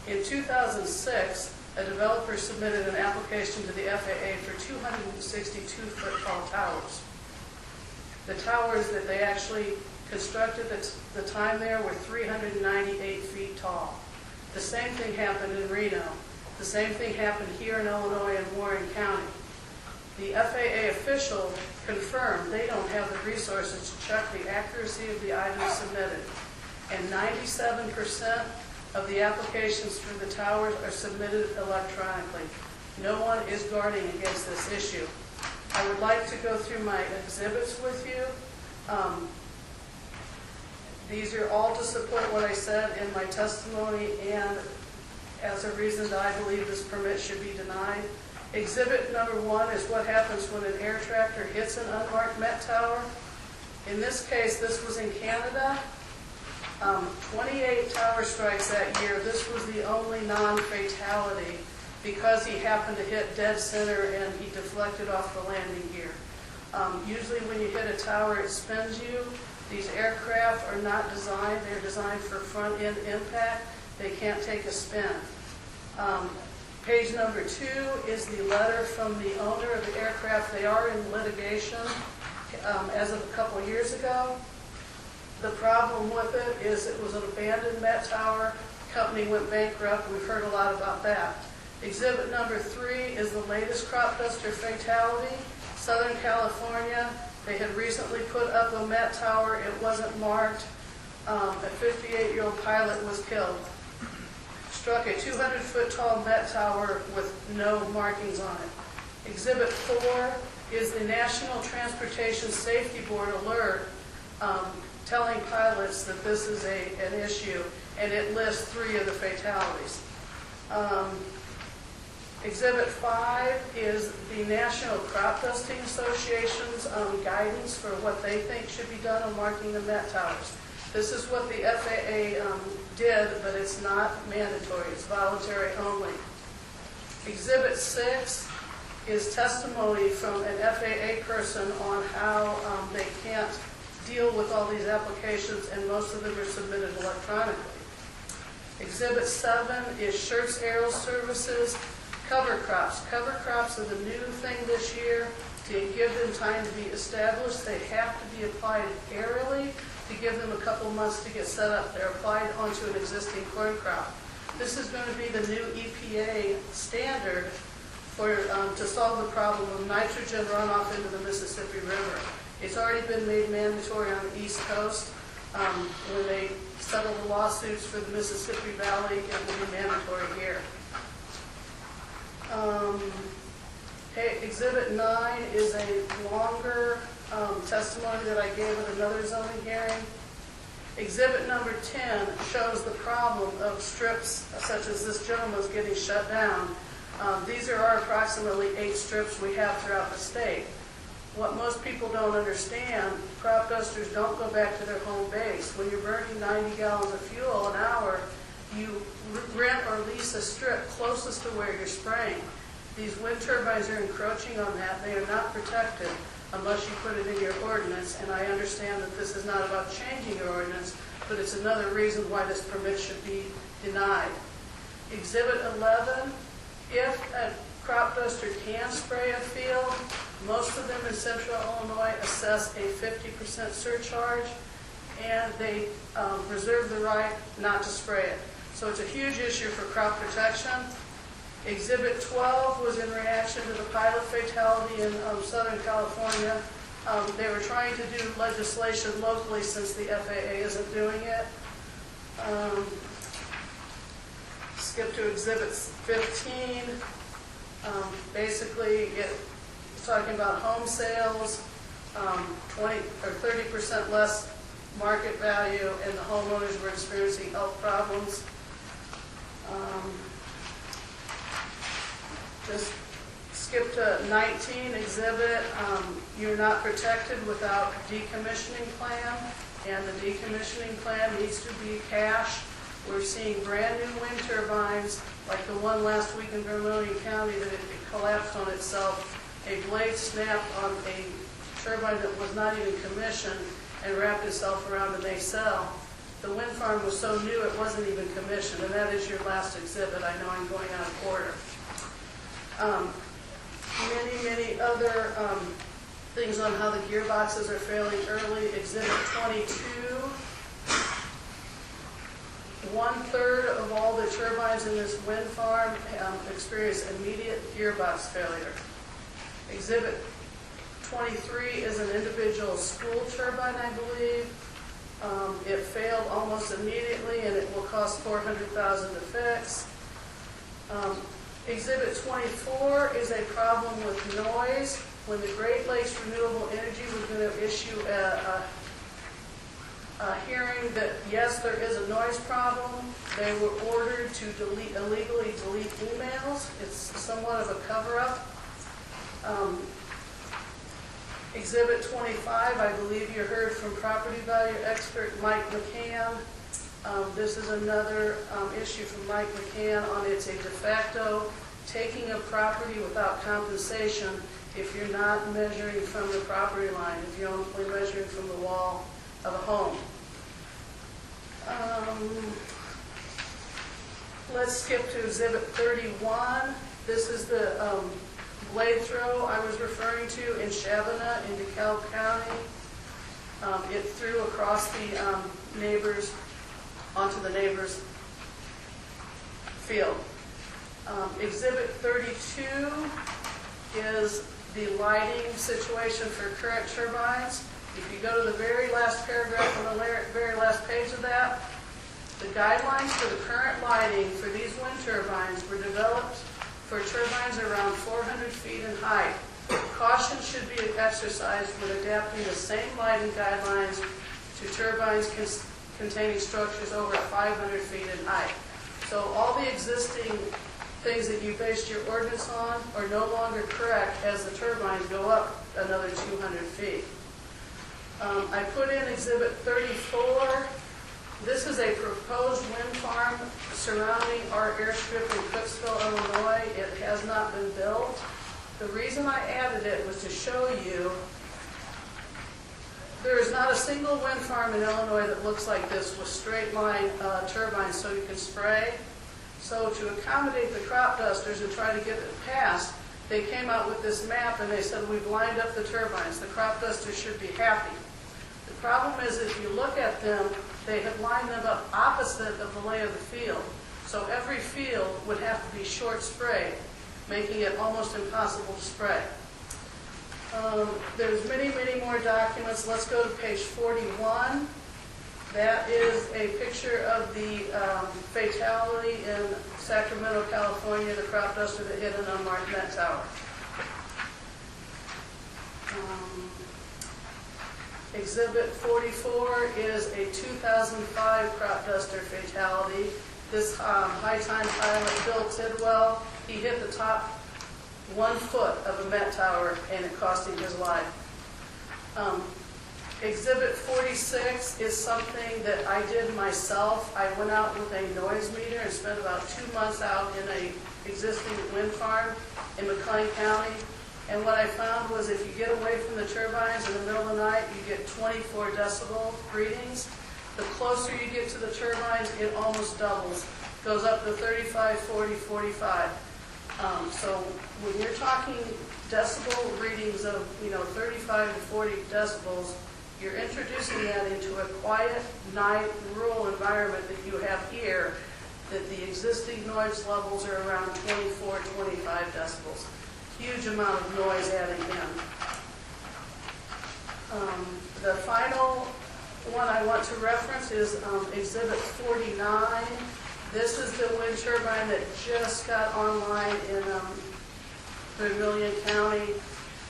In 2006, a developer submitted an application to the FAA for 262-foot tall towers. The towers that they actually constructed at the time there were 398 feet tall. The same thing happened in Reno. The same thing happened here in Illinois and Warren County. The FAA official confirmed they don't have the resources to check the accuracy of the items submitted, and 97% of the applications for the towers are submitted electronically. No one is guarding against this issue. I would like to go through my exhibits with you. These are all to support what I said in my testimony and as a reason that I believe this permit should be denied. Exhibit number 1 is what happens when an air tractor hits an unmarked Met tower. In this case, this was in Canada. 28 tower strikes that year. This was the only non-fatality because he happened to hit dead center and he deflected off the landing gear. Usually when you hit a tower, it spins you. These aircraft are not designed. They're designed for front-end impact. They can't take a spin. Page number 2 is the letter from the owner of the aircraft. They are in litigation as of a couple of years ago. The problem with it is it was an abandoned Met tower. Company went bankrupt. We've heard a lot about that. Exhibit number 3 is the latest crop duster fatality. Southern California. They had recently put up a Met tower. It wasn't marked. A 58-year-old pilot was killed. Struck a 200-foot tall Met tower with no markings on it. Exhibit 4 is the National Transportation Safety Board alert telling pilots that this is an issue, and it lists 3 of the fatalities. Exhibit 5 is the National Crop Dusting Association's guidance for what they think should be done on marking the Met towers. This is what the FAA did, but it's not mandatory. It's voluntary only. Exhibit 6 is testimony from an FAA person on how they can't deal with all these applications, and most of them are submitted electronically. Exhibit 7 is Shirts Aero Services, cover crops. Cover crops are the new thing this year. To give them time to be established, they have to be applied aerially to give them a couple months to get set up. They're applied onto an existing corn crop. This is going to be the new EPA standard for to solve the problem of nitrogen runoff into the Mississippi River. It's already been made mandatory on the East Coast. When they settle the lawsuits for the Mississippi Valley, it will be mandatory here. Exhibit 9 is a longer testimony that I gave at another zoning hearing. Exhibit number 10 shows the problem of strips such as this gentleman's getting shut down. These are our approximately 8 strips we have throughout the state. What most people don't understand, crop dusters don't go back to their home base. When you're burning 90 gallons of fuel an hour, you rent or lease a strip closest to where you're spraying. These wind turbines are encroaching on that. They are not protected unless you put it in your ordinance, and I understand that this is not about changing your ordinance, but it's another reason why this permit should be denied. Exhibit 11, if a crop duster can spray a field, most of them in central Illinois assess a 50% surcharge, and they reserve the right not to spray it. So it's a huge issue for crop protection. Exhibit 12 was in reaction to the pilot fatality in Southern California. They were trying to do legislation locally since the FAA isn't doing it. Skip to Exhibit 15. Basically, it's talking about home sales, 20 or 30% less market value, and the homeowners were experiencing health problems. Just skip to 19 exhibit. You're not protected without a decommissioning plan, and the decommissioning plan needs to be cash. We're seeing brand new wind turbines, like the one last week in Vermilion County that it collapsed on itself. A blade snapped on a turbine that was not even commissioned and wrapped itself around the nacelle. The wind farm was so new it wasn't even commissioned, and that is your last exhibit. I know I'm going out of order. Many other things on how the gearboxes are failing early. Exhibit 22. 1/3 of all the turbines in this wind farm experience immediate gearbox failure. Exhibit 23 is an individual school turbine, I believe. It failed almost almost immediately, and it will cost $400,000 to fix. Exhibit 24 is a problem with noise. When the Great Lakes Renewable Energy was going to issue a hearing that, yes, there is a noise problem, they were ordered to illegally delete emails. It's somewhat of a cover-up. Exhibit 25, I believe you heard from property value expert Mike McCann. This is another issue from Mike McCann on it's a de facto taking of property without compensation if you're not measuring from the property line, if you're only measuring from the wall of a home. Let's skip to Exhibit 31. This is the blade throw I was referring to in Shabana in DeKalb County. It threw across the neighbors onto the neighbor's field. Exhibit 32 is the lighting situation for current turbines. If you go to the very last paragraph on the very last page of that, the guidelines for the current lighting for these wind turbines were developed for turbines around 400 feet in height. Caution should be exercised when adapting the same lighting guidelines to turbines containing structures over 500 feet in height. So all the existing things that you based your ordinance on are no longer correct as the turbines go up another 200 feet. I put in Exhibit 34. This is a proposed wind farm surrounding our airstrip in Cookeville, Illinois. It has not been built. The reason I added it was to show you there is not a single wind farm in Illinois that looks like this with straight line turbines so you can spray. So to accommodate the crop dusters and try to get it passed, they came out with this map and they said, we've lined up the turbines. The crop dusters should be happy. The problem is if you look at them, they have lined them up opposite of the lay of the field. So every field would have to be short sprayed, making it almost impossible to spray. There's many, many more documents. Let's go to page 41. That is a picture of the fatality in Sacramento, California, the crop duster that hit an unmarked net tower. Exhibit 44 is a 2005 crop duster fatality. This high-time pilot, Bill Tidwell, he hit the top 1 foot of a Met tower and it cost him his life. Exhibit 46 is something that I did myself. I went out with a noise meter and spent about 2 months out in an existing wind farm in McLean County. And what I found was if you get away from the turbines in the middle of the night, you get 24 decibel readings. The closer you get to the turbines, it almost doubles. Goes up to 35, 40, 45. So when you're talking decibel readings of 35 to 40 decibels, you're introducing that into a quiet night rural environment that you have here, that the existing noise levels are around 24, 25 decibels. Huge amount of noise adding in. The final one I want to reference is Exhibit 49. This is the wind turbine that just got online in Vermilion County,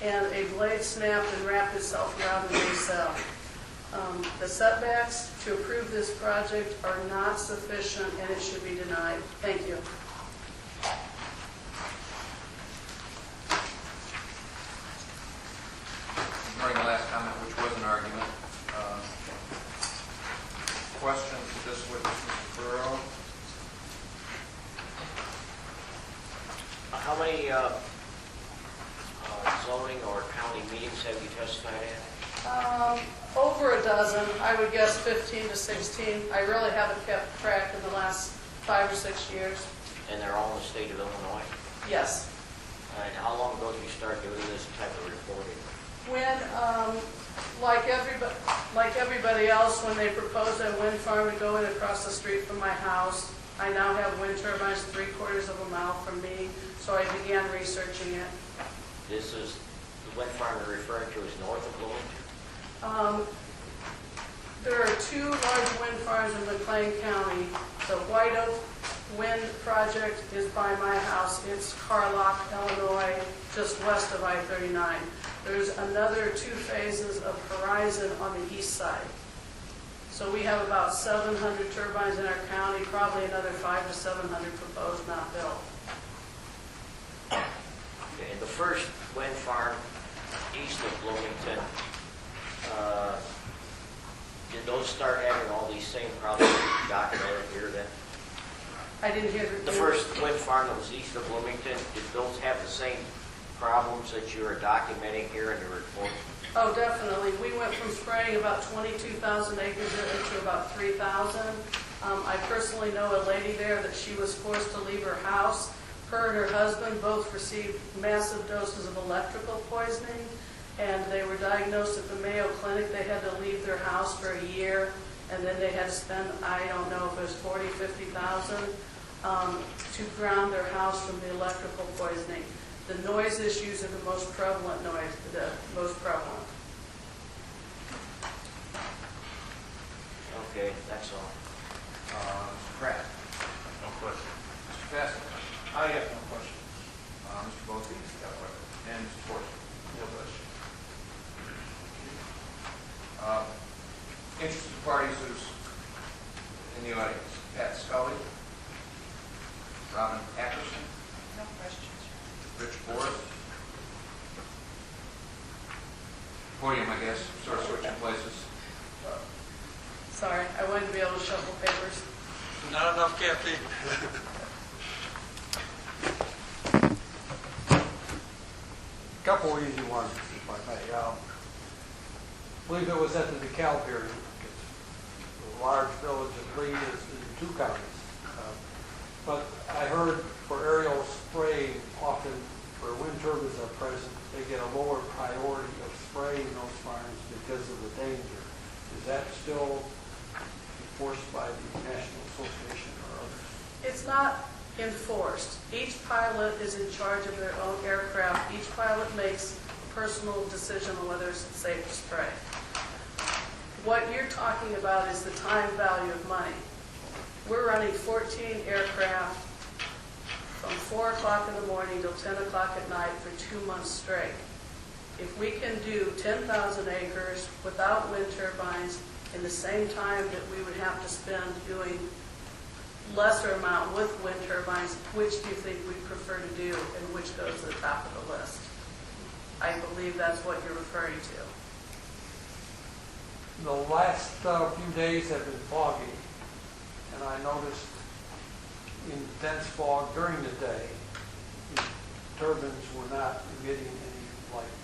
and a blade snapped and wrapped itself around the nacelle. The setbacks to approve this project are not sufficient and it should be denied. Thank you. Regarding the last comment, which was an argument, questions to this witness, Mr. Burrow? How many zoning or county meetings have you testified at? Over a dozen, I would guess 15 to 16. I really haven't kept track in the last 5 or 6 years. And they're all in the state of Illinois? Yes. And how long ago did you start doing this type of reporting? When, like everybody else, when they proposed a wind farm to go in across the street from my house, I now have wind turbines 3/4 of a mile from me, so I began researching it. This is, the wind farm you're referring to is north of Bloomington? There are 2 large wind wind farms in McLean County. The White Oak Wind Project is by my house. It's Carlock, Illinois, just west of I-39. There's another 2 phases of Horizon on the east side. So we have about 700 turbines in our county, probably another 500 to 700 proposed, not built. Okay, and the first wind farm east of Bloomington, did those start having all these same problems documented here then? I didn't hear The first wind farm that was east of Bloomington, did those have the same problems that you are documenting here in the report? Oh, definitely. We went from spraying about 22,000 acres to about 3,000. I personally know a lady there that she was forced to leave her house. Her and her husband both received massive doses of electrical poisoning, and they were diagnosed at the Mayo Clinic. They had to leave their house for a year, and then they had to spend, I don't know if it was 40, 50,000 to ground their house from the electrical poisoning. The noise issues are the most prevalent Okay, that's all. Mr. Pratt? No question. Mr. Bassett? I have no questions. Mr. Bosey? And Mr. Fortune? No question. Interested parties who's in the audience? Pat Scully? Robin Ackerson? No questions. Rich Boris? Podium, I guess, sort of switching places. Sorry, I wanted to be able to shuffle papers. Not enough caffeine. Couple easy ones, if I may. I believe it was at the DeKalb hearing. The large village of Lee is in 2 counties. But I heard for aerial spraying, often where wind turbines are present, they get a lower priority of spraying those farms because of the danger. Is that still enforced by the National Association or others? It's not enforced. Each pilot is in charge of their own aircraft. Each pilot makes a personal decision on whether it's safe to spray. What you're talking about is the time value of money. We're running 14 aircraft from 4 o'clock in the morning till 10 o'clock at night for 2 months straight. If we can do 10,000 acres without wind turbines in the same time that we would have to spend doing lesser amount with wind turbines, which do you think we prefer to do and which goes to the top of the list? I believe that's what you're referring to. The last few days have been foggy, and I noticed in dense fog during the day, the turbines were not emitting any light,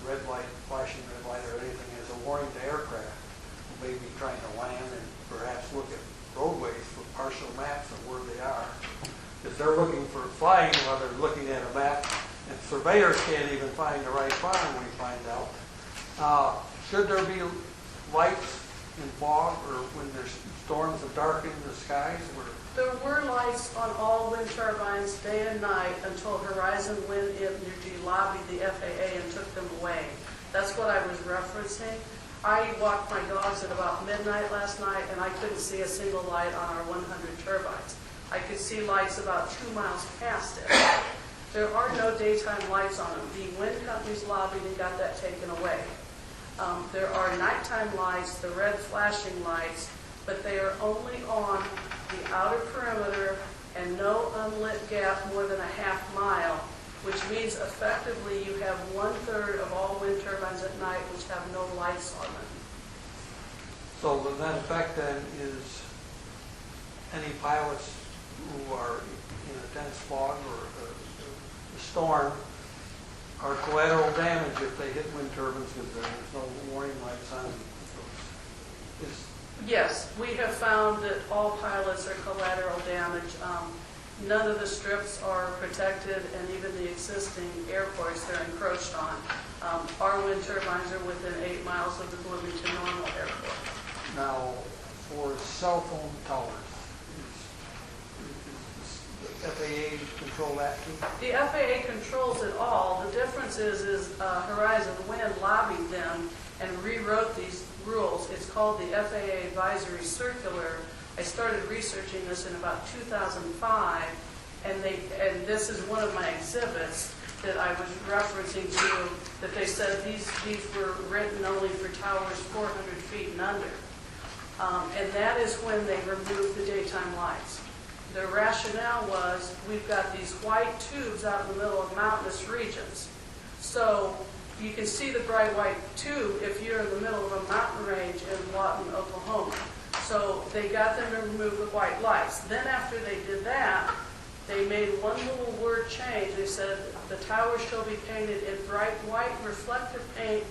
red light, flashing red light or anything as a warning to aircraft who may be trying to land and perhaps look at roadways for partial maps of where they are. Because they're looking for flying while they're looking at a map, and surveyors can't even find the right farm, we find out. Should there be lights in fog or when there's storms of darkening the skies? There were lights on all wind turbines day and night until Horizon Wind Energy lobbied the FAA and took them away. That's what I was referencing. I walked my dogs at about midnight last night and I couldn't see a single light on our 100 turbines. I could see lights about 2 miles past it. There are no daytime lights on them. The wind companies lobbied and got that taken away. There are nighttime lights, the red flashing lights, but they are only on the outer perimeter and no unlit gap more than a half mile, which means effectively you have 1/3 of all wind turbines at night which have no lights on them. So the net effect then is any pilots who are in a dense fog or a storm are collateral damage if they hit wind turbines because there's no warning lights on them. Yes, we have found that all pilots are collateral damage. None of the strips are protected, and even the existing airports they're encroached on. Our wind turbines are within 8 miles of the Bloomington Normal Airport. Now, for cell phone towers, does the FAA control that too? The FAA controls it all. The difference is Horizon Wind lobbied them and rewrote these rules. It's called the FAA Advisory Circular. I started researching this in about 2005, and this is one of my exhibits that I was referencing to you, that they said these were written only for towers 400 feet and under. And that is when they removed the daytime lights. The rationale was, we've got these white tubes out in the middle of mountainous regions. So you can see the bright white tube if you're in the middle of a mountain range in Lawton, Oklahoma. So they got them to remove the white lights. Then after they did that, they made one little word change. They said, the tower shall be painted in bright white reflective paint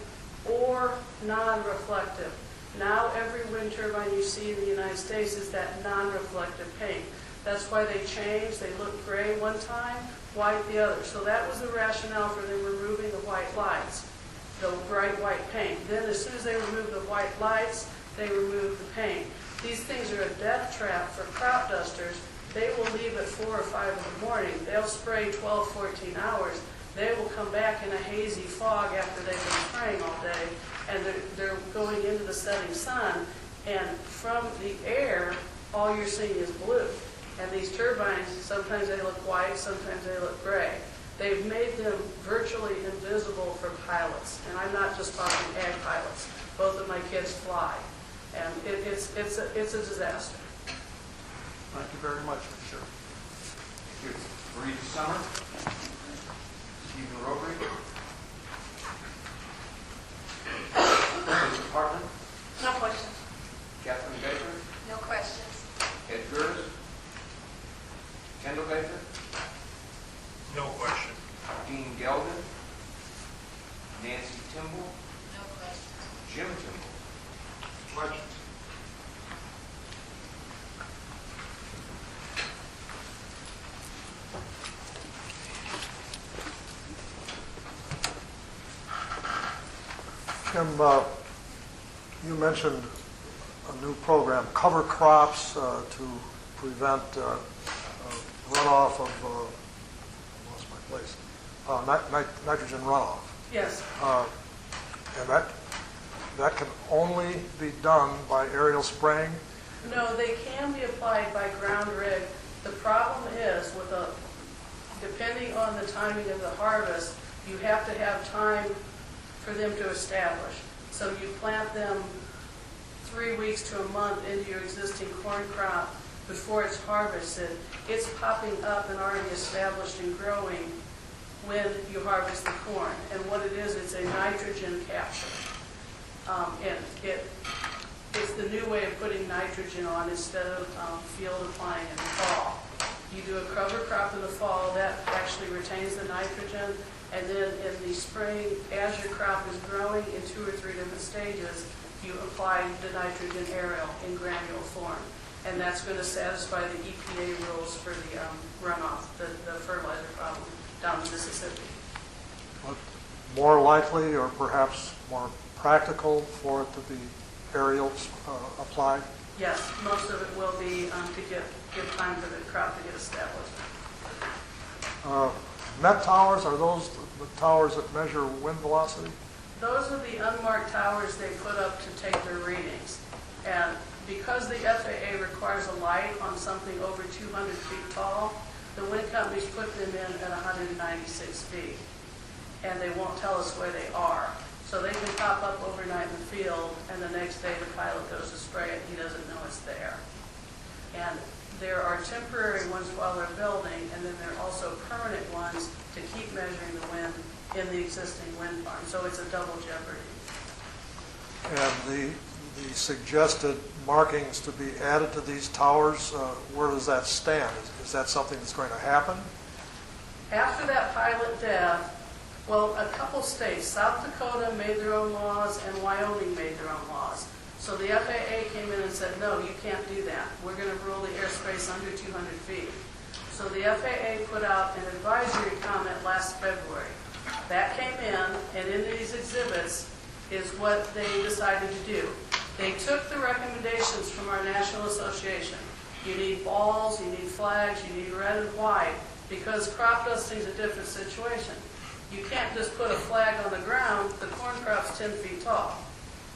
or non-reflective. Now every wind turbine you see in the United States is that non-reflective paint. That's why they changed. They looked gray one time, white the other. So that was the rationale for them removing the white lights, the bright white paint. Then as soon as they removed the white lights, they removed the paint. These things are a death trap for crop dusters. They will leave at 4 or 5 in the morning. They'll spray 12, 14 hours. They will come back in a hazy fog after they've been spraying all day, and they're going into the setting sun, and from the air, all you're seeing is blue. And these turbines, sometimes they look white, sometimes they look gray. They've made them virtually invisible for pilots, and I'm not just talking ag pilots. Both of my kids fly, and it's a disaster. Thank you very much, for sure. Thank you. Marie Summer, Stephen Rotary, Mr. Hartman, No questions. Catherine Baker, No questions. Ed Curtis, Kendall Baker, No question. Dean Gelden, Nancy Timble, No questions. Jim Timble. Questions? Kim, you mentioned a new program, cover crops to prevent runoff of, I lost my place, nitrogen runoff. Yes. And that can only be done by aerial spraying? No, they can be applied by ground rig. The problem is, depending on the timing of the harvest, you have to have time for them to establish. So you plant them 3 weeks to a month into your existing corn crop before it's harvested. It's popping up and already established and growing when you harvest the corn. And what it is, it's a nitrogen capture. And it's the new way of putting nitrogen on instead of field applying in the fall. You do a cover crop in the fall, that actually retains the nitrogen, and then in the spring, as your crop is growing in 2 or 3 different stages, you apply the nitrogen aerial in granule form. And that's going to satisfy the EPA rules for the runoff, the fertilizer problem down in Mississippi. More likely or perhaps more practical for it to be aerial applied? Yes, most of it will be to give time for the crop to get established. Met towers, are those the towers that measure wind velocity? Those are the unmarked towers they put up to take their readings. And because the FAA requires a light on something over 200 feet tall, the wind companies put them in at 196 feet. And they won't tell us where they are. So they can pop up overnight in the field, and the next day the pilot goes to spray it, he doesn't know it's there. And there are temporary ones while they're building, and then there are also permanent ones to keep measuring the wind in the existing wind farm. So it's a double jeopardy. And the suggested markings to be added to these towers, where does that stand? Is that something that's going to happen? After that pilot death, well, a couple states, South Dakota made their own laws and Wyoming made their own laws. So the FAA came in and said, no, you can't do that. We're going to rule the airspace under 200 feet. So the FAA put out an advisory comment last February. That came in, and in these exhibits is what they decided to do. They took the recommendations from our National Association. You need balls, you need flags, you need red and white, because crop dusting is a different situation. You can't just put a flag on the ground, the corn crop's 10 feet tall.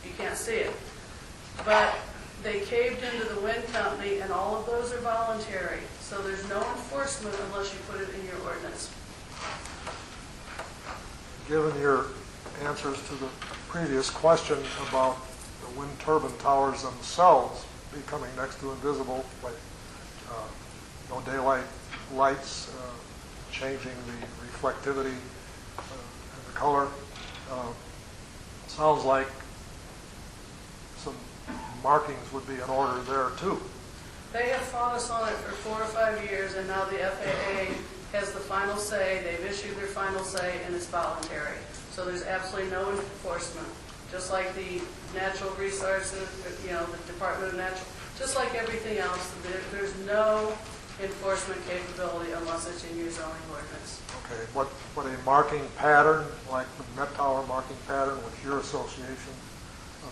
You can't see it. But they caved into the wind company, and all of those are voluntary. So there's no enforcement unless you put it in your ordinance. Given your answers to the previous question about the wind turbine towers themselves becoming next to invisible, like no daylight lights, changing the reflectivity and the color, sounds like some markings would be in order there too. They have fought us on it for 4 or 5 years, and now the FAA has the final say. They've issued their final say, and it's voluntary. So there's absolutely no enforcement. Just like the natural resources, the Department of Natural, just like everything else, there's no enforcement capability unless it's in your zoning ordinance. Okay, what a marking pattern, like the Met Tower marking pattern, which your association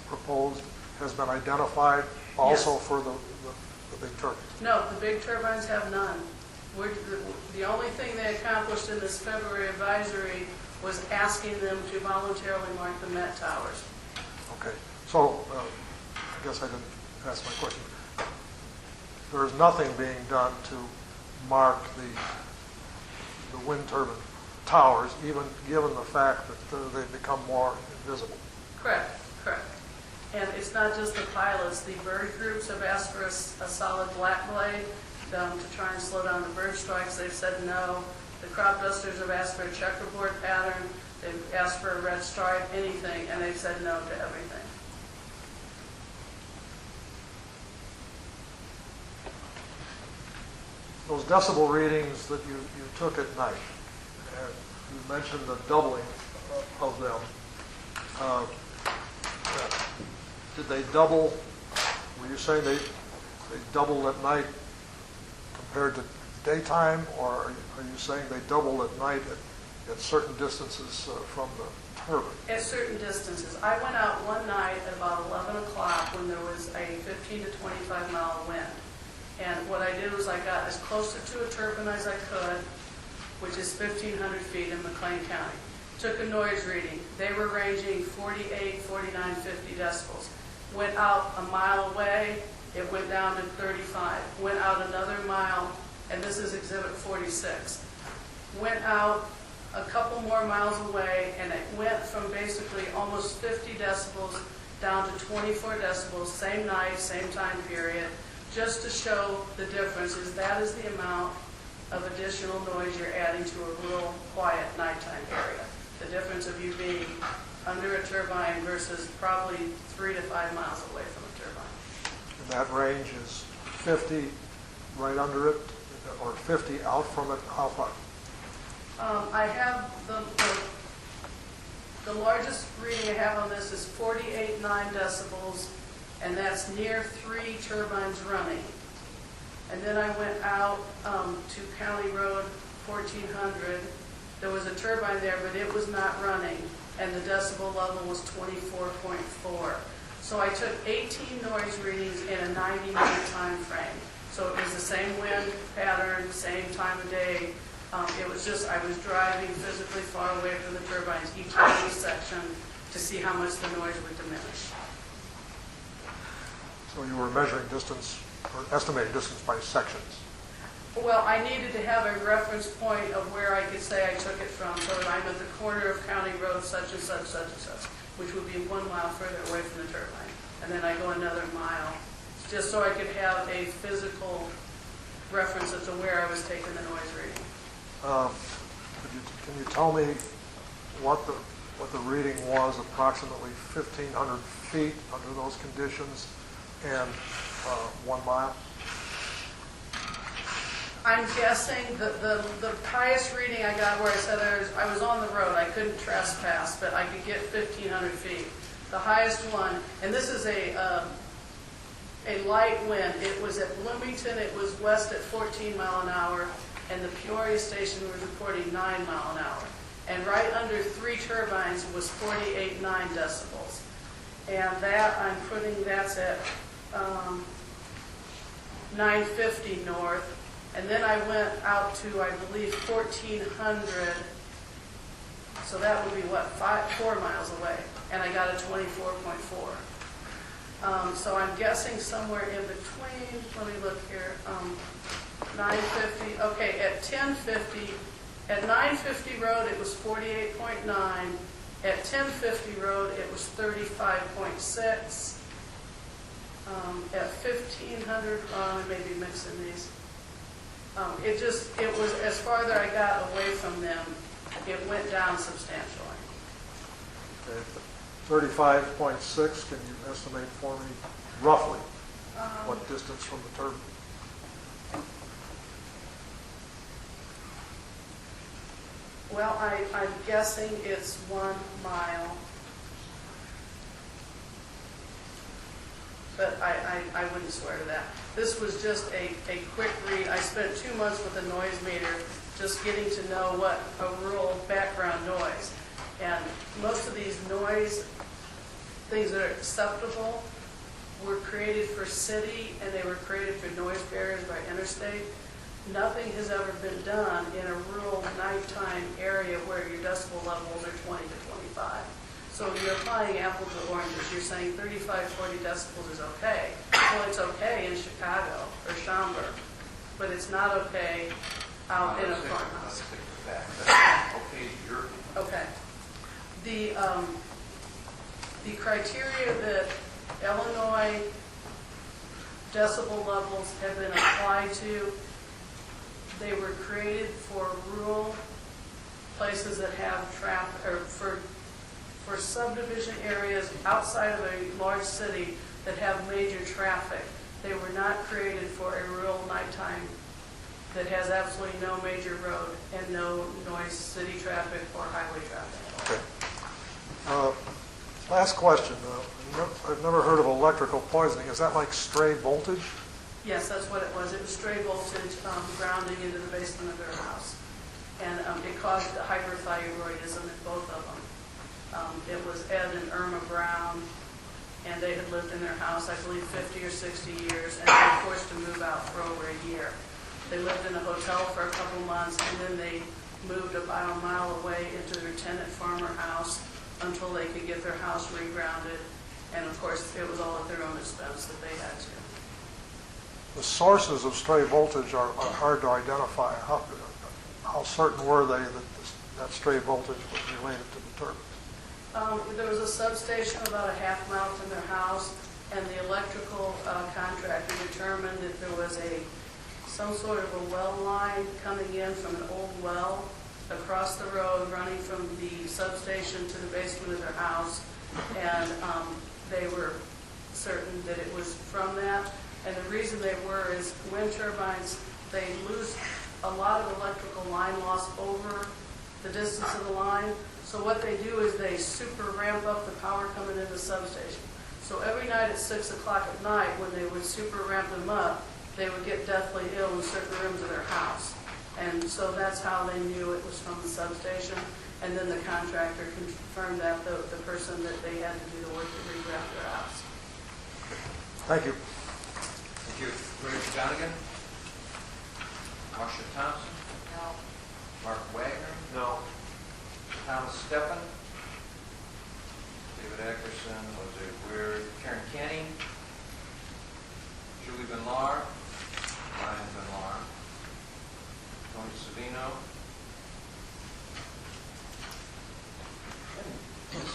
proposed, has been identified also Yes. for the big turbines? No, the big turbines have none. The only thing they accomplished in this February advisory was asking them to voluntarily mark the Met Towers. Okay, so I guess I didn't ask my question. There is nothing being done to mark the wind turbine towers, even given the fact that they've become more invisible. Correct. And it's not just the pilots. The bird groups have asked for a solid black blade to try and slow down the bird strikes. They've said no. The crop dusters have asked for a checkerboard pattern. They've asked for a red stripe, anything, and they've said no to everything. Those decibel readings that you took at night, and you mentioned the doubling of them. Did they double? Were you saying they doubled at night compared to daytime, or are you saying they doubled at night at certain distances from the turbine? At certain distances. I went out one night at about 11 o'clock when there was a 15 to 25 mile wind. And what I did was I got as close to a turbine as I could, which is 1,500 feet in McLean County. Took a noise reading. They were ranging 48, 49, 50 decibels. Went out a mile away, it went down to 35. Went out another mile, and this is Exhibit 46. Went out a couple more miles away, and it went from basically almost 50 decibels down to 24 decibels, same night, same time period, just to show the difference. That is the amount of additional noise you're adding to a real quiet nighttime area. The difference of you being under a turbine versus probably 3 to 5 miles away from a turbine. And that range is 50 right under it, or 50 out from it? How far? I have the largest reading I have on this is 48.9 decibels, and that's near 3 turbines running. And then I went out to County Road 1400. There was a turbine there, but it was not running, and the decibel level was 24.4. So I took 18 noise readings in a 90-minute time frame. So it was the same wind pattern, same time of day. It was just, I was driving physically far away from the turbines, each section, to see how much the noise would diminish. So you were measuring distance, or estimating distance by sections? Well, I needed to have a reference point of where I could say I took it from, so that I'm at the corner of County Road such and such, such and such, which would be 1 mile further away from the turbine. And then I go another mile, just so I could have a physical reference as to where I was taking the noise reading. Can you tell me what the reading was approximately 1,500 feet under those conditions and 1 mile? I'm guessing the highest reading I got where I said I was on the road, I couldn't trespass, but I could get 1,500 feet. The highest one, and this is a light wind. It was at Bloomington, it was west at 14 mile an hour, and the Peoria station was reporting 9 mile an hour. And right under 3 turbines was 48.9 decibels. And that, that's at 950 north. And then I went out to, I believe, 1,400. So that would be, 4 miles away. And I got a 24.4. So I'm guessing somewhere in between, let me look here, 950, okay, at 1050, at 950 Road, it was 48.9. At 1050 Road, it was 35.6. At 1500, I may be mixing these. It was, as farther I got away from them, it went down substantially. Okay, 35.6, can you estimate for me roughly what distance from the turbine? Well, I'm guessing it's 1 mile. But I wouldn't swear to that. This was just a quick read. I spent 2 months with a noise meter just getting to know what a rural background noise. And most of these noise things that are acceptable were created for city and they were created for noise barriers by interstate. Nothing has ever been done in a rural nighttime area where your decibel levels are 20 to 25. So you're applying apples to oranges. You're saying 35, 40 decibels is okay. Well, it's okay in Chicago or Schaumburg, but it's not okay out in a farmhouse. Okay. The criteria that Illinois decibel levels have been applied to, they were created for rural places that have traffic, or for subdivision areas outside of a large city that have major traffic. They were not created for a rural nighttime that has absolutely no major road and no noise city traffic or highway traffic. Okay. Last question. I've never heard of electrical poisoning. Is that like stray voltage? Yes, that's what it was. It was stray voltage grounding into the basement of their house. And it caused hyperthyroidism in both of them. It was Ed and Irma Brown, and they had lived in their house, I believe, 50 or 60 years, and they were forced to move out for over a year. They lived in a hotel for a couple months, and then they moved about a mile away into their tenant farmer house until they could get their house regrounded. And of course, it was all at their own expense that they had to. The sources of stray voltage are hard to identify. How certain were they that stray voltage was related to the turbine? There was a substation about a half mile from their house, and the electrical contractor determined that there was some sort of a well line coming in from an old well across the road, running from the substation to the basement of their house, and they were certain that it was from that. And the reason they were is wind turbines, they lose a lot of electrical line loss over the distance of the line. So what they do is they super ramp up the power coming into the substation. So every night at 6 o'clock at night, when they would super ramp them up, they would get deathly ill in certain rooms of their house. And so that's how they knew it was from the substation. And then the contractor confirmed that the person that they had to do the work to reground their house. Thank you. Thank you. Richard Donegan? Marcia Thompson? No. Mark Wagner? No. Thomas Steffen? David Eckerson, Jose Weir, Karen Kenny? Julie Benlar? Ryan Benlar? Tony Savino? Did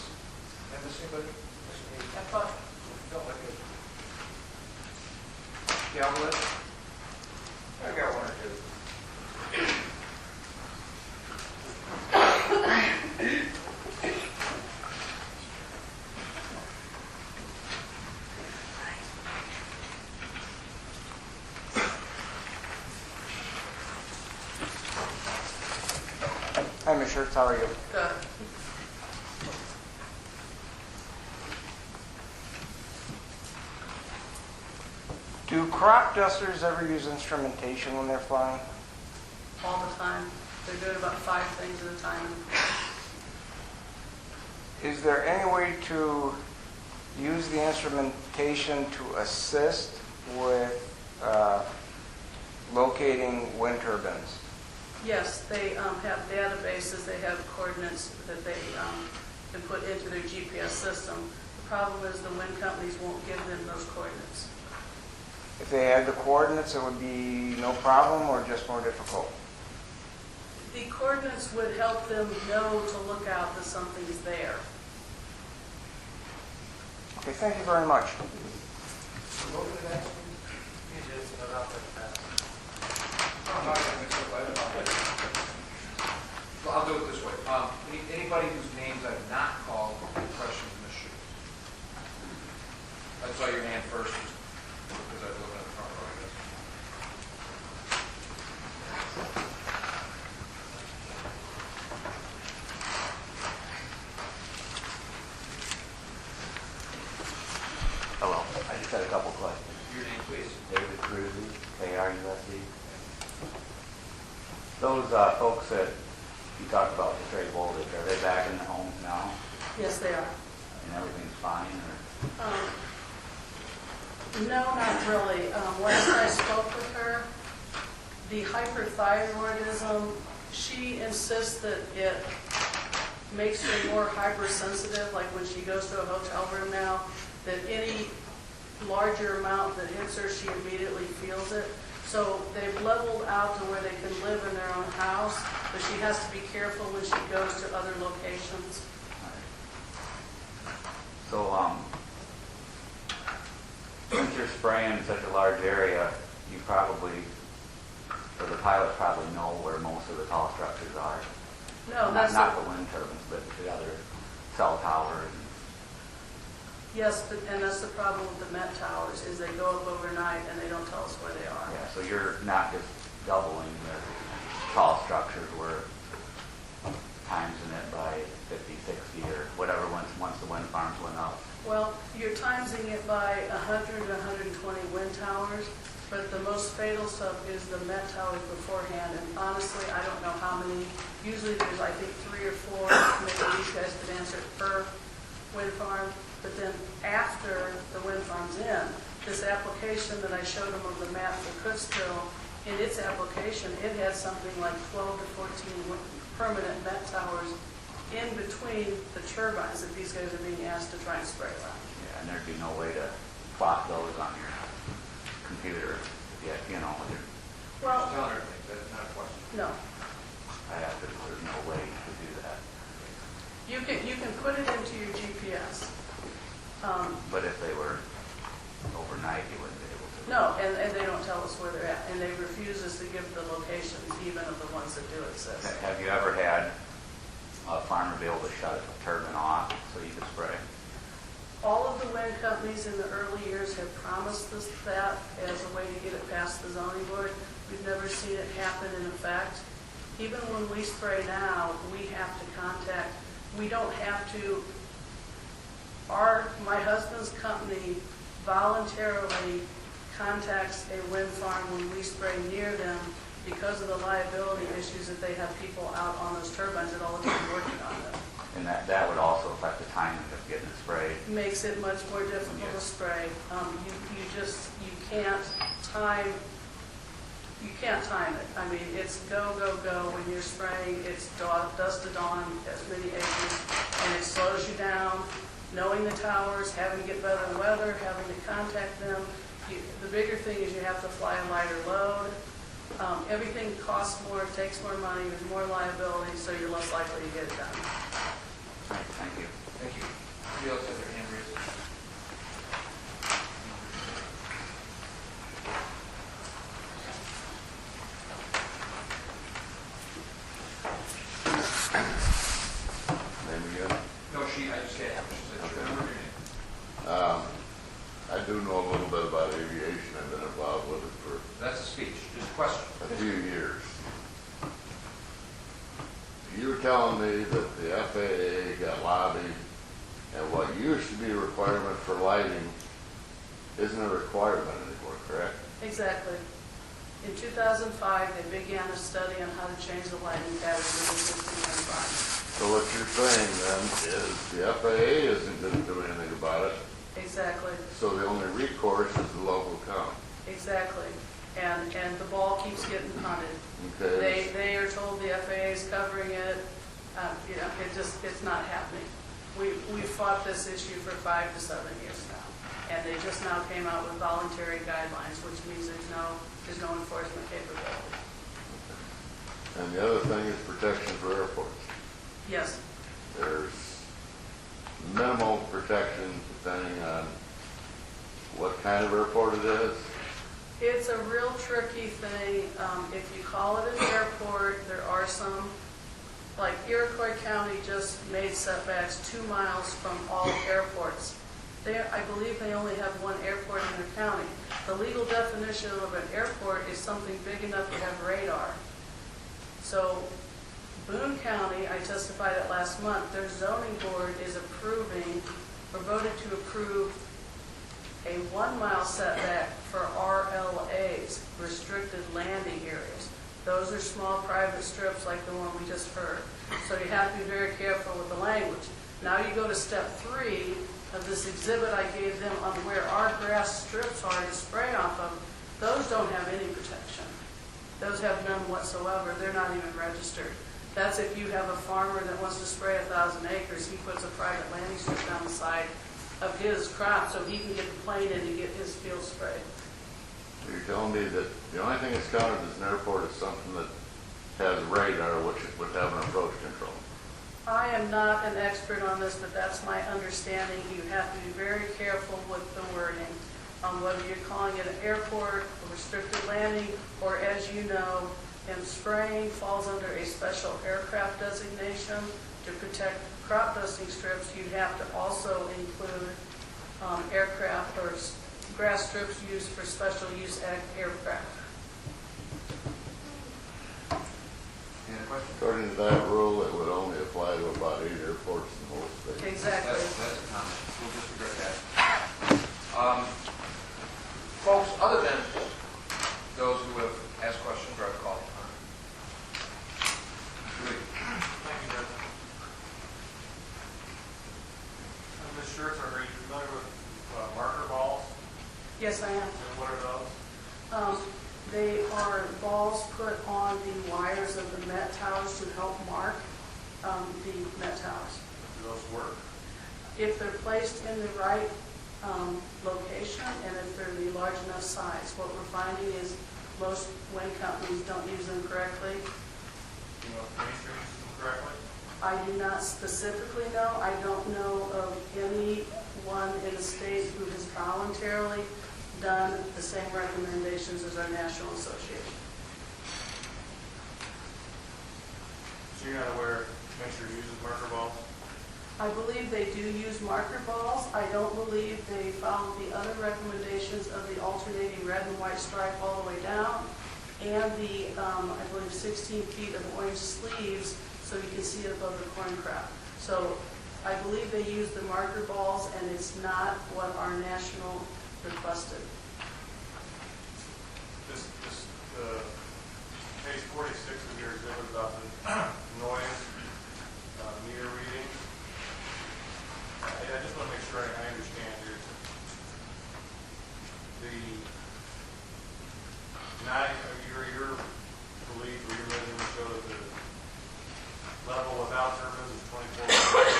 I miss anybody? I thought, Felt like it. Galvin? I got one or two. Hi, Ms. Schertz, how are you? good. Do crop dusters ever use instrumentation when they're flying? All the time. They're doing about 5 things at a time. Is there any way to use the instrumentation to assist with locating wind turbines? Yes, they have databases, they have coordinates that they can put into their GPS system. The problem is the wind companies won't give them those coordinates. If they had the coordinates, it would be no problem or just more difficult? The coordinates would help them know to look out that something's there. Okay, thank you very much. Well, I'll do it this way. Anybody whose names I've not called, any questions in the shoe? I saw your hand first, because I was looking at the front row, I guess. Hello, I just had a couple questions. Your name, please. David Cruzy, KRUSD. Those folks that you talked about the trade voltage, are they back in their homes now Yes, they are. and everything's fine? Or? No, not really. Last I spoke with her, the hyperthyroidism, she insists that it makes her more hypersensitive, like when she goes to a hotel room now, that any larger amount that hits her, she immediately feels it. So they've leveled out to where they can live in their own house, but she has to be careful when she goes to other locations. So, since you're spraying such a large area, you probably, or the pilots probably know where most of the tall structures are. No, that's not the wind turbines, but the other cell towers. Yes, and that's the problem with the Met towers, is they go up overnight and they don't tell us where they are. Yeah, so you're not just doubling the tall structures, we're timesing it by 50, 60, or whatever once the wind farms went up. Well, you're timesing it by 100 to 120 wind towers, but the most fatal stuff is the Met towers beforehand, and honestly, I don't know how many. Usually there's, I think, 3 or 4, maybe these guys could answer, per wind farm. But then after the wind farm's in, this application that I showed them of the map for Cookeville, in its application, it had something like 12 to 14 permanent Met towers in between the turbines that these guys are being asked to try and spray around. Yeah, and there'd be no way to plot those on your computer, yet, you know. Well, Tell her things, that's not a question. no. There's no way to do that. You can put it into your GPS. But if they were overnight, you wouldn't be able to. No, and they don't tell us where they're at, and they refuse us to give the locations, even of the ones that do exist. Have you ever had a farmer be able to shut a turbine off so you could spray? All of the wind companies in the early years have promised us that as a way to get it past the zoning board. We've never seen it happen in effect. Even when we spray now, we have to contact, we don't have to, my husband's company voluntarily contacts a wind farm when we spray near them because of the liability issues that they have people out on those turbines at all the time working on them. And that would also affect the timing of getting it sprayed. Makes it much more difficult to spray. You can't time it. I mean, it's go, go, go. When you're spraying, it's dusk to dawn, as many acres, and it slows you down. Knowing the towers, having to get better weather, having to contact them. The bigger thing is you have to fly a lighter load. Everything costs more, takes more money, there's more liability, so you're less likely to get it done. Thank you. Thank you. Anybody else have their hand raised? Name again? No, I just had, she said, Okay. remember your name. I do know a little bit about aviation. I've been involved with it for That's a speech, just a question. a few years. You were telling me that the FAA got lobbied, and what used to be a requirement for lighting isn't a requirement anymore, correct? Exactly. In 2005, they began a study on how to change the lighting patterns of the existing wind farms. So what you're saying then is the FAA isn't going to do anything about it, Exactly, so the only recourse is the local county. exactly. And the ball keeps getting punted. Okay? They are told the FAA is covering it. It's not happening. We fought this issue for 5 to 7 years now, and they just now came out with voluntary guidelines, which means there's no enforcement capability. And the other thing is protection for airports. Yes. There's minimal protection depending on what kind of airport it is. It's a real tricky thing. If you call it an airport, there are some, like Iroquois County just made setbacks 2 miles from all airports. I believe they only have one airport in their county. The legal definition of an airport is something big enough to have radar. So Boone County, I testified at last month, their zoning board is approving, or voted to approve, a 1 mile setback for RLAs, restricted landing areas. Those are small private strips like the one we just heard. So you have to be very careful with the language. Now you go to step 3 of this exhibit I gave them on where our grass strips are to spray off of. Those don't have any protection. Those have none whatsoever. They're not even registered. That's if you have a farmer that wants to spray 1,000 acres, he puts a private landing strip down the side of his crop so he can get the plane in to get his field sprayed. You're telling me that the only thing that's counted as an airport is something that has radar, which would have an approach control. I am not an expert on this, but that's my understanding. You have to be very careful with the wording on whether you're calling it an airport, a restricted landing, or as you know, spraying falls under a special aircraft designation. To protect crop dusting strips, you'd have to also include aircraft or grass strips used for special use aircraft. Any other questions? According to that rule, it would only apply to about 8 airports in the whole state. Exactly. That's a comment. We'll disregard that. Folks, other than those who have asked questions or have called. Thank you, President. Ms. Schertz, are you familiar with marker balls? Yes, I am. And what are those? They are balls put on the wires of the Met Towers to help mark the Met Towers. Do those work? If they're placed in the right location and if they're the large enough size. What we're finding is most wind companies don't use them correctly. Do you know if Main Street uses them correctly? I do not specifically know. I don't know of anyone in the state who has voluntarily done the same recommendations as our national association. So you're not aware Main Street uses marker balls? I believe they do use marker balls. I don't believe they followed the other recommendations of the alternating red and white stripe all the way down and the, I believe, 16 feet of orange sleeves so you can see it above the corn crop. So I believe they use the marker balls, and it's not what our national requested. Page 46 of your exhibit about the noise meter reading. I just want to make sure I understand your belief or your measurement show that the level without turbines is 24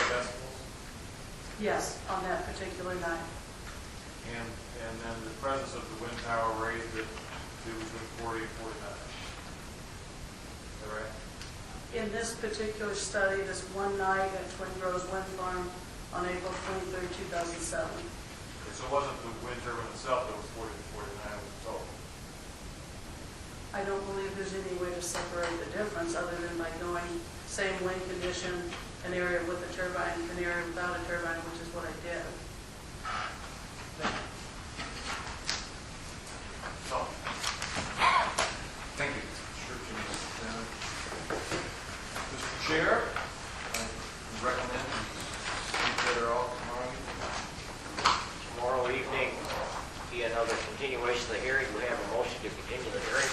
decibels? Yes, on that particular night. And then the presence of the wind tower raised it to between 40 and 49. Is that right? In this particular study, this one night at Twin Groves Wind Farm on April 23rd, 2007. So it wasn't the wind turbine itself that was 40 to 49, it was total. I don't believe there's any way to separate the difference other than by going same wind condition, an area with a turbine, an area without a turbine, which is what I did. So, Thank you. Sure, Mr. Chair, I recommend you speak that are all Tomorrow evening, be another continuation of the hearing. We have a motion to continue the hearing.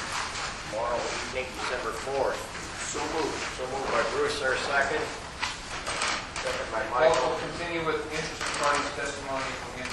Tomorrow evening, December 4th. So moved. So moved by Bruce, our second. Second by Also Michael. continue with interested parties testimony in